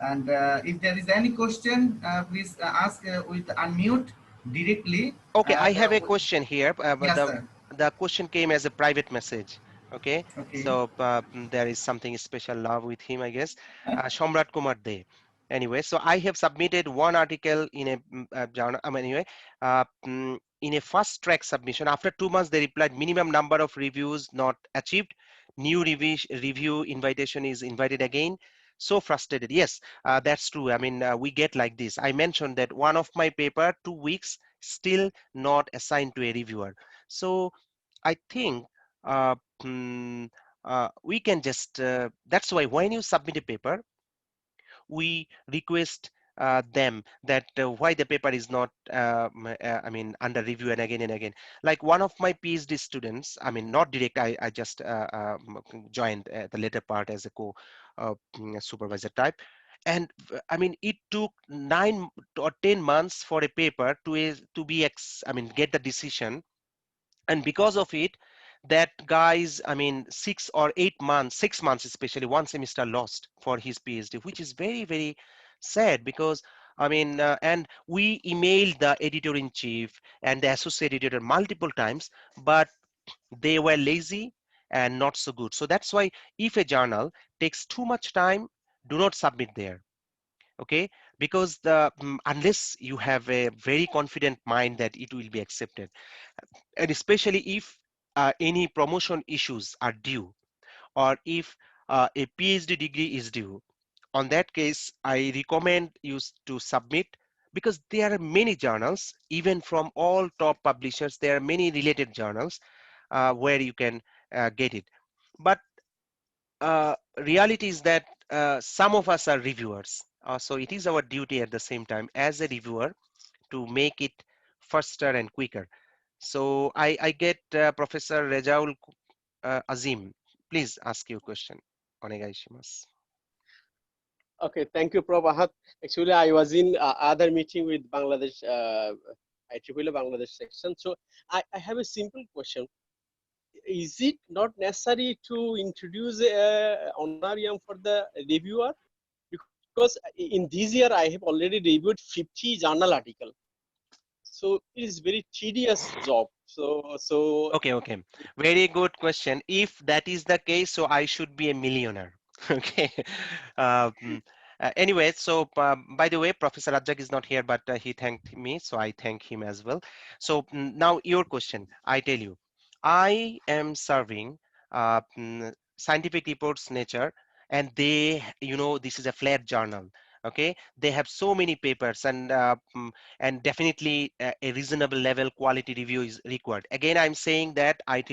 And if there is any question, please ask with unmute directly. Okay, I And have a question here, but yes, sir. the question came as a private message. Okay, Okay. so there is something special love with him, I guess. Shomrat Kumar De. Anyway, so I have submitted one article in a journal. Anyway, in a fast track submission. After 2 months, they replied minimum number of reviews not achieved. New review invitation is invited again. so frustrated. Yes, that's true. I mean, we get like this. I mentioned that one of my paper, 2 weeks, still not assigned to a reviewer. So I think uh, mm, we can just, that's why when you submit a paper, we request them that why the paper is not I mean under review and again. Like one of my PhD students, I mean not direct, I just joined the later part as a supervisor type, and I mean it took 9 or 10 months for a paper to be I mean get the decision. And because of it, that guy's, I mean 6 or 8 months, 6 months especially, one semester lost for his PhD, which is very sad. Because I mean and we emailed the editor-in-chief and the associate editor multiple times, but they were lazy and not so good. So that's why if a journal takes too much time, do not submit there. Okay, because unless you have a very confident mind that it will be accepted, and especially if any promotion issues are due, or if a PhD degree is due, on that case I recommend you to submit, because there are many journals, even from all top publishers, there are many related journals where you can get it. But reality is that some of us are reviewers, so it is our duty at the same time as a reviewer to make it faster and quicker. So I get Professor Rejaul Azim. Please ask your question. Onegai shimasu. Okay, thank you, Prof. Ahad. Actually, I was in other meeting with Bangladesh, IEEE Bangladesh section. So I have a simple question. Is it not necessary to introduce a honorarium for the reviewer? Because in this year, I have already reviewed 50 journal articles. So it is very tedious job. So Okay. Very good question. If that is the case, so I should be a millionaire. Okay. Um, anyway, so by the way, Professor Rajak is not here, but he thanked me, so I thank him as well. So now your question, I tell you, I am serving scientific reports Nature, and they, you know, this is a flat journal. Okay, they have so many papers, and definitely a reasonable level quality review is required. Again, I'm saying that I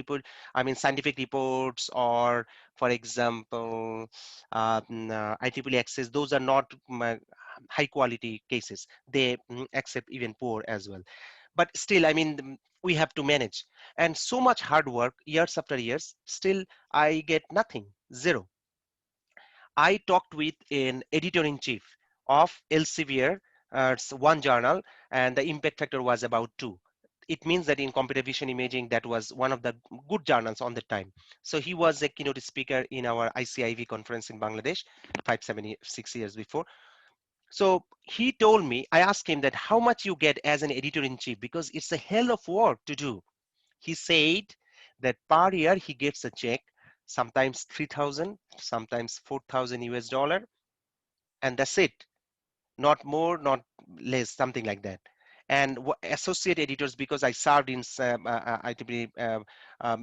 mean scientific reports, or for example IEEE access, those are not high quality cases. They accept even poor as well. But still, I mean we have to manage, and so much hard work years after years, still I get nothing, zero. I talked with an editor-in-chief of Elsevier, it's one journal, and the impact factor was about 2. It means that in computer vision imaging, that was one of the good journals on the time. So he was a keynote speaker in our ICIV conference in Bangladesh 6 years before. So he told me, I asked him that how much you get as an editor-in-chief, because it's a hell of work to do. He said that per year he gets a check, sometimes 3,000, sometimes 4,000 US dollar, and that's it. Not more, not less, something like that. And associate editors, because I served in IEEE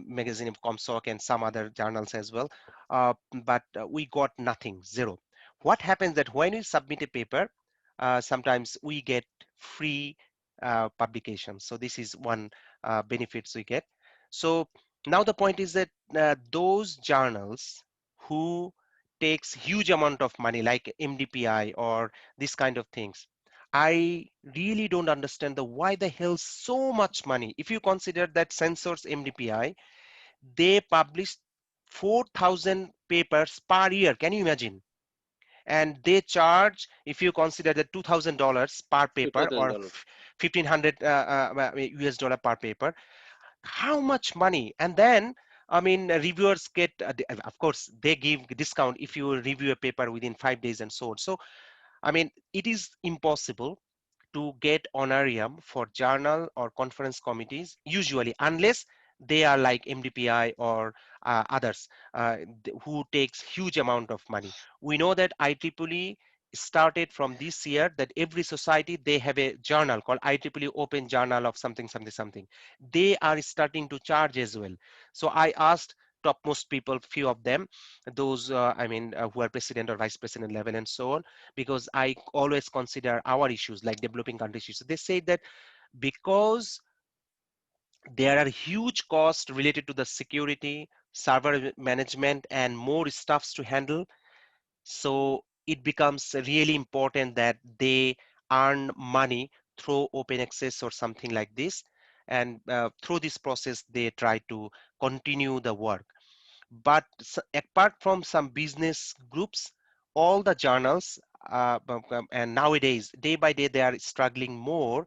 magazine of Comsoc and some other journals as well, but we got nothing, zero. What happens that when we submit a paper, sometimes we get free publication. So this is one benefits we get. So now the point is that those journals who takes huge amount of money, like MDPI or this kind of things, I really don't understand the why the hell so much money. If you consider that Censor's MDPI, they publish 4,000 papers per year. Can you imagine? And they charge, if you consider the $2,000 per paper, or $2,000. 1,500 US dollar per paper, how much money? And then I mean reviewers get of course they give discount if you review a paper within 5 days and so on. So I mean it is impossible to get honorarium for journal or conference committees usually, unless they are like MDPI or others who takes huge amount of money. We know that IEEE started from this year that every society, they have a journal called IEEE Open Journal of something. They are starting to charge as well. So I asked topmost people, few of them, those who are president or vice president level and so on, because I always consider our issues like developing country issues. So they say that because there are huge costs related to the security, server management, and more stuffs to handle, so it becomes really important that they earn money through open access or something like this, and through this process they try to continue the work. But apart from some business groups, all the journals, and nowadays day by day they are struggling more,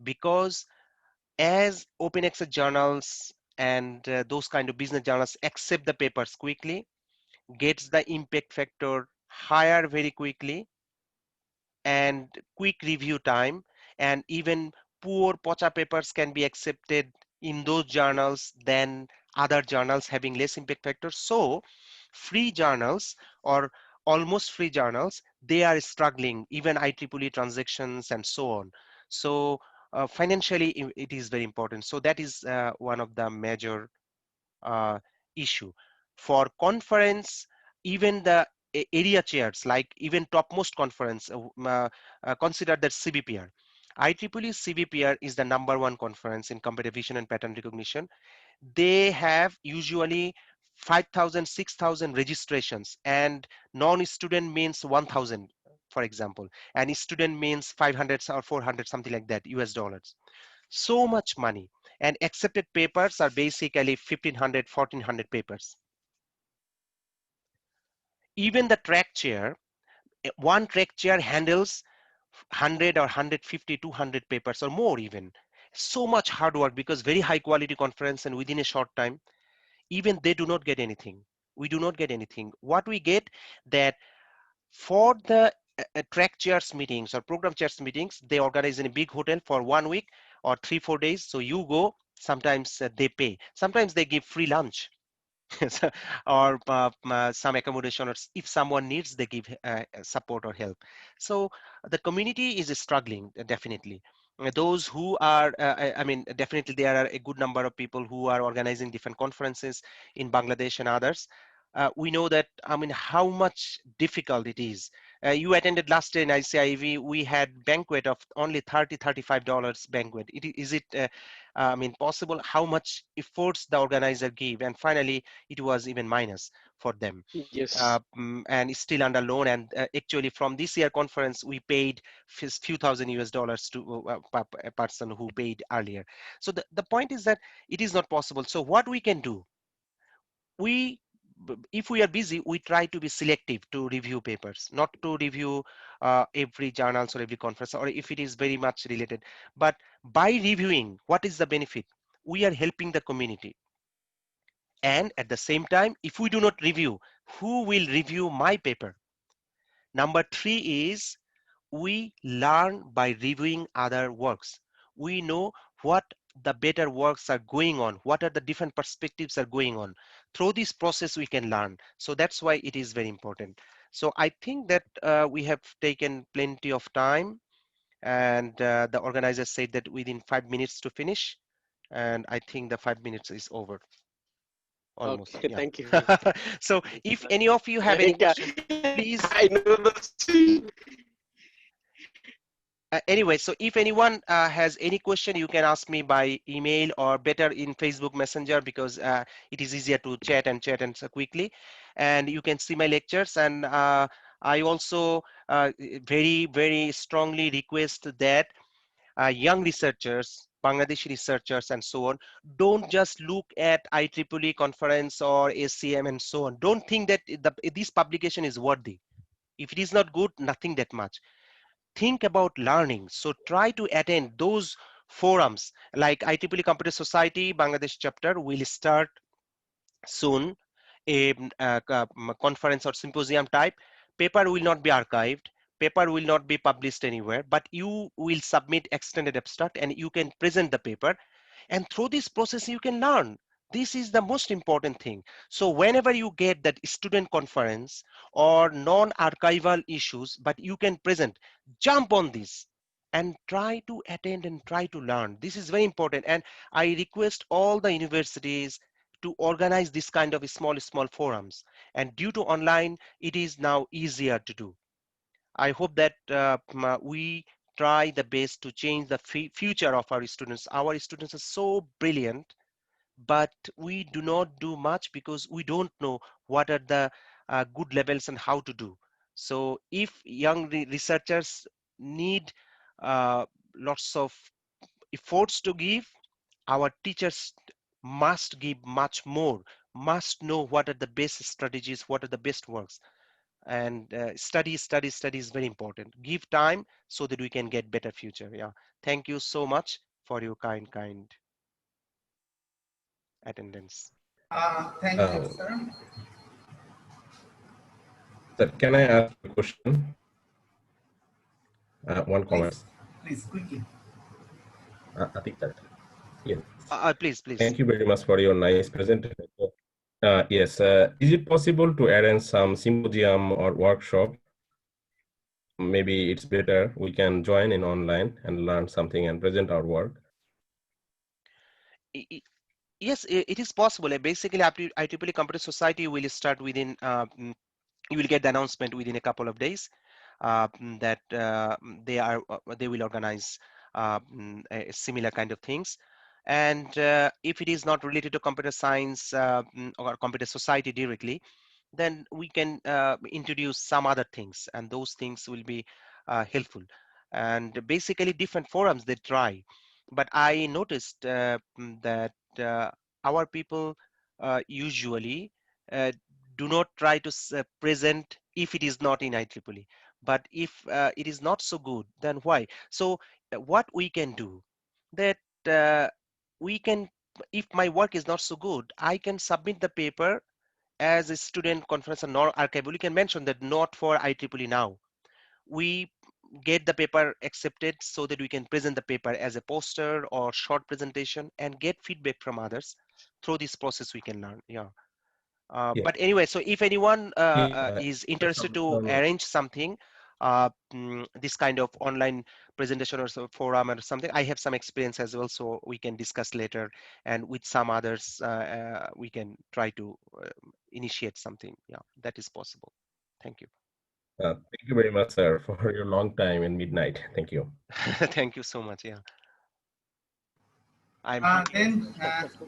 because as open access journals and those kind of business journals accept the papers quickly, gets the impact factor higher very quickly, and quick review time, and even poor pocha papers can be accepted in those journals than other journals having less impact factor. So free journals, or almost free journals, they are struggling, even IEEE transactions and so on. So financially it is very important. So that is one of the major uh, issue. For conference, even the area chairs, like even topmost conference, consider that CVPR. IEEE CVPR is the #1 conference in computer vision and pattern recognition. They have usually 5,000, 6,000 registrations, and non-student means 1,000, for example, and student means 500 or 400, something like that, US dollars. So much money, and accepted papers are basically 1,500, 1,400 papers. Even the track chair, one track chair handles 100 or 150, 200 papers or more even. So much hard work, because very high quality conference, and within a short time, even they do not get anything. We do not get anything. What we get, that for the track chairs meetings or program chairs meetings, they organize in a big hotel for 1 week or 3-4 days. So you go, sometimes they pay, sometimes they give free lunch. Or some accommodation, or if someone needs, they give support or help. So the community is struggling, definitely. Those who are definitely there are a good number of people who are organizing different conferences in Bangladesh and others. We know that, how much difficult it is. You attended last year in ICIEV, we had banquet of only $30-35 banquet. Is it possible? How much efforts the organizer gave, and finally it was even minus for them. Yes. And it's still under loan, and actually from this year conference we paid few thousand US dollars to a person who paid earlier. So the point is that it is not possible. So what we can do, we if we are busy, we try to be selective to review papers, not to review every journals or every conference, or if it is very much related. But by reviewing, what is the benefit? We are helping the community. And at the same time, if we do not review, who will review my paper? Number 3 is, we learn by reviewing other works. We know what the better works are going on, what are the different perspectives are going on. Through this process we can learn. So that's why it is very important. So I think that we have taken plenty of time, and the organizers said that within 5 minutes to finish, and I think the 5 minutes is over almost. Okay, Yeah. thank you. So if any of you have any question, please. I know the Anyway, so if anyone has any question, you can ask me by email, or better in Facebook Messenger, because it is easier to chat and so quickly. And you can see my lectures. And I also very strongly request that young researchers, Bangladeshi researchers and so on, don't just look at IEEE conference or ACM and so on. Don't think that this publication is worthy. If it is not good, nothing that much. Think about learning. So try to attend those forums, like IEEE Computer Society Bangladesh chapter will start soon, a conference or symposium type. Paper will not be archived, paper will not be published anywhere, but you will submit extended abstract and you can present the paper, and through this process you can learn. This is the most important thing. So whenever you get that student conference or non-archival issues, but you can present, jump on this and try to attend and try to learn. This is very important, and I request all the universities to organize this kind of small forums. And due to online, it is now easier to do. I hope that we try the best to change the future of our students. Our students are so brilliant, but we do not do much because we don't know what are the good levels and how to do. So if young researchers need lots of efforts to give, our teachers must give much more, must know what are the best strategies, what are the best works. And study is very important. Give time so that we can get better future. Yeah, thank you so much for your kind attendance. Thank you, Uh, sir. Sir, can I ask a question? One comment. Please, quickly. Atiqur. Yes. Please. Thank you very much for your nice presentation. Yes. Is it possible to arrange some symposium or workshop? Maybe it's better we can join in online and learn something and present our work. Yes, it is possible. Basically, IEEE Computer Society will start within, you will get the announcement within a couple of days that they will organize a similar kind of things. And if it is not related to computer science or computer society directly, then we can introduce some other things, and those things will be helpful. And basically different forums they try, but I noticed that our people usually do not try to present if it is not in IEEE. But if it is not so good, then why? So what we can do, that we can, if my work is not so good, I can submit the paper as a student conference and not archival. You can mention that not for IEEE now. We get the paper accepted so that we can present the paper as a poster or short presentation and get feedback from others. Through this process we can learn. Yeah. Yeah. But anyway, so if anyone Yeah, is interested to arrange something, this kind of online presentation or forum or something, I have some experience as well, so we can discuss later, and with some others we can try to initiate something. Yeah, that is possible. Thank you. Thank you very much, sir, for your long time in midnight. Thank you. Thank you so much. Yeah. Then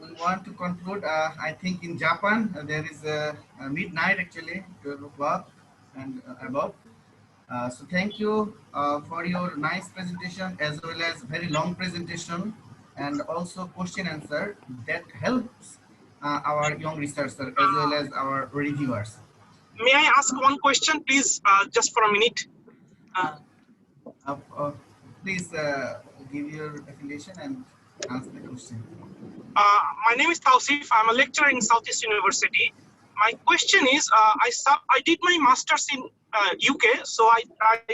we want to conclude. I think in Japan there is midnight actually, 12 o'clock and above. So thank you for your nice presentation as well as very long presentation and also question answer that helps our young researchers as well as our reviewers. May I ask one question, please, just for a minute? Please give your affiliation and answer the question. My name is Tausif. I'm a lecturer in Southeast University. My question is, I did my master's in UK, so I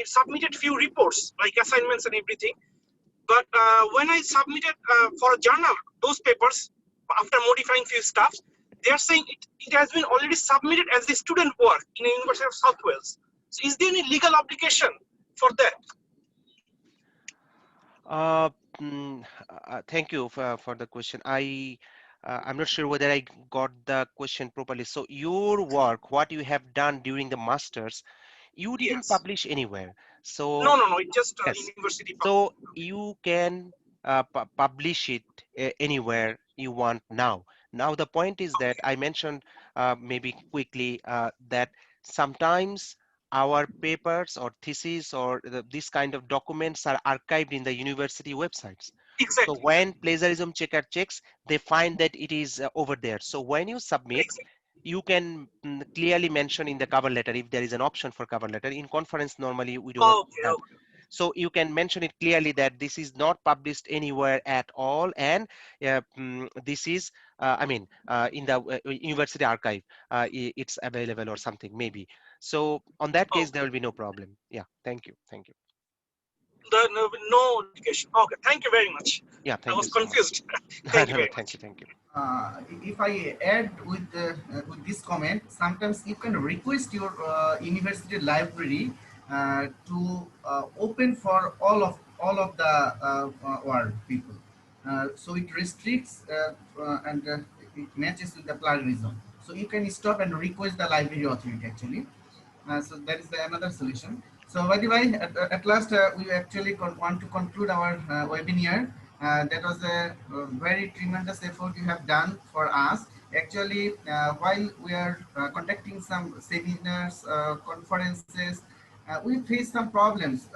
submitted few reports, like assignments and everything. But when I submitted for a journal, those papers, after modifying few stuff, they are saying it has been already submitted as a student work in the University of South Wales. So is there any legal obligation for that? Thank you for the question. I'm not sure whether I got the question properly. So your work, what you have done during the masters, you didn't publish anywhere. So No, it just yes. university. So you can publish it anywhere you want now. Now the point is that I mentioned maybe quickly that sometimes our papers or theses or this kind of documents are archived in the university websites. Exactly. So when plagiarism checker checks, they find that it is over there. So when you submit, you can clearly mention in the cover letter, if there is an option for cover letter. In conference, normally we do not do that. So you can mention it clearly that this is not published anywhere at all, and this is, in the university archive, it's available or something maybe. So on that case, there will be no problem. Yeah, thank you. No education. Okay, thank you very much. Yeah, thank I was you so confused. Thank you very much. Thank you. If I add with this comment, sometimes you can request your university library to open for all of the world people. So it restricts and it matches with the plagiarism. So you can stop and request the library authority actually. So that is another solution. So by the way, at last we actually want to conclude our webinar. That was a very tremendous effort you have done for us. Actually, while we are conducting some seminars, conferences, we face some problems.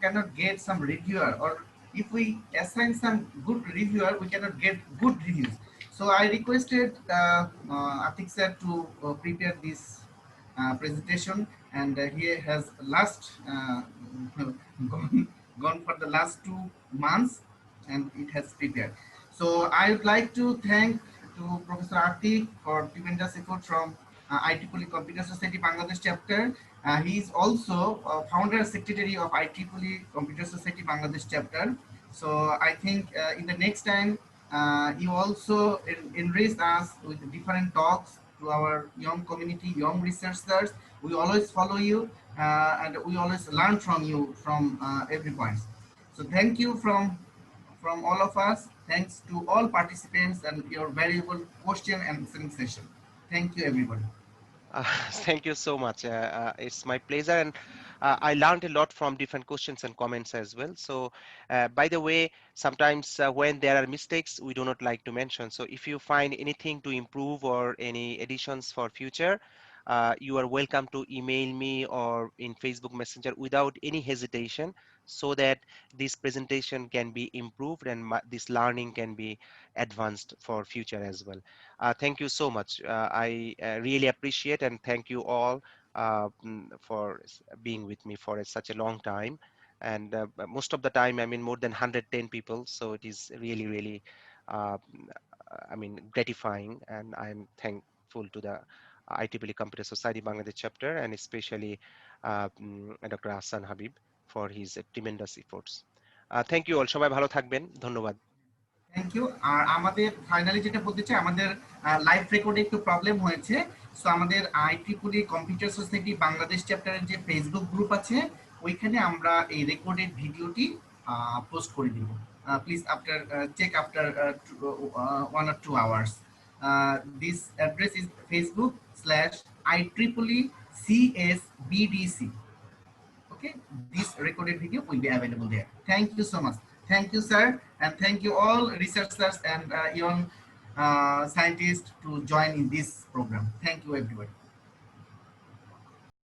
Cannot get some reviewer, or if we assign some good reviewer, we cannot get good reviews. So I requested Atiq sir to prepare this presentation, and he has gone for the last 2 months, and it has prepared. So I would like to thank to Professor Atiq for tremendous effort from IEEE Computer Society Bangladesh chapter. He is also founder secretary of IEEE Computer Society Bangladesh chapter. So I think in the next time you also enrich us with different talks to our young community, young researchers. We always follow you and we always learn from you from every point. So thank you from all of us. Thanks to all participants and your valuable question and answering session. Thank you, everybody. Thank you so much. It's my pleasure, and I learned a lot from different questions and comments as well. So, by the way, sometimes when there are mistakes, we do not like to mention. So, if you find anything to improve or any additions for future, you are welcome to email me or in Facebook Messenger without any hesitation, so that this presentation can be improved and this learning can be advanced for future as well. Thank you so much. I really appreciate and thank you all for being with me for such a long time. And most of the time, I mean, more than 110 people. So it is really, really, uh, I mean, gratifying. And I'm thankful to the IEEE Computer Society Bangladesh chapter, and especially Dr. Hassan Habib for his tremendous efforts. Thank you all. সবাই ভালো থাকবেন। ধন্যবাদ। Thank you. আর আমাদের finally যেটা বলতে চাই, আমাদের live রেকর্ডে একটু প্রবলেম হয়েছে। সো আমাদের IEEE কম্পিউটার সোসাইটি বাংলাদেশ চ্যাপ্টারের যে ফেসবুক গ্রুপ আছে, ওইখানে আমরা এই রেকর্ডেড ভিডিওটি পোস্ট করে দিব। Please after check after 1 or 2 hours. This address is facebook/IEEE-CSBDC. Okay, this recorded video will be available there. Thank you so much. Thank you, sir, and thank you all researchers and young scientists to join in this program. Thank you, everybody.